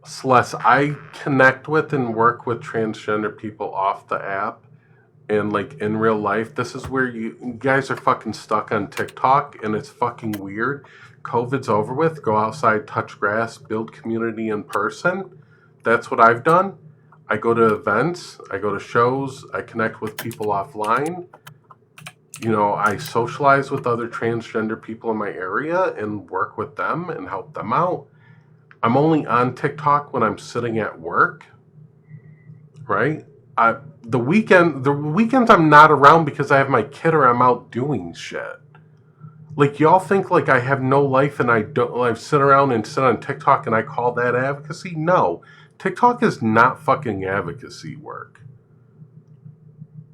Celeste, I connect with and work with transgender people off the app and, like, in real life. This is where you guys are fucking stuck on TikTok, and it's fucking weird. COVID's over with. Go outside, touch grass, build community in person. That's what I've done. I go to events, I go to shows, I connect with people offline. You know, I socialize with other transgender people in my area and work with them and help them out. I'm only on TikTok when I'm sitting at work, right? The weekends I'm not around because I have my kid or I'm out doing shit. Like, y'all think like I have no life and I sit around and sit on TikTok and I call that advocacy? No. TikTok is not fucking advocacy work.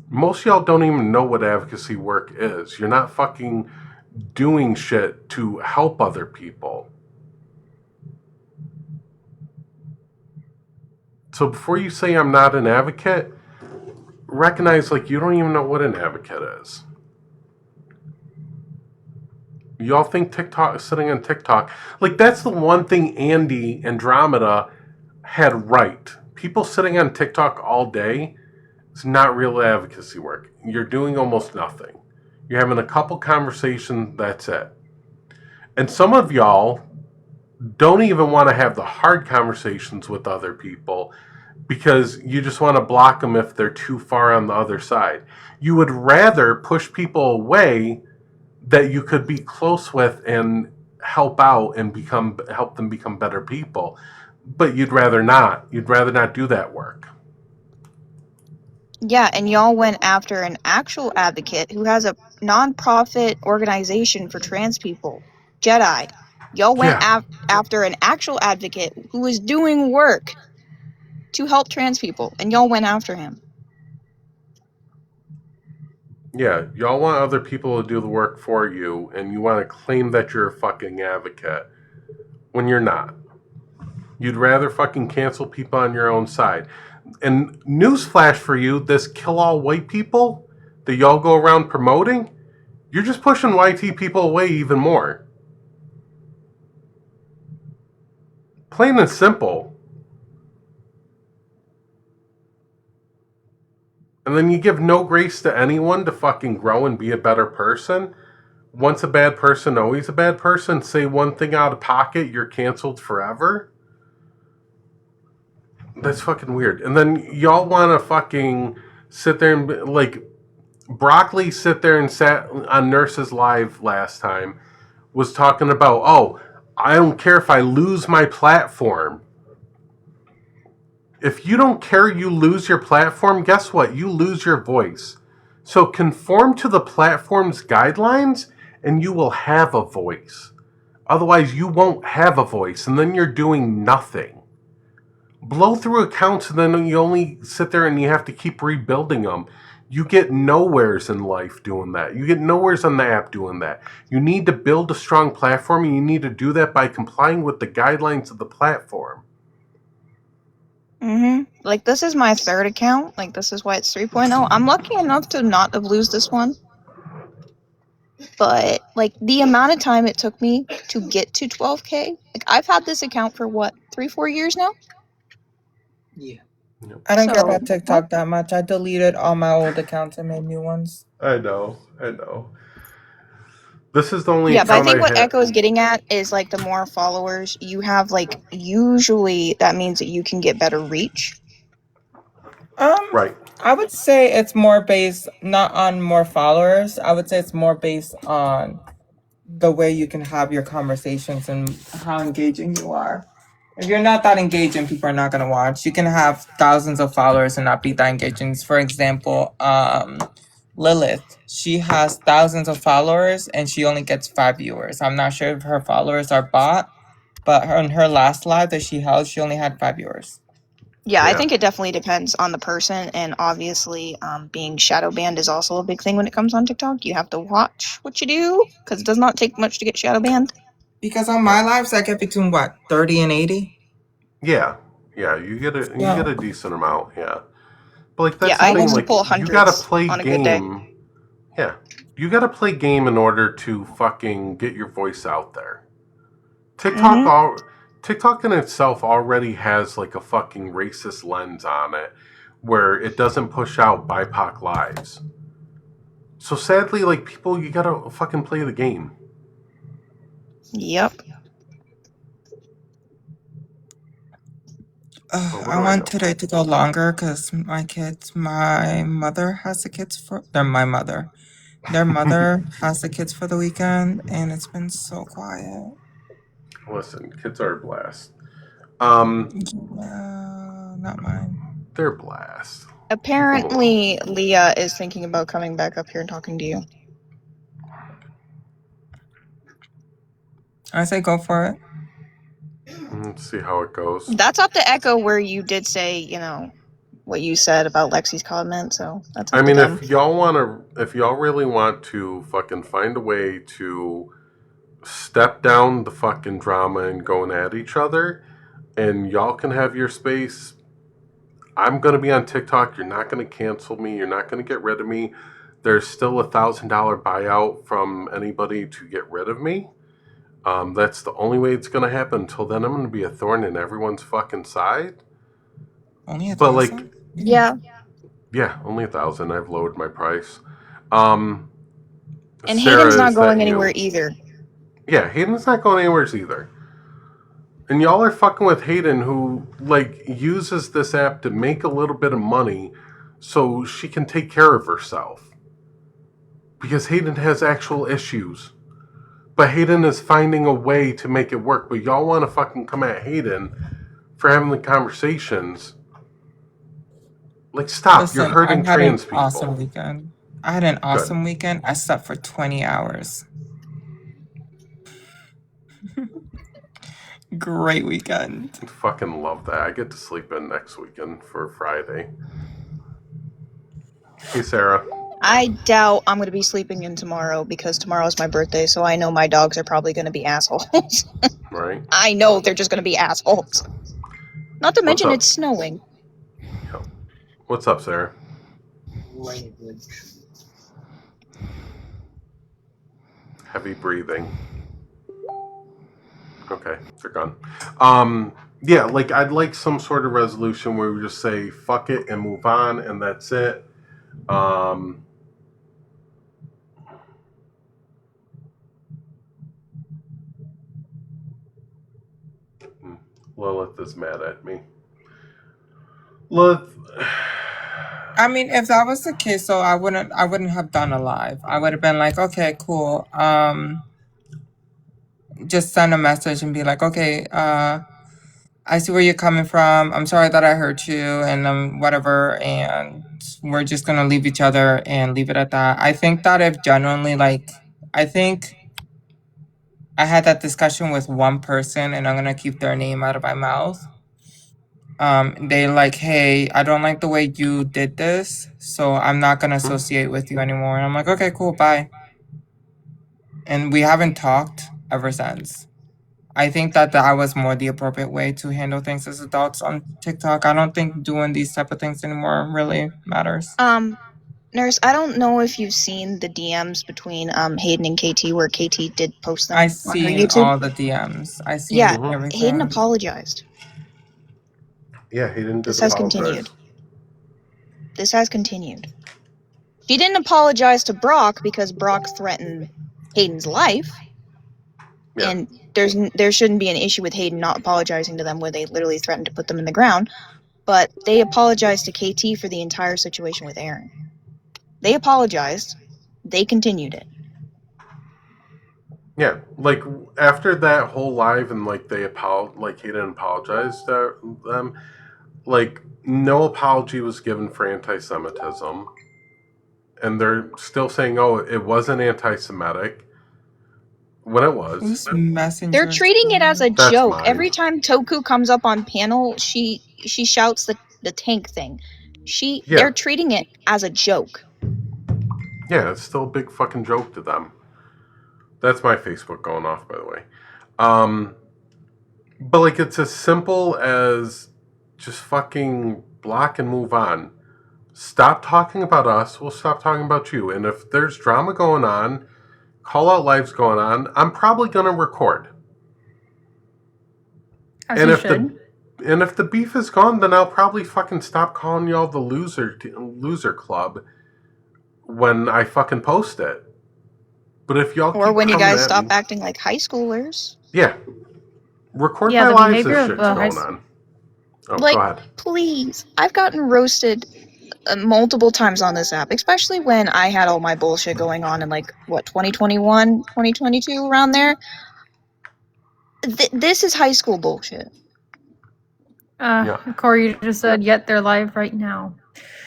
Most of y'all don't even know what advocacy work is. You're not fucking doing shit to help other people. So before you say I'm not an advocate, recognize, like, you don't even know what an advocate is. Y'all think TikTok, sitting on TikTok, like, that's the one thing Andy Andromeda had right. People sitting on TikTok all day is not real advocacy work. You're doing almost nothing. You're having a couple conversations, that's it. And some of y'all don't even want to have the hard conversations with other people because you just want to block them if they're too far on the other side. You would rather push people away that you could be close with and help out and help them become better people. But you'd rather not. You'd rather not do that work. Yeah, and y'all went after an actual advocate who has a non-profit organization for trans people, Jedi. Y'all went after an actual advocate who is doing work to help trans people, and y'all went after him. Yeah, y'all want other people to do the work for you, and you want to claim that you're a fucking advocate when you're not. You'd rather fucking cancel people on your own side. And newsflash for you, this kill all white people that y'all go around promoting, you're just pushing YT people away even more. Plain and simple. And then you give no grace to anyone to fucking grow and be a better person. Once a bad person, always a bad person. Say one thing out of pocket, you're canceled forever. That's fucking weird. And then y'all want to fucking sit there and, like, Broccoli sit there and sat on Nurses Live last time, was talking about, oh, I don't care if I lose my platform. If you don't care you lose your platform, guess what? You lose your voice. So conform to the platform's guidelines and you will have a voice. Otherwise, you won't have a voice, and then you're doing nothing. Blow through accounts, and then you only sit there and you have to keep rebuilding them. You get nowheres in life doing that. You get nowheres on the app doing that. You need to build a strong platform, and you need to do that by complying with the guidelines of the platform. Like, this is my third account. Like, this is why it's 3.0. I'm lucky enough to not have lose this one. But, like, the amount of time it took me to get to 12K, like, I've had this account for, what, 3-4 years now? Yeah. I don't care about TikTok that much. I deleted all my old accounts and made new ones. I know. This is the only Yeah, but I account think what had. Echo is getting at is, like, the more followers you have, like, usually that means that you can get better reach. Right. I would say it's more based not on more followers. I would say it's more based on the way you can have your conversations and how engaging you are. If you're not that engaging, people are not gonna watch. You can have thousands of followers and not be that engaging. For example, Lilith, she has thousands of followers and she only gets 5 viewers. I'm not sure if her followers are bought, but in her last live that she held, she only had 5 viewers. Yeah, I think it definitely depends on the person, and obviously, being shadow banned is also a big thing when it comes on TikTok. You have to watch what you do, because it does not take much to get shadow banned. Because on my lives, I get between, what, 30 and 80? Yeah, you get a decent amount, yeah. But, like, that's Yeah, the I thing, used to like, pull you gotta hundreds play on a good day. game. Yeah, you gotta play game in order to fucking get your voice out there. TikTok in itself already has, like, a fucking racist lens on it, where it doesn't push out BIPOC lives. So sadly, like, people, you gotta fucking play the game. Yep. I want today to go longer because my mother has the kids for, they're my mother. Their mother has the kids for the weekend, and it's been so quiet. Listen, kids are a blast. Not mine. They're a blast. Apparently, Leah is thinking about coming back up here and talking to you. I say go for it. Let's see how it goes. That's up to Echo, where you did say, you know, what you said about Lexi's comment, so that's up I mean, to them. if y'all really want to fucking find a way to step down the fucking drama and going at each other, and y'all can have your space, I'm gonna be on TikTok. You're not gonna cancel me. You're not gonna get rid of me. There's still $1,000 buyout from anybody to get rid of me. That's the only way it's gonna happen. Until then, I'm gonna be a thorn in everyone's fucking side. Only $1,000? But, like, yeah, only 1,000. I've lowered my price. And Sarah, Hayden's not going anywhere either. Yeah, Hayden's not going anywhere either. And y'all are fucking with Hayden, who, like, uses this app to make a little bit of money so she can take care of herself. Because Hayden has actual issues. But Hayden is finding a way to make it work. But y'all want to fucking come at Hayden for having the conversations. Like, stop. Listen, you're hurting trans people. Awesome weekend. I had an awesome weekend. I slept for 20 hours. Great weekend. I fucking love that. I get to sleep in next weekend for Friday. Hey, Sarah. I doubt I'm going to be sleeping in tomorrow because tomorrow's my birthday, so I know my dogs are probably going to be assholes. Right. I know they're just going to be assholes. Not to mention it's snowing. What's up, Sarah? Language. Heavy breathing. Okay, they're gone. Yeah, like, I'd like some sort of resolution where we just say fuck it and move on, and that's it. Lilith is mad at me. Lilith. I mean, if that was the case, so I wouldn't have done a live. I would have been like, okay, cool. Just send a message and be like, okay, I see where you're coming from. I'm sorry that I hurt you and whatever. And we're just going to leave each other and leave it at that. I think that if genuinely, like, I think I had that discussion with one person and I'm going to keep their name out of my mouth. They like, hey, I don't like the way you did this, so I'm not going to associate with you anymore. And I'm like, okay, cool, bye. And we haven't talked ever since. I think that was more the appropriate way to handle things as adults on TikTok. I don't think doing these type of things anymore really matters. Nurse, I don't know if you've seen the DMs between Hayden and KT where KT did post them I on her seen YouTube. all the DMs. I seen everything. Hayden apologized. Yeah, Hayden did This has apologize. continued. This has continued. She didn't apologize to Brock because Brock threatened Hayden's life. Yeah. And there shouldn't be an issue with Hayden not apologizing to them where they literally threatened to put them in the ground. But they apologized to KT for the entire situation with Aaron. They apologized. They continued it. Yeah, like after that whole live and like Hayden apologized to them, like no apology was given for anti-Semitism, and they're still saying, "Oh, it wasn't anti-Semitic." When it was. Who's messenger? They're treating it as a That's joke. mine. Every time Toku comes up on panel, she shouts the tank thing. They're treating it as a joke. Yeah, it's still a big fucking joke to them. That's my Facebook going off, by the way. But like it's as simple as just fucking block and move on. Stop talking about us, we'll stop talking about you. And if there's drama going on, call out lives going on, I'm probably gonna record. As you should. And if the beef is gone, then I'll probably fucking stop calling y'all the loser club when I fucking post it. But if y'all or keep when you coming guys at stop me, acting like high schoolers. yeah, record Yeah, my the lives behavior if of shit's the going on. Oh, Like, go ahead. please, I've gotten roasted multiple times on this app, especially when I had all my bullshit going on in like what 2021, 2022, around there. This is high school bullshit. Corey, you just said, yet they're live right now.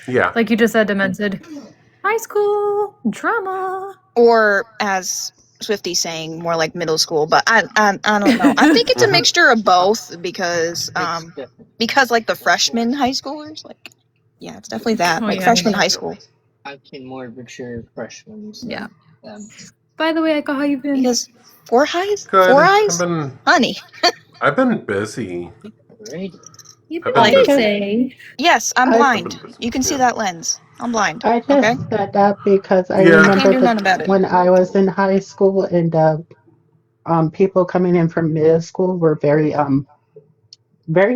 Yeah. Like you just said, Demented. High school drama. Or as Swifty's saying, more like middle school, but I don't know. I think it's a mixture of both because like the freshman high schoolers, like, yeah, it's definitely that. Oh, like yeah. freshman high school. I've seen more mature freshmen. So, Yeah. By the way, Echo, how you been? Because four eyes? Good. Four eyes? Honey. I've been busy. You've I've been been busy. Yes, I'm I've blind. You can see that lens. I'm blind. I just Okay? said that because I Yeah. remember Can't do nothing about it. when I was in high school and people coming in from middle school were very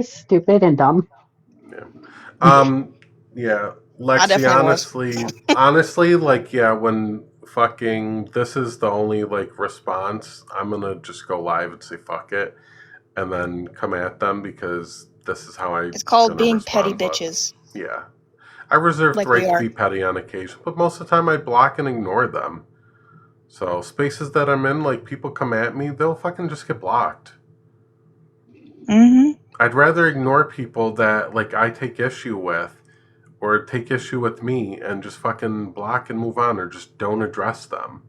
stupid and dumb. Yeah. I Lexi, definitely was. honestly, like, yeah, when fucking this is the only like response, I'm gonna just go live and say fuck it, and then come at them because this is how I. It's called being petty bitches. Yeah, I reserve Like the right we to are. be petty on occasion, but most of the time I block and ignore them. So spaces that I'm in, like people come at me, they'll fucking just get blocked. Mm-hmm. I'd rather ignore people that like I take issue with, or take issue with me, and just fucking block and move on, or just don't address them.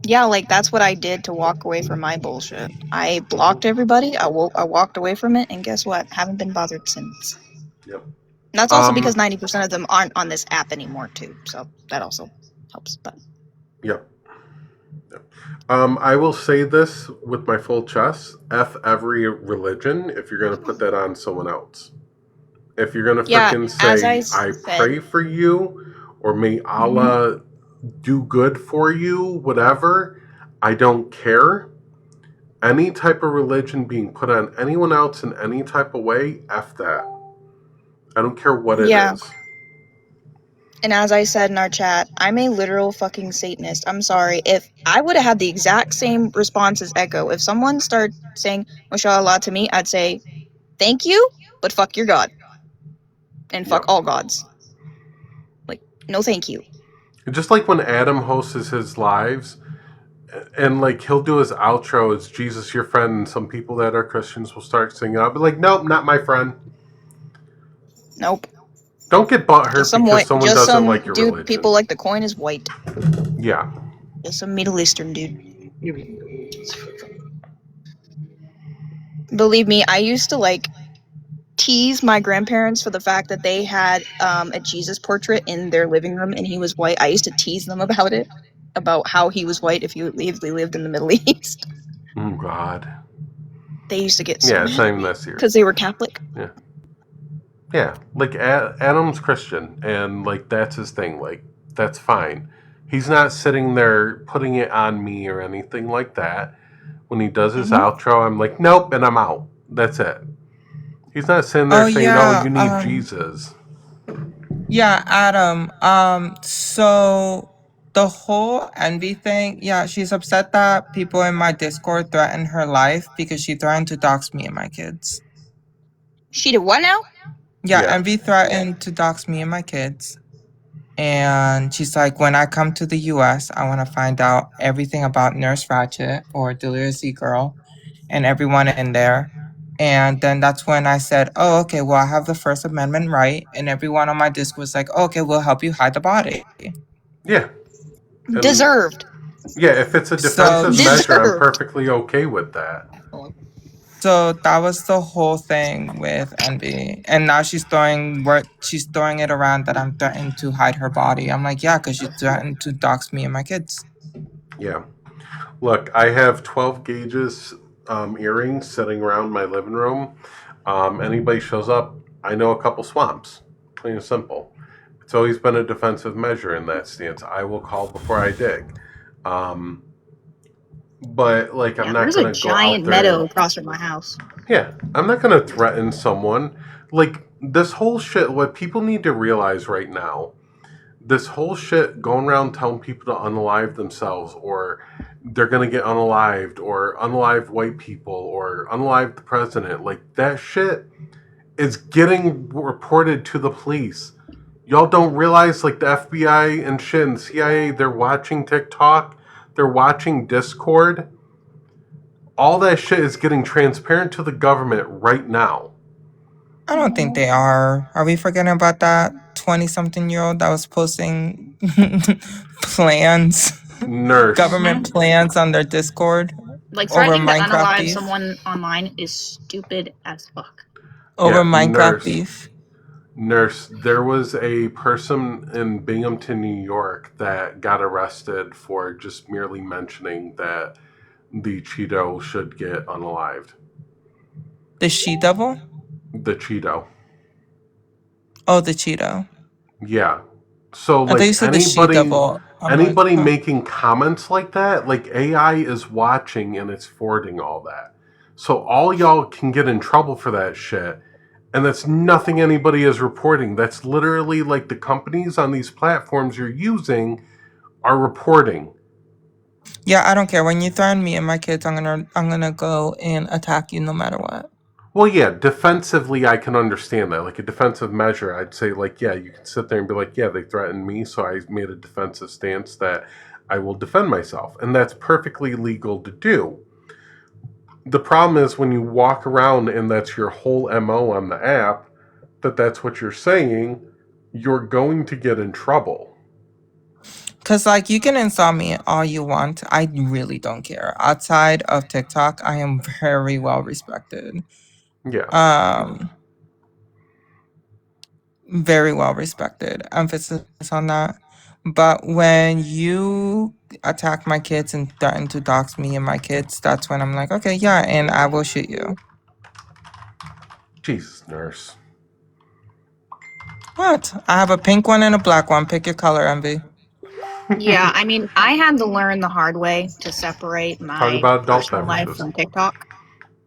Yeah, like that's what I did to walk away from my bullshit. I blocked everybody. I walked away from it, and guess what? Haven't been bothered since. Yep. And that's also because 90% of them aren't on this app anymore too. So that also helps. But Yep. I will say this with my full chest: F every religion if you're gonna put that on someone else. If you're gonna freaking say I pray for you, or may Allah do good for you, whatever, I don't care. Any type of religion being put on anyone else in any type of way, F that. I don't care what it is. And as I said in our chat, I'm a literal fucking Satanist. I'm sorry. If I would have had the exact same response as Echo, if someone started saying Mashallah to me, I'd say, thank you, but fuck your God. And fuck all gods. Like, no thank you. Just like when Adam hosts his lives, and like he'll do his outro as Jesus your friend, and some people that are Christians will start singing. I'll be like, nope, not my friend. Nope. Don't get butthurt because someone doesn't like your dude, religion. People like the coin is white. Yeah. Just some Middle Eastern dude. Believe me, I used to like tease my grandparents for the fact that they had a Jesus portrait in their living room and he was white. I used to tease them about it, about how he was white if they lived in the Middle East. Oh God. They used to get so it's not even that serious because they were Catholic. Yeah, like Adam's Christian, and like that's his thing. Like that's fine. He's not sitting there putting it on me or anything like that. When he does his outro, I'm like, nope, and I'm out. That's it. He's not sitting there saying, "Oh, you need Jesus." Yeah, Adam. So the whole envy thing, yeah, she's upset that people in my Discord threatened her life because she threatened to dox me and my kids. She did what now? Yeah, Envy threatened to dox me and my kids. And she's like, when I come to the US, I want to find out everything about Nurse Ratchet or Delirious Girl and everyone in there. And then that's when I said, oh, okay, well, I have the First Amendment right. And everyone on my Discord was like, okay, we'll help you hide the body. Yeah. Deserved. Yeah, if it's a defensive measure, I'm perfectly okay with that. So that was the whole thing with Envy. And now she's throwing it around that I'm threatened to hide her body. I'm like, yeah, because you threatened to dox me and my kids. Yeah. Look, I have 12 gauges earrings sitting around my living room. Anybody shows up, I know a couple swamps. Plain and simple. It's always been a defensive measure in that stance. I will call before I dig. But like, I'm not going to go out there. There's a giant meadow across from my house. Yeah, I'm not going to threaten someone. Like, this whole shit, what people need to realize right now, this whole shit going around telling people to unalive themselves, or they're going to get unalived, or unalive white people, or unalive the president, like, that shit is getting reported to the police. Y'all don't realize, like, the FBI and shit and CIA, they're watching TikTok, they're watching Discord. All that shit is getting transparent to the government right now. I don't think they are. Are we forgetting about that 20-something-year-old that was posting plans? Nurse. Government plans on their Discord? Like, threatening to unalive someone online is stupid as fuck. Over Minecraft beef? Nurse, there was a person in Binghamton, New York that got arrested for just merely mentioning that the Cheeto should get unalived. The she-devil? The Cheeto. Oh, the Cheeto. Yeah. So, like, anybody making comments like that, like, AI is watching and it's forwarding all that. So all y'all can get in trouble for that shit. And that's nothing anybody is reporting. That's literally like the companies on these platforms you're using are reporting. Yeah, I don't care. When you threaten me and my kids, I'm gonna go and attack you no matter what. Well, yeah, defensively, I can understand that. Like a defensive measure, I'd say, like, yeah, you can sit there and be like, yeah, they threatened me, so I made a defensive stance that I will defend myself. And that's perfectly legal to do. The problem is when you walk around and that's your whole MO on the app, that's what you're saying, you're going to get in trouble. Because, like, you can insult me all you want. I really don't care. Outside of TikTok, I am very well respected. Yeah. Very well respected. Emphasis on that. But when you attack my kids and threaten to dox me and my kids, that's when I'm like, okay, yeah, and I will shoot you. Jesus, Nurse. What? I have a pink one and a black one. Pick your color, Envy. Yeah, I mean, I had to learn the hard way to separate my personal life from TikTok.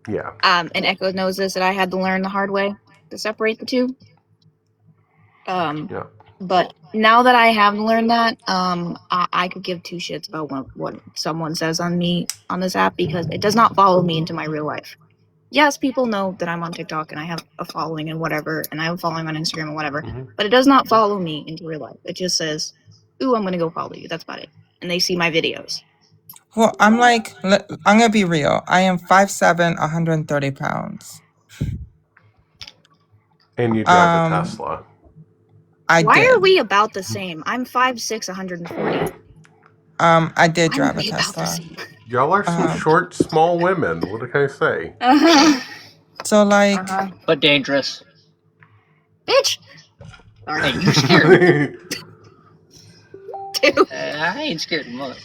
Yeah. And Echo knows this, that I had to learn the hard way to separate the two. Yeah. But now that I have learned that, I could give two shits about what someone says on me on this app because it does not follow me into my real life. Yes, people know that I'm on TikTok and I have a following and whatever, and I have a following on Instagram and whatever, but it does not follow me into real life. It just says, ooh, I'm gonna go follow you. That's about it. And they see my videos. Well, I'm gonna be real. I am 5'7", 130 pounds. And you drive a Tesla. Why are we about the same? I'm 5'6", 140. I did drive a Tesla. Y'all are some short, small women. What can I say? So like, but dangerous. Bitch. Hey, you're scared. Dude. I ain't scared of mother.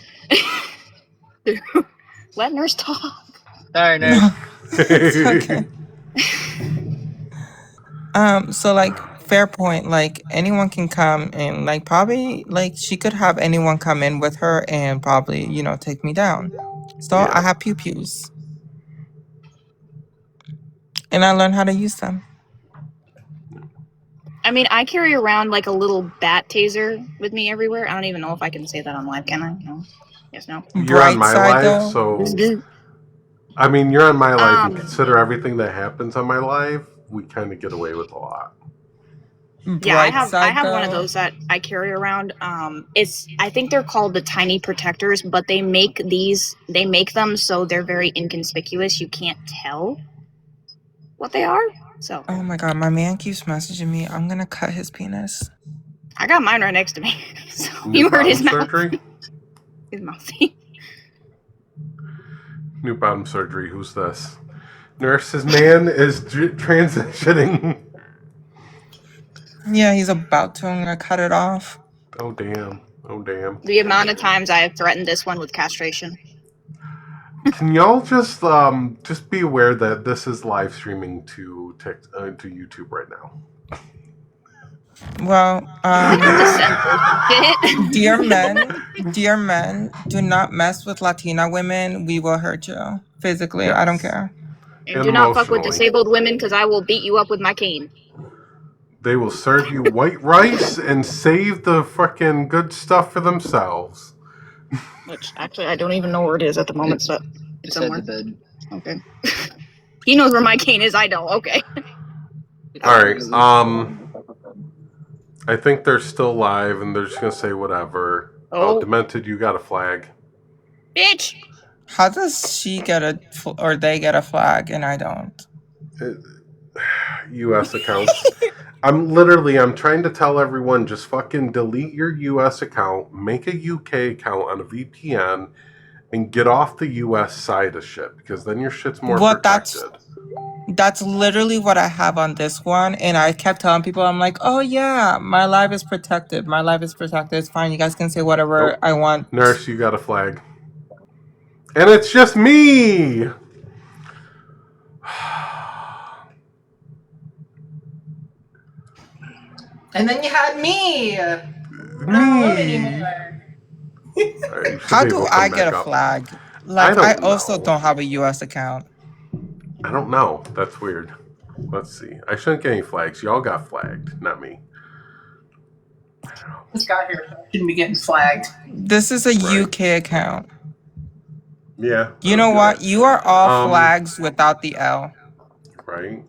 Dude. Let nurse talk. Sorry, nurse. Okay. So like, fair point. Like anyone can come and like probably like she could have anyone come in with her and probably take me down. So I have pew pews, and I learned how to use them. I mean, I carry around like a little bat taser with me everywhere. I don't even know if I can say that on live, can I? No. Yes, no. You're on my live, though. so I mean, you're on my live, and consider everything that happens on my live, we kind of get away with a lot. Yeah, I have one of those that I carry around. I think they're called the tiny protectors, but they make them so they're very inconspicuous. You can't tell what they are. So. Oh my god, my man keeps messaging me. I'm gonna cut his penis. I got mine right next to me. So you heard his mouth. Surgery? His mouth. New bottom surgery. Who's this? Nurse's man is transitioning. Yeah, he's about to. I'm gonna cut it off. Oh damn. Oh damn. The amount of times I have threatened this one with castration. Can y'all just be aware that this is live streaming to YouTube right now? Well, dear men, do not mess with Latina women. We will hurt you physically. Yes. I don't care. And do not fuck with disabled women because I will beat you up with my cane. They will serve you white rice and save the fucking good stuff for themselves. Which actually I don't even know where it is at the moment. So it's somewhere. At the bed. Okay. He knows where my cane is. I don't. Okay. All right. I think they're still live, and they're just gonna say whatever. Oh, Demented, you got a flag. Bitch. How does she get or they get a flag and I don't? U.S. accounts. I'm trying to tell everyone, just fucking delete your U.S. account, make a U.K. account on a VPN, and get off the U.S. side of shit, because then your shit's more protected. That's literally what I have on this one, and I kept telling people, I'm like, oh yeah, my live is protected. My live is protected. It's fine. You guys can say whatever I want. Nurse, you got a flag. And it's just me! And then you had me! Right, how do I get a flag? Like, I also don't have a U.S. account. I don't know. That's weird. Let's see. I shouldn't get any flags. Y'all got flagged, not me. This guy here shouldn't be getting flagged. This is a UK account. Yeah. You know what? You are all flags without the L. Right.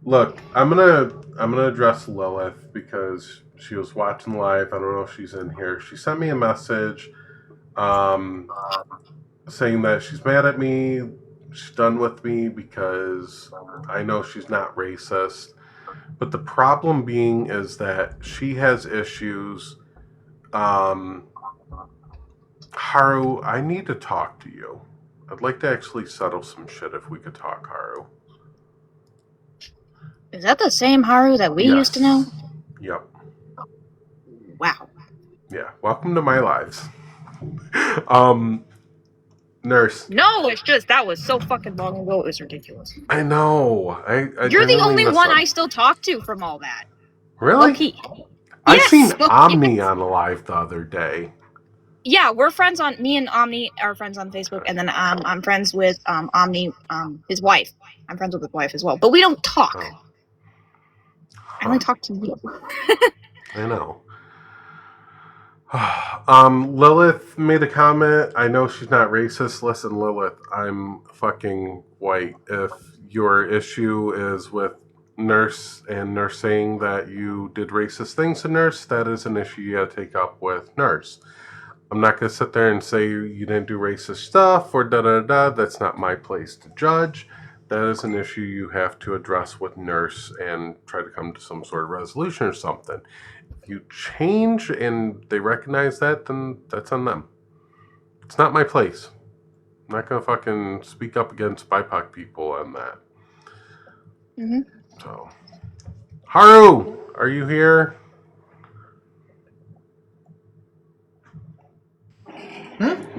Look, I'm gonna address Lilith because she was watching live. I don't know if she's in here. She sent me a message saying that she's mad at me. She's done with me because I know she's not racist. But the problem being is that she has issues. Haru, I need to talk to you. I'd like to actually settle some shit if we could talk, Haru. Is that the same Haru that we used to know? Yep. Wow. Yeah. Welcome to my lives. Nurse. No, it's just that was so fucking long ago. It was ridiculous. I know. You're the only one I still talk to from all that. Really? Okay. I seen Omni on a live the other day. Yeah, we're friends on. Me and Omni are friends on Facebook, and then I'm friends with Omni, his wife. I'm friends with his wife as well, but we don't talk. I only talk to you. I know. Lilith made a comment. I know she's not racist. Listen, Lilith, I'm fucking white. If your issue is with Nurse and Nurse saying that you did racist things to Nurse, that is an issue you gotta take up with Nurse. I'm not gonna sit there and say you didn't do racist stuff or da-da-da. That's not my place to judge. That is an issue you have to address with Nurse and try to come to some sort of resolution or something. If you change and they recognize that, then that's on them. It's not my place. I'm not gonna fucking speak up against BIPOC people on that. Mm-hmm. So, Haru, are you here?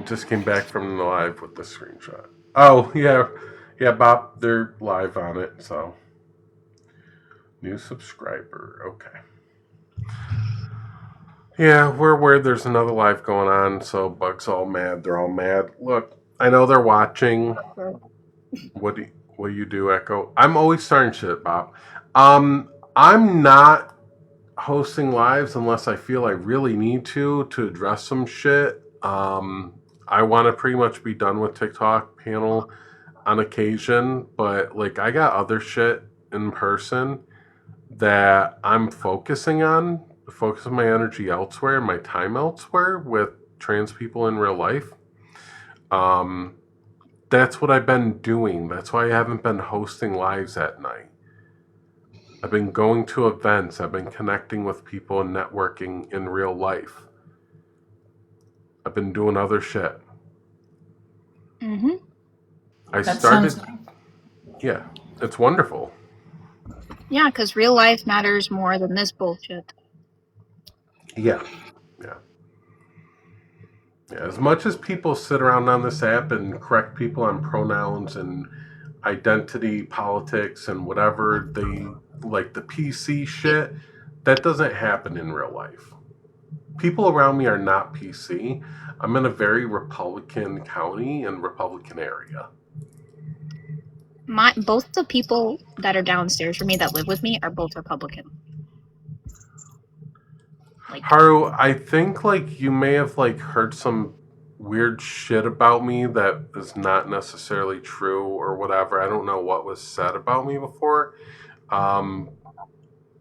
Just came back from the live with the screenshot. Oh, yeah, Bob, they're live on it, so. New subscriber, okay. Yeah, we're aware there's another live going on, so Bug's all mad. They're all mad. Look, I know they're watching. What do you do, Echo? I'm always starting shit, Bob. I'm not hosting lives unless I feel I really need to address some shit. I want to pretty much be done with TikTok panel on occasion, but like I got other shit in person that I'm focusing my energy elsewhere, my time elsewhere with trans people in real life. That's what I've been doing. That's why I haven't been hosting lives at night. I've been going to events. I've been connecting with people and networking in real life. I've been doing other shit. Mm-hmm. Yeah, it's wonderful. Yeah, because real life matters more than this bullshit. Yeah. As much as people sit around on this app and correct people on pronouns and identity politics and whatever they like, the PC shit, that doesn't happen in real life. People around me are not PC. I'm in a very Republican county and Republican area. Both the people that are downstairs from me that live with me are both Republican. Haru, I think like you may have like heard some weird shit about me that is not necessarily true or whatever. I don't know what was said about me before.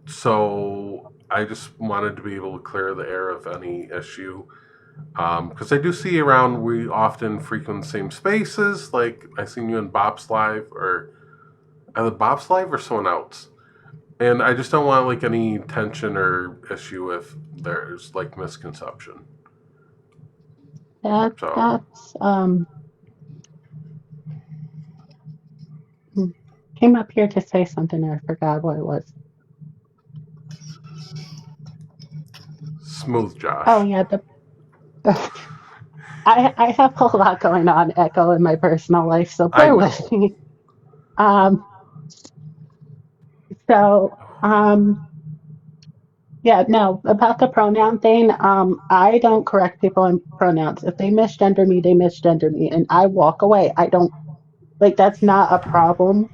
So I just wanted to be able to clear the air of any issue. Because I do see around, we often frequent the same spaces. Like I seen you in Bob's Live or either Bob's Live or someone else. And I just don't want like any tension or issue if there's like misconception. That's came up here to say something and I forgot what it was. Smooth, Josh. Oh yeah, I have a lot going on, Echo, in my personal life, so bear with me. Yeah, no, about the pronoun thing, I don't correct people in pronouns. If they misgender me, they misgender me, and I walk away. I don't, like, that's not a problem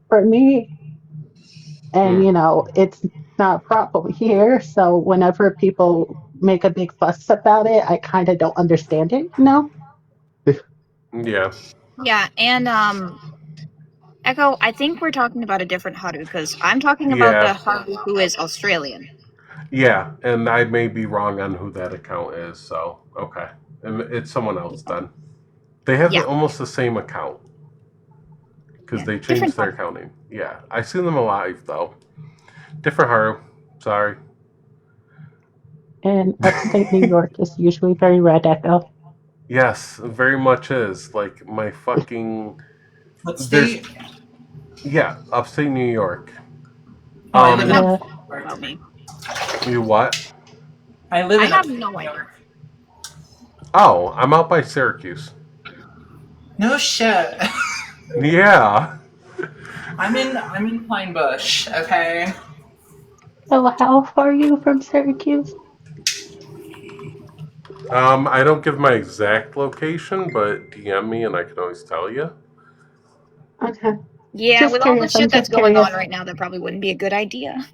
for me. And, it's not a problem here. So whenever people make a big fuss about it, I kind of don't understand it, Yeah. Yeah, and Echo, I think we're talking about a different Haru because I'm talking about the Haru who is Australian. Yeah, and I may be wrong on who that account is, so okay. And it's someone else then. They have almost the same account because they changed their accounting. Yeah, I see them alive though. Different Haru. Sorry. And upstate New York is usually very red, Echo. Yes, very much is. Like my fucking. What state? Yeah, upstate New York. I live in about me. You what? I have no idea. Oh, I'm out by Syracuse. No shit. Yeah. I'm in Pine Bush, okay? So how far are you from Syracuse? I don't give my exact location, but DM me and I can always tell you. Okay. Yeah, Just with curious. all the shit that's going on right now, that probably wouldn't be a good idea.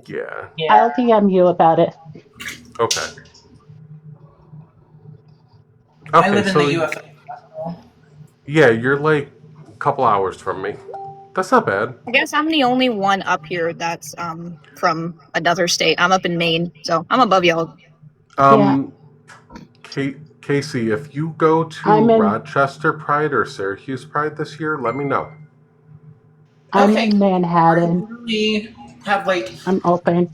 Yeah. I'll DM you about it. Okay. I live in the UFO. Yeah, you're like a couple hours from me. That's not bad. I guess I'm the only one up here that's from another state. I'm up in Maine, so I'm above y'all. Casey, if you go to Rochester Pride or Syracuse Pride this year, let me know. I'm in Manhattan. I literally have I'm open.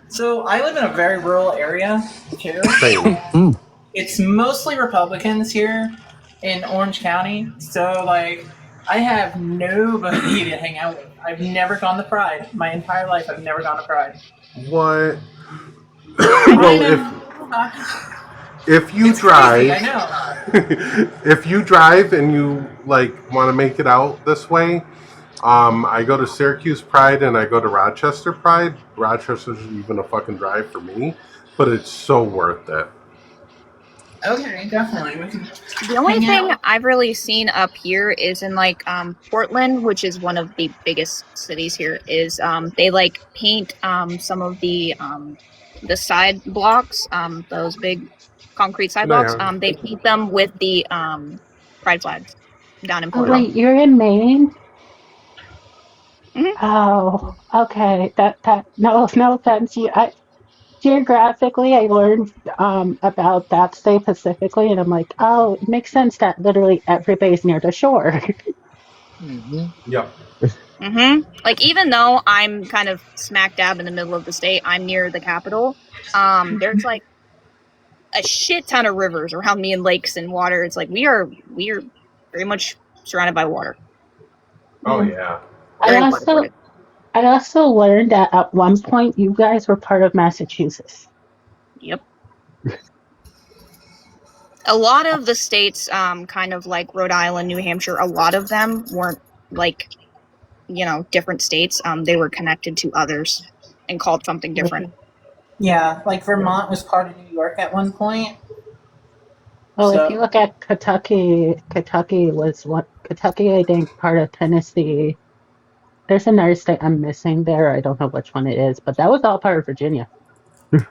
So I live in a very rural area too. Same. It's mostly Republicans here in Orange County. So I have nobody to hang out with. I've never gone to Pride. My entire life I've never gone to Pride. What? Well, if you it's drive, crazy, I know. if you drive and you want to make it out this way, I go to Syracuse Pride and I go to Rochester Pride. Rochester's even a fucking drive for me, but it's so worth it. Okay, definitely. We can The only thing I've really seen up here is in Portland, which is one of the biggest cities here, is they paint some of the side blocks, those big concrete sidewalks, they paint them with the pride flags down in Oh Portland. wait, you're in Maine? Mm-hmm. Oh, okay. That no offense. Geographically, I learned about that state specifically, and I'm like, oh, it makes sense that literally everybody's near the shore. Yep. Even though I'm kind of smack dab in the middle of the state, I'm near the capital. There's a shit ton of rivers around me and lakes and water. It's we are very much surrounded by water. Oh yeah. I also learned that at one point you guys were part of Massachusetts. Yep. A lot of the states, kind of like Rhode Island, New Hampshire, a lot of them weren't different states. They were connected to others and called something different. Yeah, Vermont was part of New York at one point. Well, if you look at Kentucky, Kentucky, I think, part of Tennessee. There's another state I'm missing there. I don't know which one it is, but that was all part of Virginia.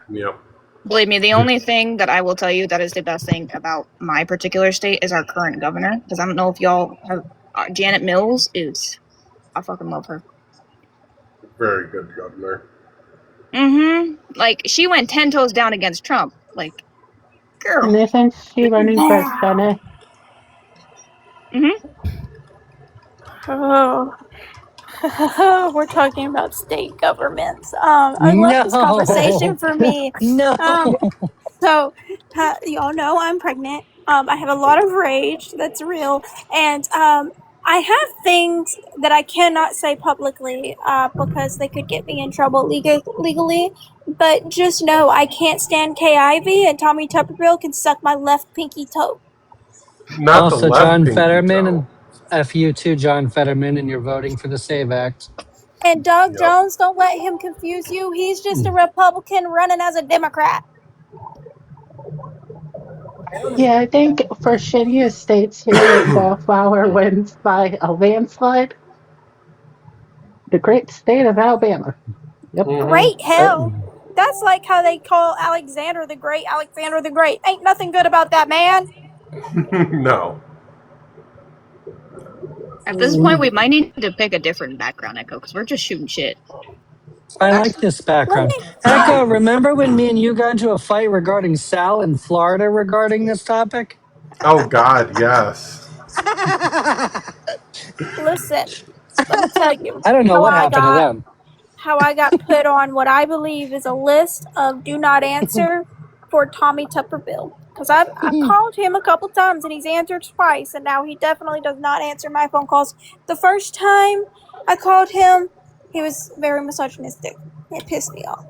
Yep. Believe me, the only thing that I will tell you that is the best thing about my particular state is our current governor. Because I don't know if y'all have Janet Mills is. I fucking love her. Very good governor. She went 10 toes down against Trump. Girl. And isn't she running for Senate? Oh. We're talking about state governments. I love this conversation for me. So, y'all know I'm pregnant. I have a lot of rage that's real, and I have things that I cannot say publicly because they could get me in trouble legally. But just know I can't stand Kay Ivey, and Tommy Tuberville can suck my left pinky toe. Not also, the left John pinky Fetterman toe. and F you too, John Fetterman, and you're voting for the SAVE Act. And Doug Jones, don't let him confuse you. He's just a Republican running as a Democrat. Yeah, I think for shittiest states here, Wildflower wins by a landslide. The great state of Alabama. Yep. Great hell. That's like how they call Alexander the Great. Alexander the Great. Ain't nothing good about that man. No. At this point, we might need to pick a different background, Echo, because we're just shooting shit. I like this background. Echo, remember when me and you got into a fight regarding Sal in Florida regarding this topic? Oh God, yes. Listen, let me tell you. I don't know what happened to them. How I got put on what I believe is a list of do not answer for Tommy Tuberville. Because I've called him a couple times and he's answered twice, and now he definitely does not answer my phone calls. The first time I called him, he was very misogynistic. It pissed me off.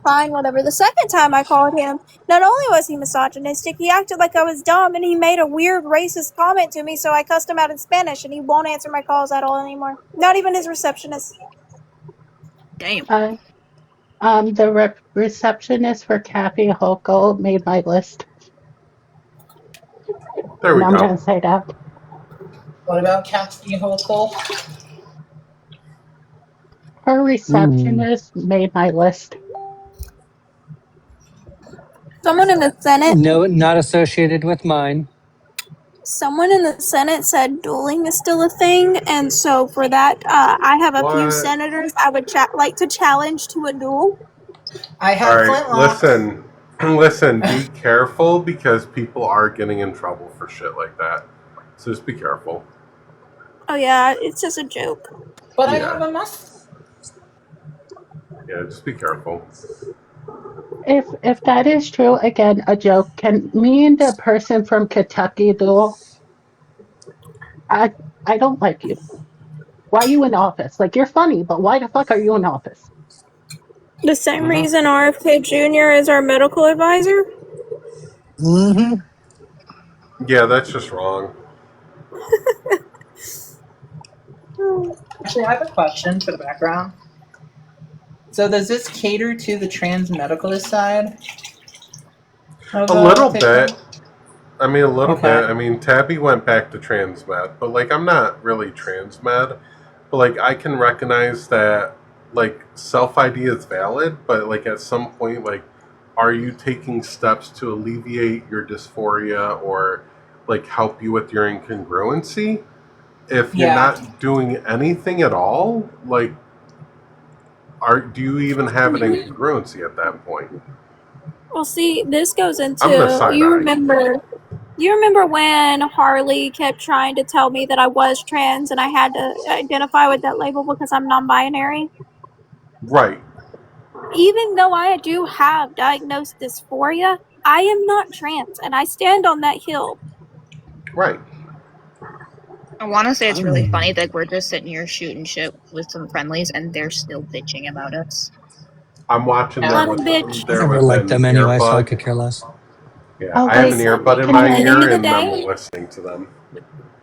Fine, whatever. The second time I called him, not only was he misogynistic, he acted like I was dumb, and he made a weird racist comment to me, so I cussed him out in Spanish, and he won't answer my calls at all anymore. Not even his receptionist. Damn. The receptionist for Cafe Hoco made my list. There we go. I'm gonna say that. What about Cafe Hoco? Her receptionist made my list. Someone in the Senate. No, not associated with mine. Someone in the Senate said dueling is still a thing, and so for that, I have a few senators I would like to challenge to a duel. I have flintlock. Listen, be careful because people are getting in trouble for shit like that. So just be careful. Oh yeah, it's just a joke. But I have a must. Yeah, just be careful. If that is true, again, a joke. Can me and the person from Kentucky duel? I don't like you. Why are you in office? Like, you're funny, but why the fuck are you in office? The same reason RFK Jr. is our medical advisor. Yeah, that's just wrong. Actually, I have a question for the background. So does this cater to the trans medicalist side? A little bit. I mean, a little bit. I mean, Tabby went back to transmed, but like, I'm not really transmed. But like, I can recognize that like self-ID is valid, but like at some point, like, are you taking steps to alleviate your dysphoria or like help you with your incongruency? If you're not doing anything at all, like, do you even have an incongruency at that point? Well, see, this goes into you remember when Harley kept trying to tell me that I was trans and I had to identify with that label because I'm non-binary? Right. Even though I do have diagnosed dysphoria, I am not trans, and I stand on that hill. Right. I want to say it's really funny that we're just sitting here shooting shit with some friendlies, and they're still bitching about us. I'm watching them with I never liked them anyway, so I could care less. Yeah, I have an earbud in my ear, and I'm listening to them.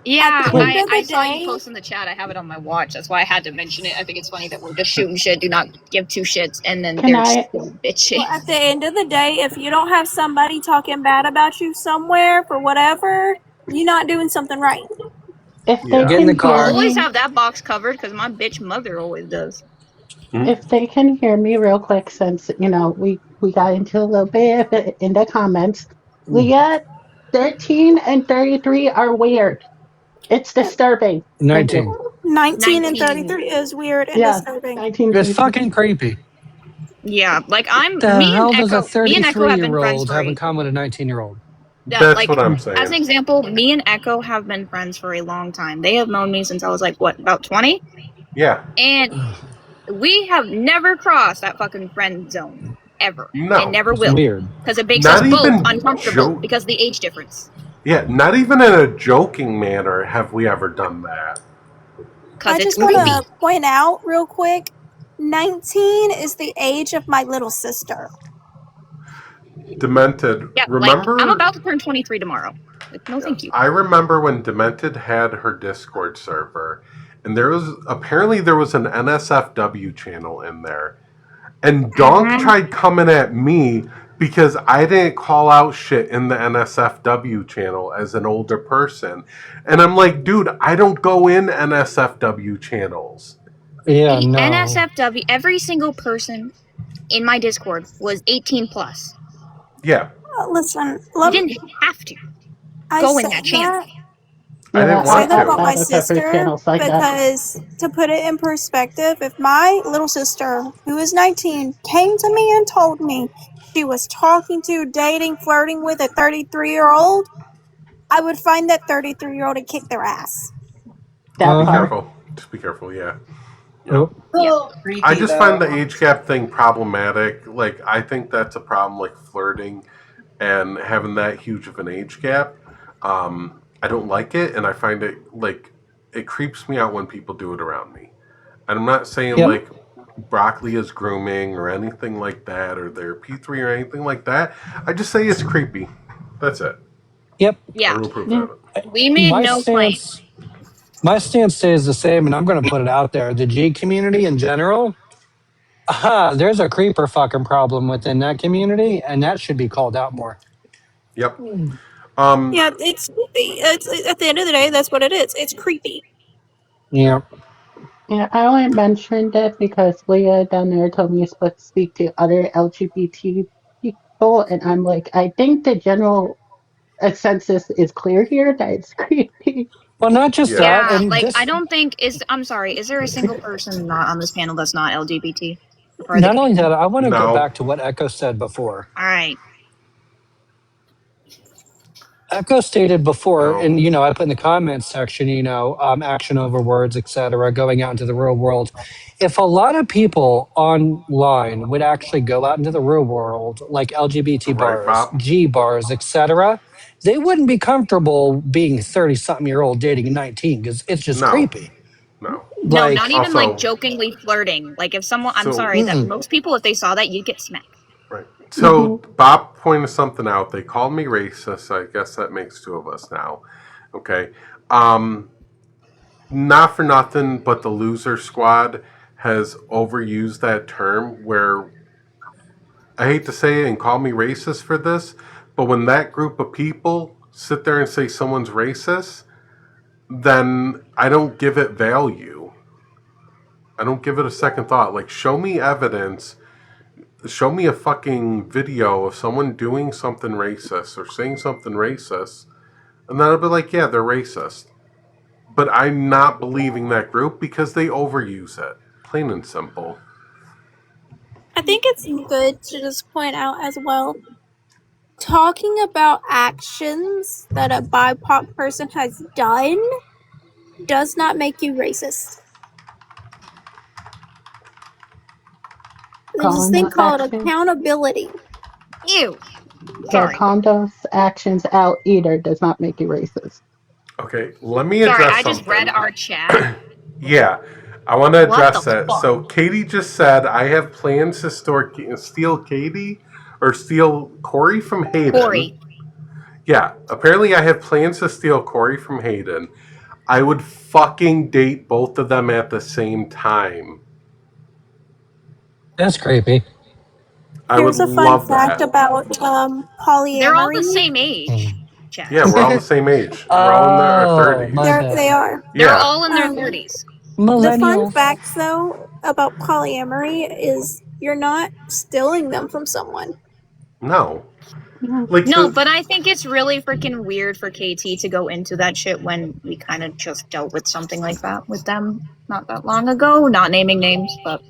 Yeah, I saw you post in the chat. I have it on my watch. That's why I had to mention it. I think it's funny that we're just shooting shit, do not give two shits, and then they're still bitching. Well, at the end of the day, if you don't have somebody talking bad about you somewhere for whatever, you're not doing something right. If they Get in the car. I always have that box covered because my bitch mother always does. If they can hear me real quick, since we got into a little bit of it in the comments. Leah, 13 and 33 are weird. It's disturbing. 19. 19 and 33 is weird and disturbing. 19. It's fucking creepy. Yeah, like The hell does a me and Echo have been friends 33-year-old for have in common with a 19-year-old? That's what I'm saying. As an example, me and Echo have been friends for a long time. They have known me since I was like, what, about 20? Yeah. And we have never crossed that fucking friend zone. Ever. No. And never will. Weird. Because it makes Not us both even uncomfortable because of the age difference. Yeah, not even in a joking manner have we ever done that. I just want to point out real quick, 19 is the age of my little sister. Demented. Yeah, remember? I'm about to turn 23 tomorrow. No, thank you. I remember when Demented had her Discord server, and there was an NSFW channel in there, and Donk tried coming at me because I didn't call out shit in the NSFW channel as an older person, and I'm like, dude, I don't go in NSFW channels. Yeah, no. NSFW, every single person in my Discord was 18 plus. Yeah. Listen, you didn't have to go in that channel. I didn't want that to. about my sister because to put it in perspective, if my little sister, who is 19, came to me and told me she was talking to, dating, flirting with a 33-year-old, I would find that 33-year-old and kick their ass. Be careful. Just be careful, yeah. I just find the age gap thing problematic. Like, I think that's a problem, like flirting and having that huge of an age gap. I don't like it, and I find it, like, it creeps me out when people do it around me. And I'm not saying, like, broccoli is grooming or anything like that, or they're P3 or anything like that. I just say it's creepy. That's it. Yep. Yeah. We made no claims. My stance stays the same, and I'm going to put it out there. The G community in general, there's a creeper fucking problem within that community, and that should be called out more. Yep. Yeah, it's at the end of the day, that's what it is. It's creepy. Yeah. Yeah, I only mentioned it because Leah down there told me you're supposed to speak to other LGBT people, and I'm like, I think the general census is clear here that it's creepy. Well, not just that, Yeah, and like I just don't think I'm sorry, is there a single person not on this panel that's not LGBT? Or are they not only that, confused? I want to go No. back to what Echo said before. All right. Echo stated before, No. and I put in the comments section, action over words, etc., going out into the real world. If a lot of people online would actually go out into the real world, like LGBT Right, bars, Bob? G bars, etc., they wouldn't be comfortable being 30-something-year-old dating a 19 because it's just No. creepy. No. No, not Like, even like Also, jokingly flirting. Like if someone, I'm so sorry, that most people, if they saw that, you'd get smacked. right. So Hmm. Bob pointed something out. They called me racist. I guess that makes two of us now. Okay. Not for nothing, but the loser squad has overused that term where I hate to say it and call me racist for this, but when that group of people sit there and say someone's racist, then I don't give it value. I don't give it a second thought. Like, show me evidence. Show me a fucking video of someone doing something racist or saying something racist, and then I'll be like, yeah, they're racist. But I'm not believing that group because they overuse it. Plain and simple. I think it's good to just point out as well, talking about actions that a BIPOC person has done does not make you racist. There's this Calling thing those called actions, accountability. Ew. yeah, Sorry. calling those actions out either does not make you racist. Okay, let me Sorry, address I just read something. our chat. Yeah, I want to What the address that. fuck? So Katie just said I have plans to steal Katie or steal Corey from Hayden. Corey. Yeah, apparently I have plans to steal Corey from Hayden. I would fucking date both of them at the same time. that's creepy. I would Here's a fun love fact that. about They're all the polyamory. same age. Chat. Yeah, we're all the same age. We're all in our Oh, 30s. my bad. They are. They're Yeah. all in their 30s. The fun Millennials. fact, though, about polyamory is you're not stealing them from someone. No. No. Like No, but I think it's really freaking weird for KT to go into that shit when we kind of just dealt with something like that with them not that long ago. Not naming names, but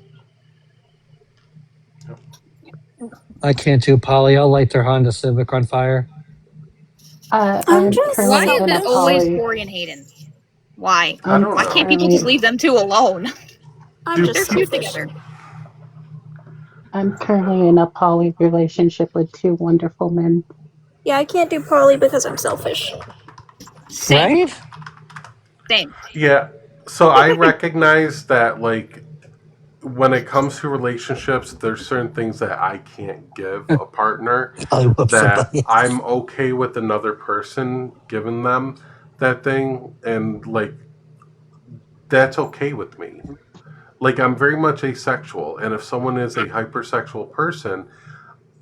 I can't do poly. I'll light their Honda Civic on fire. I'm I'm just why currently is in a it always poly. Corey and Hayden? Why? I don't Why know. can't people just leave them two alone? I'm Dude, just They're cute selfish. together. I'm currently in a poly relationship with two wonderful men. Yeah, I can't do poly because I'm selfish. Same. Right? Same. Yeah. So I recognize that, like, when it comes to relationships, there's certain things that I can't give a partner that I'm okay with another person giving them that thing, and like that's okay with me. Like, I'm very much asexual, and if someone is a hypersexual person,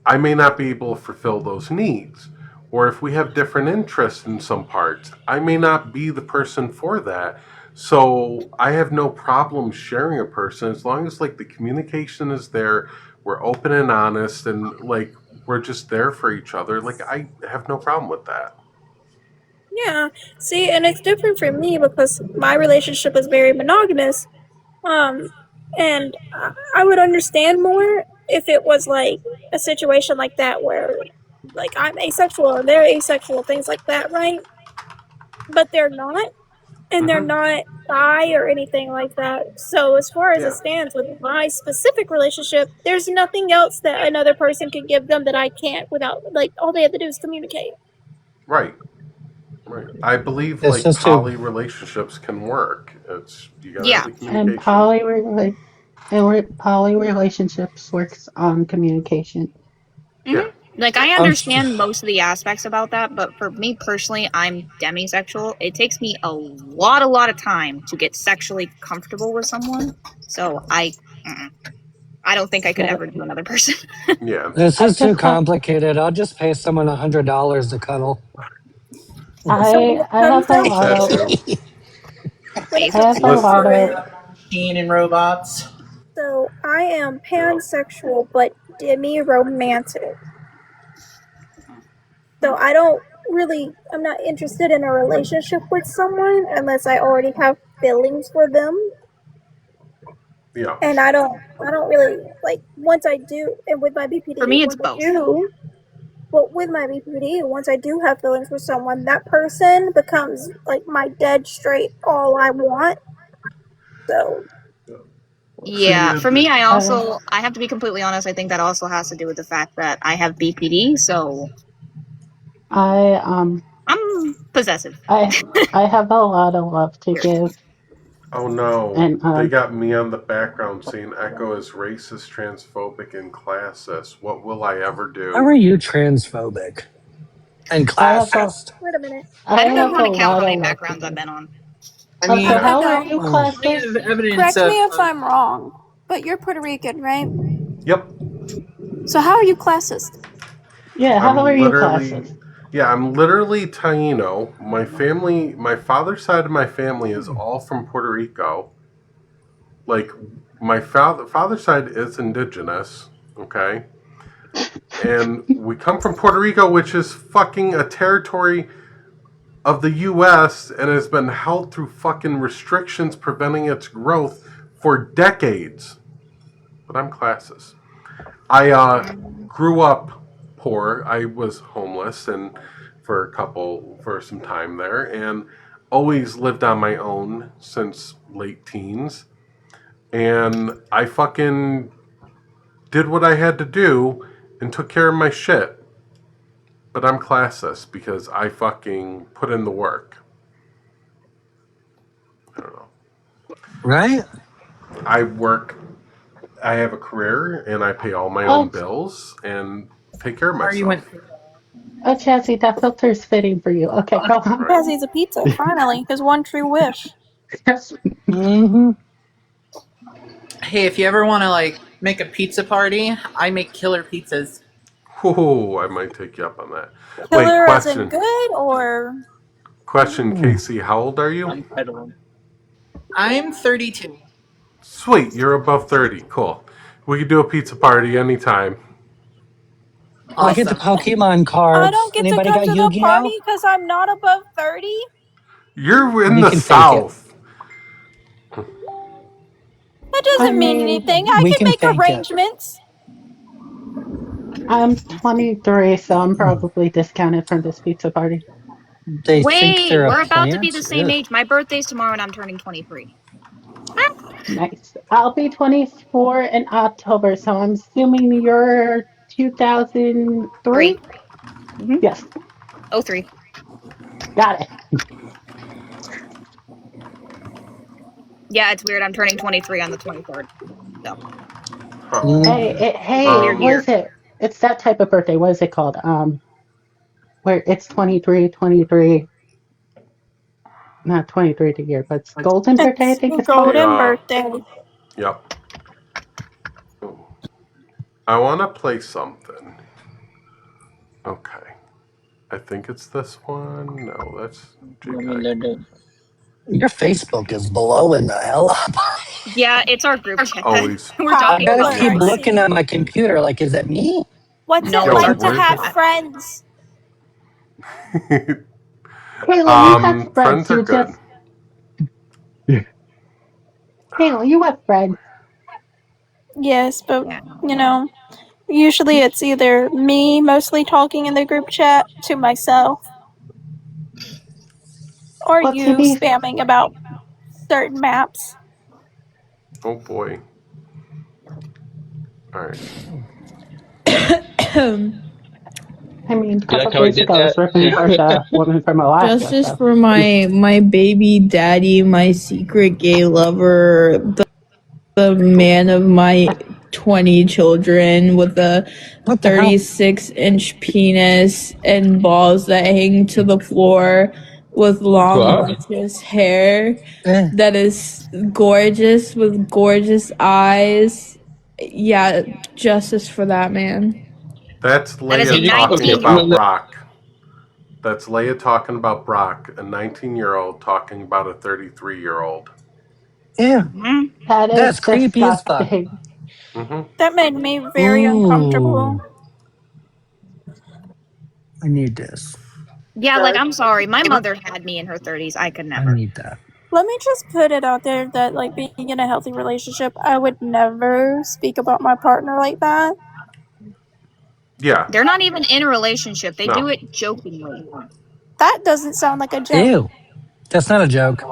I may not be able to fulfill those needs. Or if we have different interests in some parts, I may not be the person for that. So I have no problem sharing a person as long as like the communication is there, we're open and honest, and like we're just there for each other. Like, I have no problem with that. Yeah, see, and it's different for me because my relationship is very monogamous. And I would understand more if it was like a situation like that where, like, I'm asexual or they're asexual, things like that, right? But they're not, and they're not bi or anything like that. So, as far as it stands with my specific relationship, there's nothing else that another person could give them that I can't without, like, all they have to do is communicate. Right. Right. I believe It's like just too. poly relationships can work. It's you gotta Yeah. have the And communication. poly relationships works on communication. Yeah. Like, I I'm understand most of the aspects about that, but for me personally, I'm demisexual. It takes me a lot of time to get sexually comfortable with someone. So I don't think I could ever do another person. Yeah. This I is too just have complicated. I'll just pay someone $100 to cuddle. I have a lot That of too. I have a lot of teen and robots. So I am pansexual, but demi-romantic. So I'm not interested in a relationship with someone unless I already have feelings for them. Yeah. And I don't really, like, once I do, and with my BPD, For me, it's both. With my BPD, once I do have feelings for someone, that person becomes, like, my dead straight all I want. So. Yeah, for me, I have to be completely honest, I think that also has to do with the fact that I have BPD, so I'm possessive. I have a lot of love to give. Oh no, and they got me on the background saying Echo is racist, transphobic, and classist. What will I ever do? How are you transphobic and classist? Wait a minute. I don't have even want to a count lot how many of love to backgrounds I've been on. I Oh, mean, so how are Echo. you classist? Correct me if I'm wrong, but you're Puerto Rican, right? Yep. So how are you classist? Yeah, how are you classist? Yeah, I'm literally Taino. My father's side of my family is all from Puerto Rico. Like, my father's side is indigenous, okay? And we come from Puerto Rico, which is fucking a territory of the U.S. and has been held through fucking restrictions preventing its growth for decades. But I'm classist. I grew up poor. I was homeless and for some time there, and always lived on my own since late teens. And I fucking did what I had to do and took care of my shit. But I'm classist because I fucking put in the work. I don't know. Right? I have a career and I pay all my own bills and take care of myself. Oh, Chassie, that filter's fitting for you. Okay, go on. Chassie's a pizza, finally. His one true wish. Mm-hmm. hey, if you ever want to, like, make a pizza party, I make killer pizzas. Oh, I might take you up on that. Killer as in good, or? Question, Casey, how old are you? I'm 32. Sweet, you're above 30. Cool. We could do a pizza party anytime. I get the Pokemon I cards. don't get Anybody to come got to the Yu-Gi-Oh? party because I'm not above 30? You're in You the can fake it. South. That doesn't mean anything. I we can can make fake it. arrangements. I'm 23, so I'm probably discounted from this pizza party. They think Wait, they're a we're about to be plant? the same age. My birthday's tomorrow and I'm turning 23. Nice. I'll be 24 in October, so I'm assuming you're 2003? Mm-hmm. Yes. 03. Got it. Yeah, it's weird. I'm turning 23 on the 23rd. So. Hey, Weird what year. is it? It's that type of birthday. What is it called? Where it's 23, not 23 the year, but it's golden birthday, I think it's called. Golden birthday. Yep. I want to play something. Okay. I think it's this one. No, that's JPEG. Your Facebook is blowing the hell up. Yeah, it's our group chat. Always. We're I talking gotta about keep life. looking at my computer. Like, is it me? What's No, it it's our like to group have chat. friends? Kayla, you have Friends friends. are You good. just. Kayla, you have friends. Yes, but, usually it's either me mostly talking in the group chat to myself, or Well, to you be spamming about certain maps. Oh boy. Alright. I mean, a You like couple how I days did ago, I was ripping apart that? the woman from Alaska. Justice So. for my baby daddy, my secret gay lover, the man of my 20 children with a 36-inch penis and balls that hang to the floor with long, Wow. luscious hair that is gorgeous with gorgeous eyes. Yeah, justice for that man. That's That is a Leia talking 19. about Brock. That's Leia talking about Brock, a 19-year-old talking about a 33-year-old. Yeah. That is That's creepy as fuck. disgusting. That made me very uncomfortable. Ooh. I need this. Yeah, like I'm sorry. My mother had me in her 30s. I could I never. need that. Let me just put it out there that, like, being in a healthy relationship, I would never speak about my partner like that. Yeah. They're not even in a relationship. They No. do it jokingly. That doesn't sound like a joke. Ew. That's not a joke.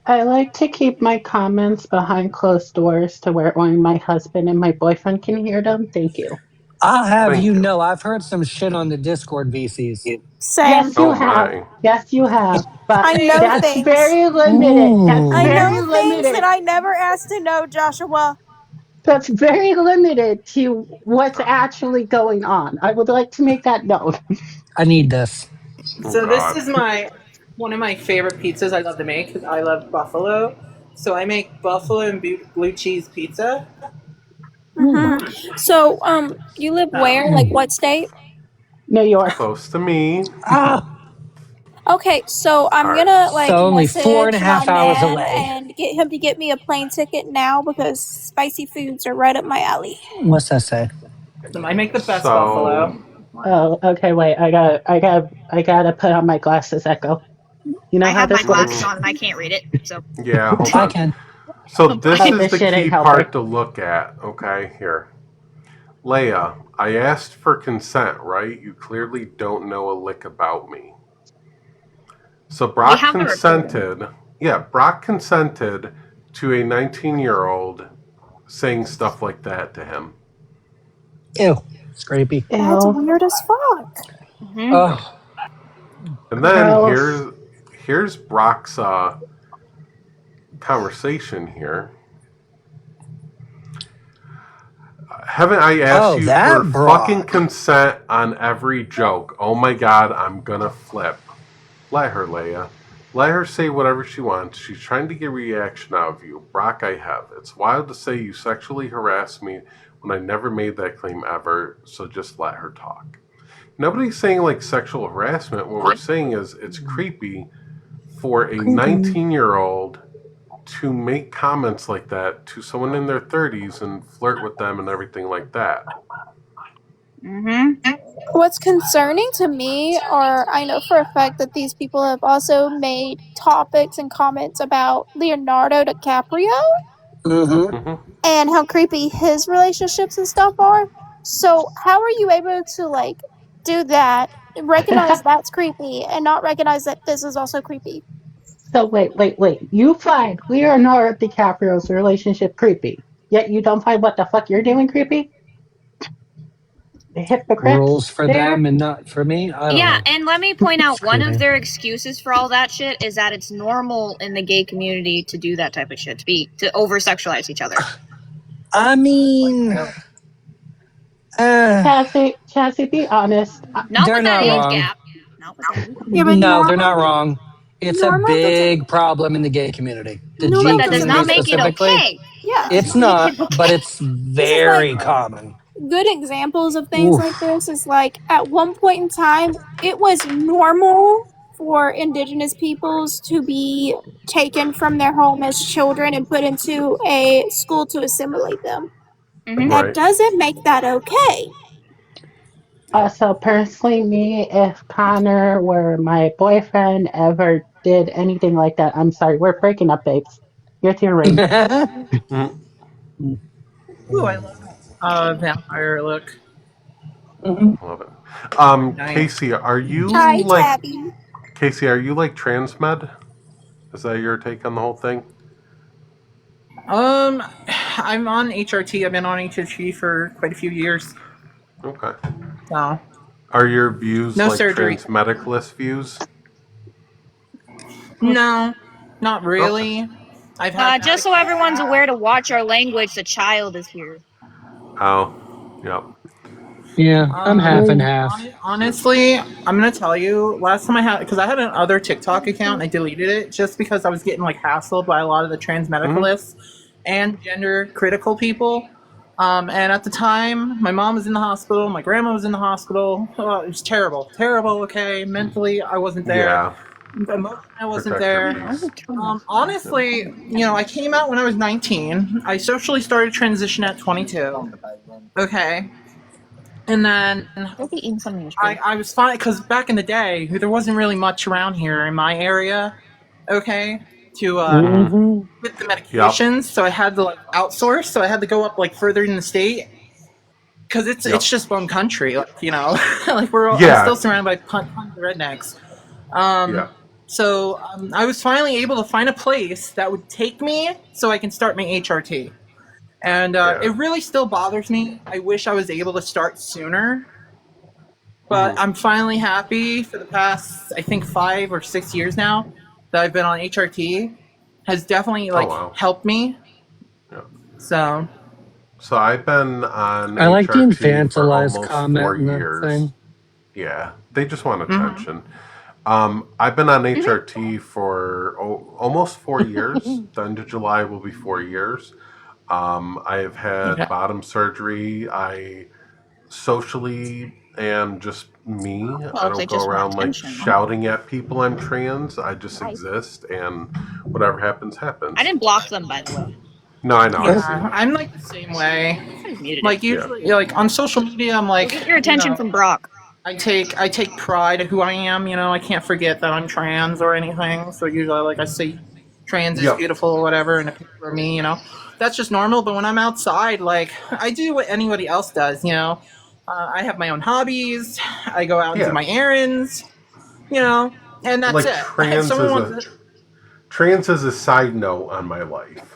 I like to keep my comments behind closed doors to where only my husband and my boyfriend can hear them. Thank you. I'll have Thank you you. know, I've heard some shit on the Discord VCs. Same. Yes, you Oh have. my. Yes, you have. But I know that's things. very limited. That's I Ooh. very know things that limited. I never asked to know, Joshua. That's very limited to what's actually going on. I would like to make that known. I need this. Oh So this God. is one of my favorite pizzas I love to make because I love buffalo. So I make buffalo and blue cheese pizza. So, you live where? Like, what state? New York. Close to me. Ah. Okay, so I'm All right. gonna like So only message my 4.5 hours man away. and get him to get me a plane ticket now because spicy foods are right up my alley. What's that say? So I make the best So buffalo. Oh, okay, wait. I gotta put on my glasses, Echo. You know I how have my this glasses works? on and I can't read it. So yeah, hold I on. can. So this Oh, is this the shit key ain't helping. part to look at. Okay, here. Leia, I asked for consent, right? You clearly don't know a lick about me. So we Brock have the recording. consented. Yeah, Brock consented to a 19-year-old saying stuff like that to him. Ew. It's creepy. That's Ew. weird as fuck. Oh. And then Gross. here's Brock's conversation here. Haven't I asked Oh, you for that fucking Brock. consent on every joke? Oh my God, I'm gonna flip. Let her, Leia. Let her say whatever she wants. She's trying to get a reaction out of you. Brock, I have. It's wild to say you sexually harassed me when I never made that claim ever, so just let her talk. Nobody's saying like sexual harassment. What we're saying is it's creepy for a 19-year-old to make comments like that to someone in their 30s and flirt with them and everything like that. What's concerning to me, or I know for a fact that these people have also made topics and comments about Leonardo DiCaprio and how creepy his relationships and stuff are. So, how are you able to like do that, recognize that's creepy, and not recognize that this is also creepy? So wait. You find Leonardo DiCaprio's relationship creepy, yet you don't find what the fuck you're doing creepy? The hypocrites Rules for there? them and not for me? I don't yeah, know. and let me point It's out one of creepy. their excuses for all that shit is that it's normal in the gay community to do that type of shit, to over sexualize each other. I mean, Chassie, be honest. Not they're with that not age wrong. gap. Not with that age gap. Yeah, but No, they're not normal, wrong. It's a normal doesn't big problem in the gay community. The But G normal that does doesn't community not make it make it specifically, okay. yeah. Does it's not make it not, but okay. it's This is like very common. good examples of things like Oof. this is like at one point in time it was normal for indigenous peoples to be taken from their home as children and put into a school to assimilate them. But that Right. doesn't make that okay. So personally, me, if Connor were my boyfriend, ever did anything like that, I'm sorry, we're breaking up, babes. Here's your ring. Ooh, I love vampire look. Love it. Nice. Casey, are you Hi, like Tabby. transmed? Is that your take on the whole thing? I'm on HRT. I've been on HRT for quite a few years. Okay. So Are your views no like surgery. transmedicalist views? No, not Okay. really. I've had Just so everyone's aware to watch our language, the child is here. Oh, yep. Yeah, I'm half and Mm. half. honestly, I'm gonna tell you. Last time I had, because I had another TikTok account, and I deleted it just because I was getting like hassled by a lot of the trans medicalists and gender critical people. And at the time, my mom was in the hospital, my grandma was in the hospital. Oh, it was terrible, terrible. Okay, mentally, I wasn't there. Yeah. Emotionally, I wasn't there. Honestly, I came out when I was 19. I socially started transition at 22. Okay. And then I was fine because back in the day, there wasn't really much around here in my area. Okay. To get the medications, so I had to outsource. So I had to go up further in the state because it's just bum country. I'm still surrounded by tons of rednecks. So I was finally able to find a place that would take me so I can start my HRT. And it really still bothers me. I wish I was able to start sooner. But I'm finally happy for the past, I think, 5 or 6 years now that I've been on HRT. Has definitely helped me. Yeah. So I've been on I like the HRT for infantilized almost comment 4 in the years. thing. Yeah, they just want attention. I've been on HRT for almost 4 years. The end of July will be 4 years. I have had bottom surgery. I socially am just me. I don't go around shouting at people I'm trans. I just exist, and whatever happens, happens. I didn't block them, by the way. No, I know. Yeah, I'm the same way. I just muted Usually, on social media, I'm get your attention from Brock. I take pride in who I am. I can't forget that I'm trans or anything. So usually, I say trans is beautiful or whatever, and a picture of me. That's just normal. But when I'm outside, I do what anybody else does. I have my own hobbies. I go out and do my errands. And that's it. Trans is a side note on my life.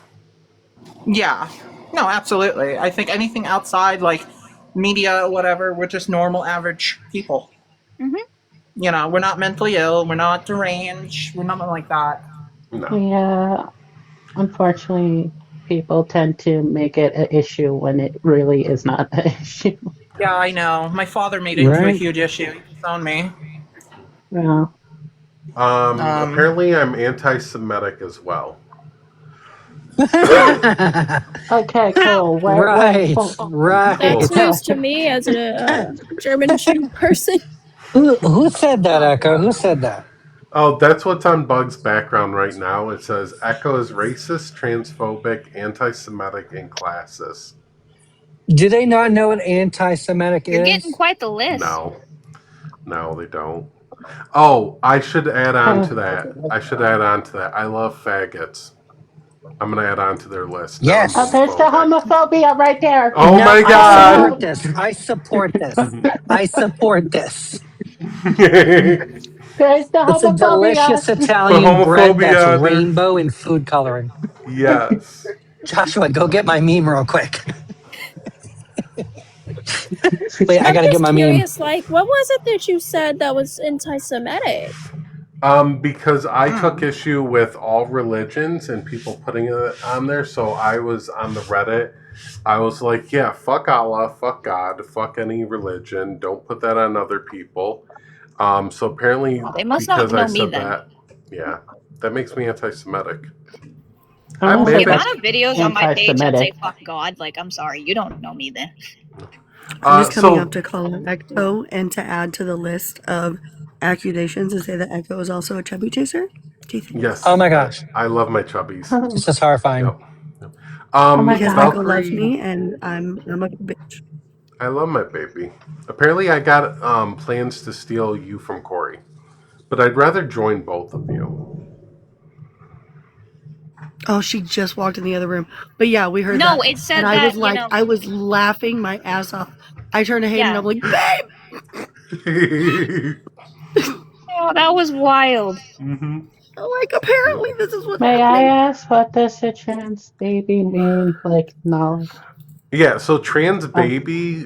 Yeah. No, absolutely. I think anything outside, media, whatever, we're just normal, average people. We're not mentally ill. We're not deranged. We're nothing like that. No. Yeah. Unfortunately, people tend to make it an issue when it really is not an issue. Yeah, I know. My father made it into a huge issue. He disowned me. Yeah. Apparently, I'm anti-Semitic as well. Okay, cool. Right. That's news to me as a German Jew person. Who said that, Echo? Who said that? Oh, that's what's on Bug's background right now. It says Echo is racist, transphobic, anti-Semitic, and classist. Do they not know what anti-Semitic You're is? getting quite the list. No, they don't. Oh, I should add on to that. I love faggots. I'm going to add on to their list. Yes. Oh, there's the homophobia right there. Oh my God. I support this. I support this. There's the It's a delicious Italian bread that's rainbow in food coloring. Yes. Joshua, go get my meme real quick. Wait, I gotta get my curious, meme. What was it that you said that was anti-Semitic? Because I took issue with all religions and people putting it on there. So I was on the Reddit. I was like, yeah, fuck Allah, fuck God, fuck any religion. Don't put that on other people. So apparently, they must not know me then. That, yeah, that makes me anti-Semitic. The amount of videos on my page that say fuck God, I'm sorry, you don't know me then. I'm just coming up to call an Echo and to add to the list of accusations and say that Echo is also a chubby chaser. Do you think? Yes. Oh my gosh. I love my chubbies. This is horrifying. Yep. Because Echo loves me and I'm a bitch. I love my baby. Apparently I got plans to steal you from Corey. But I'd rather join both of you. Oh, she just walked in the other room. But yeah, we heard that. No, it said and that, I was like, I was laughing my ass off. I turned to Hayden and I'm like, babe! Oh, that was wild. Mm-hmm. Apparently this is what's May happening. I ask what does a trans baby mean? Knowledge? Yeah, so trans baby,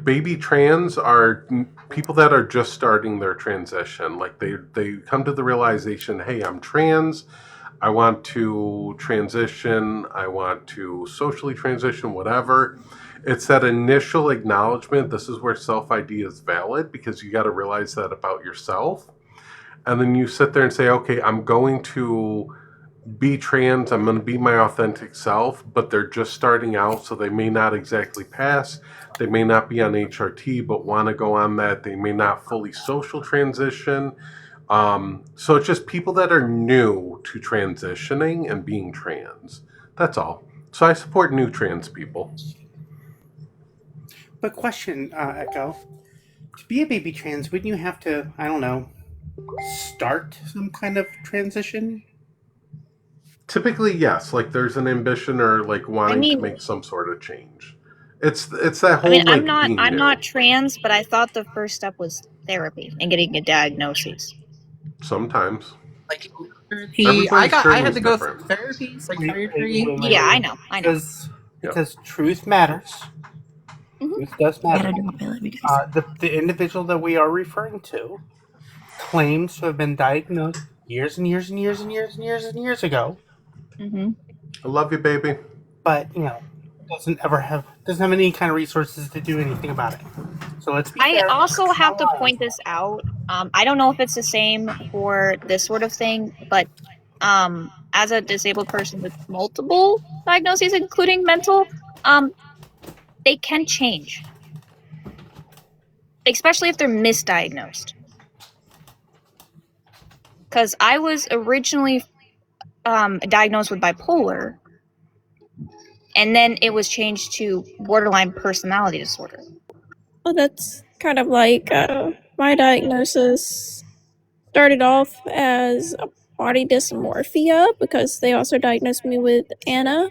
baby trans are people that are just starting their transition. They come to the realization, hey, I'm trans. I want to transition. I want to socially transition, whatever. It's that initial acknowledgement. This is where self-ID is valid because you got to realize that about yourself. And then you sit there and say, okay, I'm going to be trans. I'm going to be my authentic self, but they're just starting out. So they may not exactly pass. They may not be on HRT, but want to go on that. They may not fully social transition. So it's just people that are new to transitioning and being trans. That's all. So I support new trans people. But question, Echo. To be a baby trans, wouldn't you have to, I don't know, start some kind of transition? Typically, yes. Like there's an ambition or like wanting to make some sort of change. It's that whole I'm being new. not trans, but I thought the first step was therapy and getting a diagnosis. Sometimes. Like Everybody's I had journey's to go different. through therapy, psychiatry. Yeah, I know. Because truth matters. Mm-hmm. Truth does matter. The individual that we are referring to claims to have been diagnosed years and years and years and years and years and years ago. Mm-hmm. I love you, baby. But doesn't have any kind of resources to do anything about it. So let's be fair. I also have to point this out. I don't know if it's the same for this sort of thing, but as a disabled person with multiple diagnoses, including mental, they can change, especially if they're misdiagnosed. Because I was originally diagnosed with bipolar, and then it was changed to borderline personality disorder. Well, that's kind of like my diagnosis started off as a body dysmorphia because they also diagnosed me with Anna.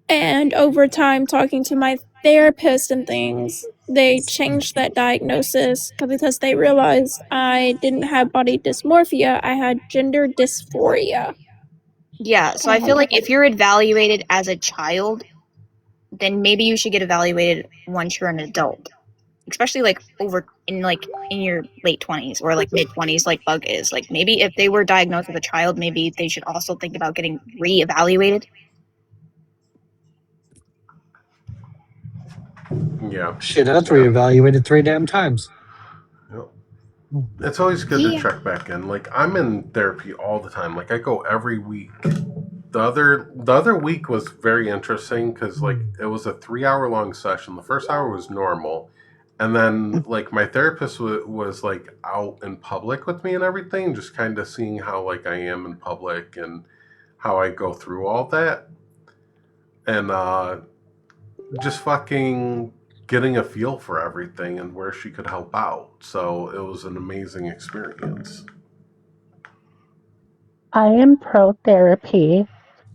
And over time, talking to my therapist and things, they changed that diagnosis because they realized I didn't have body dysmorphia, I had gender dysphoria. Yeah, so I feel like if you're evaluated as a child, then maybe you should get evaluated once you're an adult. Especially like in your late 20s or like mid 20s, like Bug is. Like maybe if they were diagnosed as a child, maybe they should also think about getting reevaluated. Yeah. Shit, that's reevaluated 3 damn times. Yep. It's always good to check back in. Like I'm in therapy all the time. Like I go every week. The other week was very interesting because like it was a 3-hour long session. The first hour was normal, and then like my therapist was like out in public with me and everything, just kind of seeing how like I am in public and how I go through all that, and just fucking getting a feel for everything and where she could help out. So it was an amazing experience. I am pro therapy.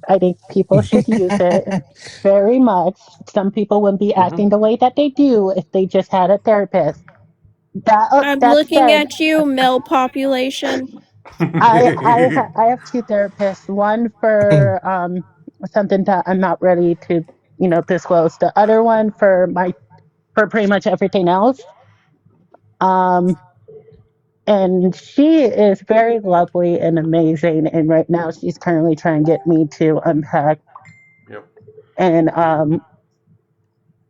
I think people should use it very much. Some people wouldn't be acting the way that they do if they just had a therapist. I'm looking at you, male population. I have 2 therapists. One for something that I'm not ready to disclose. The other one for pretty much everything else. And she is very lovely and amazing. And right now she's currently trying to get me to unpack and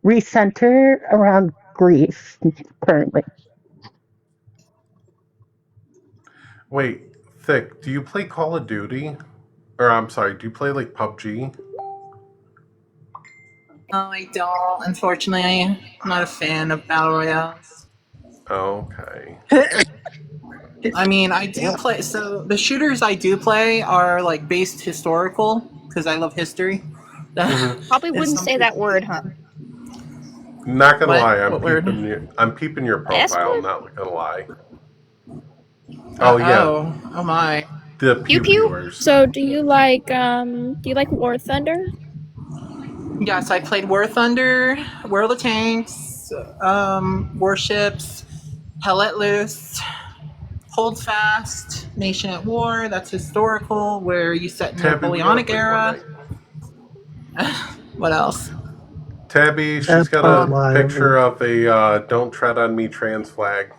recenter around grief currently. Wait, Thick, do you play Call of Duty? Or I'm sorry, do you play like PUBG? No, I don't. Unfortunately, I'm not a fan of battle royales. Okay. I mean, I do play. So the shooters I do play are like based historical because I love history. Probably wouldn't say that word, huh? Not gonna What? lie, What word? I'm peeping your profile. S-word? Not gonna lie. Oh yeah. Oh my. The pew pewers. So do you like War Thunder? Yes, I played War Thunder, World of Tanks, Warships, Hell Let Loose, Hold Fast, Nation at War. That's historical, where you set in the Napoleonic era. What else? Tabby, she's got a picture of a "Don't Tread on Me" trans flag.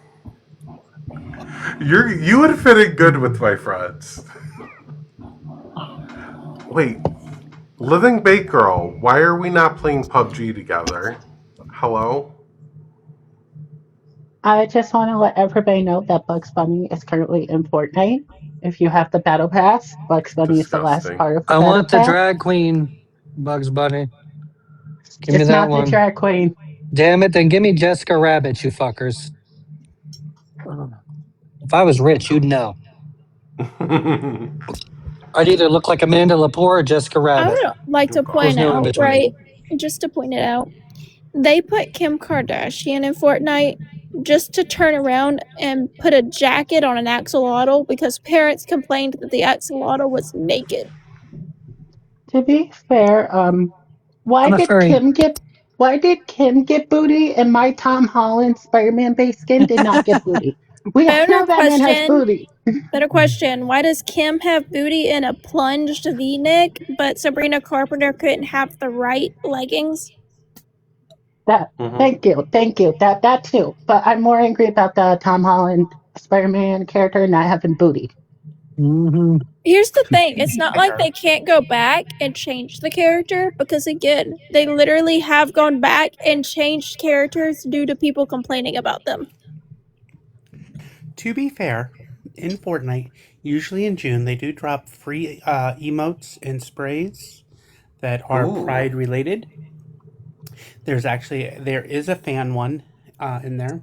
You would fit in good with my friends. Wait, Living Bake Girl, why are we not playing PUBG together? Hello? I just want to let everybody know that Bugs Bunny is currently in Fortnite. If you have the Battle Pass, Bugs Bunny is the last part of the I Battle want the Pass. drag queen, Bugs Bunny. Give me It's that not one. the drag queen. Damn it, then give me Jessica Rabbit, you fuckers. If I was rich, you'd know. I'd either look like Amanda Lepore or Jessica Rabbit. I would like to point no in out, between. right? Just to point it out, they put Kim Kardashian in Fortnite just to turn around and put a jacket on an axolotl because parents complained that the axolotl was naked. To be fair, why I'm a did furry. Kim get booty and my Tom Holland Spider-Man based skin did not get booty? We all Better know that man has booty. question. Why does Kim have booty in a plunged V-neck, but Sabrina Carpenter couldn't have the right leggings? Thank you. That too. But I'm more angry about the Tom Holland Spider-Man character not having booty. Mm-hmm. Here's the thing, it's not like they can't go back and change the character, because again, they literally have gone back and changed characters due to people complaining about them. To be fair, in Fortnite, usually in June, they do drop free emotes and sprays that are Pride related. There is a fan one in there,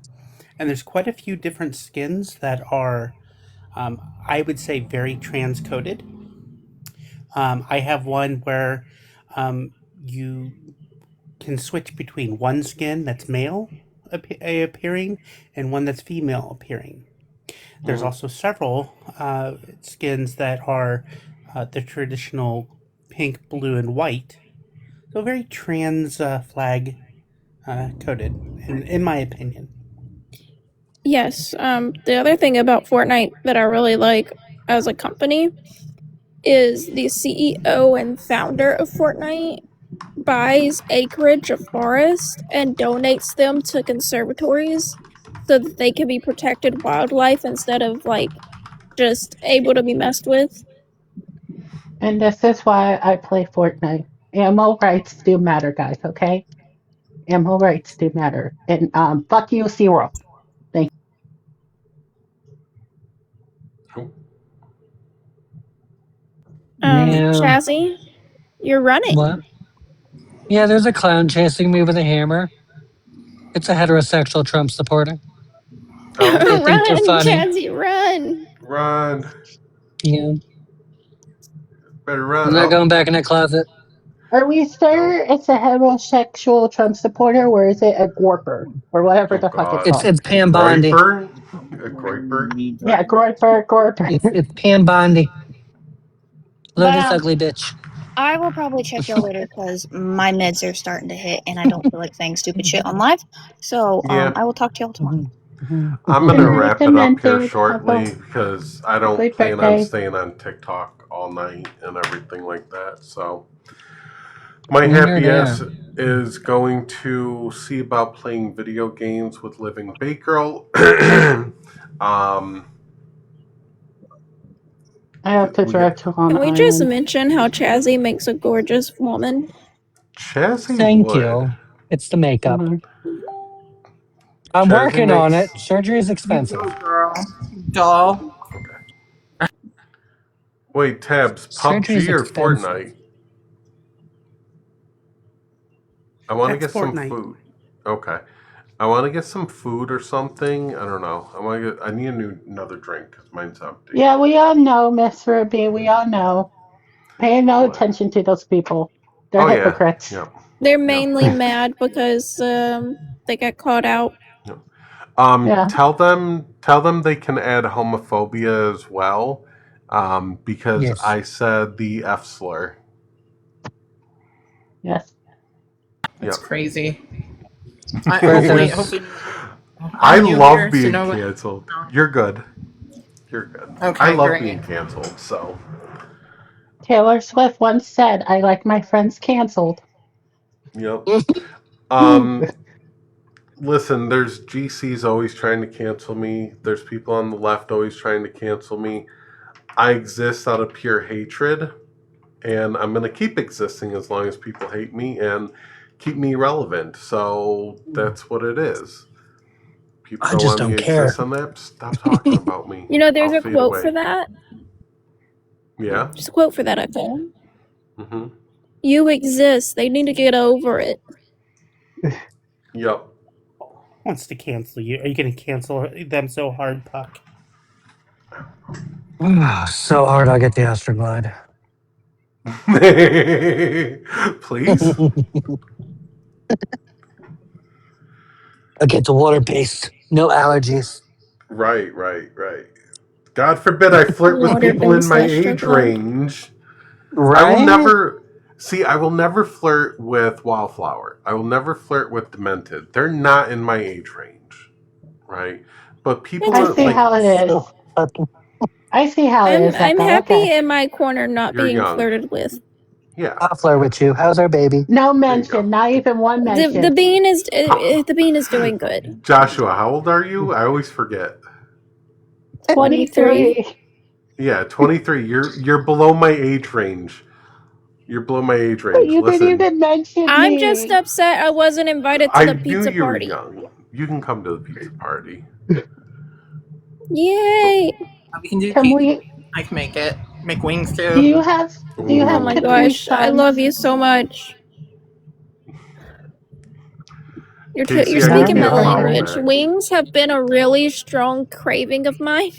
and there's quite a few different skins that are, I would say, very transcoded. I have one where you can switch between one skin that's male appearing and one that's female appearing. There's also several skins that are the traditional pink, blue, and white. So very trans flag coded, in my opinion. Yes, the other thing about Fortnite that I really like as a company is the CEO and founder of Fortnite buys acreage of forest and donates them to conservatories so that they can be protected wildlife instead of just able to be messed with. And this is why I play Fortnite. Animal rights do matter, guys, okay? Animal rights do matter. And fuck you, SeaWorld. Thank you. Chazzy, you're running. What? Yeah, there's a clown chasing me with a hammer. It's a heterosexual Trump supporter. Oh. They think they're funny. Chazzy, run. Run. Yeah. Better run. I'm not going back in that closet. Are we sure it's a heterosexual Trump supporter, or is it a gorper or whatever the fuck it's called? It's Pam Bondi. A groiper? Yeah, gorper. It's Pam Bondi. Look But, this ugly bitch. I will probably check y'all later because my meds are starting to hit and I don't feel like saying stupid shit on live. So Yeah. I will talk to y'all tomorrow. I'm going to wrap it up here shortly because I don't plan on staying on TikTok all night and everything like that. So my happy ass is going to see about playing video games with Living Bake Girl. I have to drive to Long Can we Island. just mention how Chazzy makes a gorgeous woman? Chazzy Thank would. you. It's the makeup. I'm Chazzy working on makes- it. Surgery is expensive. Doll. Wait, Tabs, Surgery's PUBG or expensive. Fortnite? I want to That's get Fortnite. some food. Okay. I want to get some food or something. I don't know. I need another drink because mine's empty. Yeah, we all know, Miss Ruby. We all know. Pay no attention to those people. They're hypocrites. Yeah. They're mainly mad because they got caught out. Tell them they can add homophobia as well, because I said the F slur. Yes. That's crazy. Hopefully, I love being canceled. You're good. Okay, I love great. being canceled. So Taylor Swift once said, "I like my friends canceled." Yep. Listen, there's GCs always trying to cancel me. There's people on the left always trying to cancel me. I exist out of pure hatred, and I'm going to keep existing as long as people hate me and keep me relevant. So that's what it is. People don't want me to exist on that. Stop talking about me. You know, there's I'll a fade quote away. for that. Yeah. There's a quote for that, I think. Mm-hmm. You exist. They need to get over it. Yep. Wants to cancel you? Are you going to cancel them so hard, Puck? So hard I'll get the Astroglide. Please? I'll get the water-based. No allergies. Right. God forbid I flirt with people in Water-based my age Astroglide. range. I will Right? never flirt with Wildflower. I will never flirt with Demented. They're not in my age range, right? But people I It's are see okay. like, how it is. I see how it is, I'm Echo. happy Okay. in my corner not you're being young. flirted with. Yeah, I'll flirt with you. How's our baby? No there you go. mention, not even one The mention. bean is doing good. Joshua, how old are you? I always forget. 23. Yeah, 23. You're below my age range. You're below my age But range. you didn't Listen, even mention I'm just me. upset I wasn't invited to I the knew pizza you were party. young. You can come to the pizza party. Yay! We can do Can pizza. we I can make it. Make wings do too. you have Oh my Capri gosh, I love Suns? you so much. You're Casey, I give speaking you my a follow language. back. Wings have been a really strong craving of mine.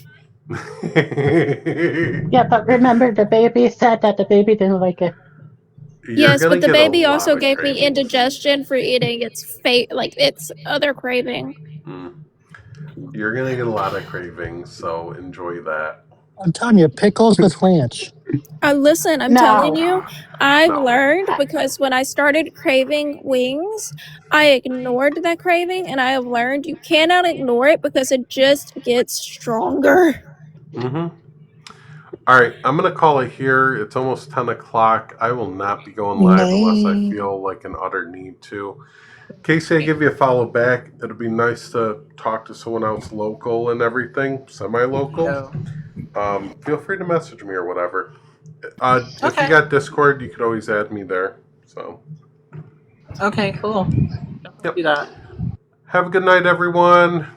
Yeah, but remember the baby said that the baby didn't like it. You're Yes, gonna but the get a baby lot also of gave me cravings. indigestion for eating its other craving. You're gonna get a lot of cravings, so enjoy that. I'm telling you, pickles with ranch. Listen, I'm telling No. you, I've No. learned because when I started craving wings, I ignored that craving, and I have learned you cannot ignore it because it just gets stronger. All right, I'm gonna call it here. It's almost 10 o'clock. I will not be going live unless I Night. feel like an utter need to. Casey, I give you a follow back. It'll be nice to talk to someone else local and everything, semi-local. Feel free to message me or whatever. If you Okay. got Discord, you could always add me there. So, Okay, cool. yep. Do that. Have a good night, everyone.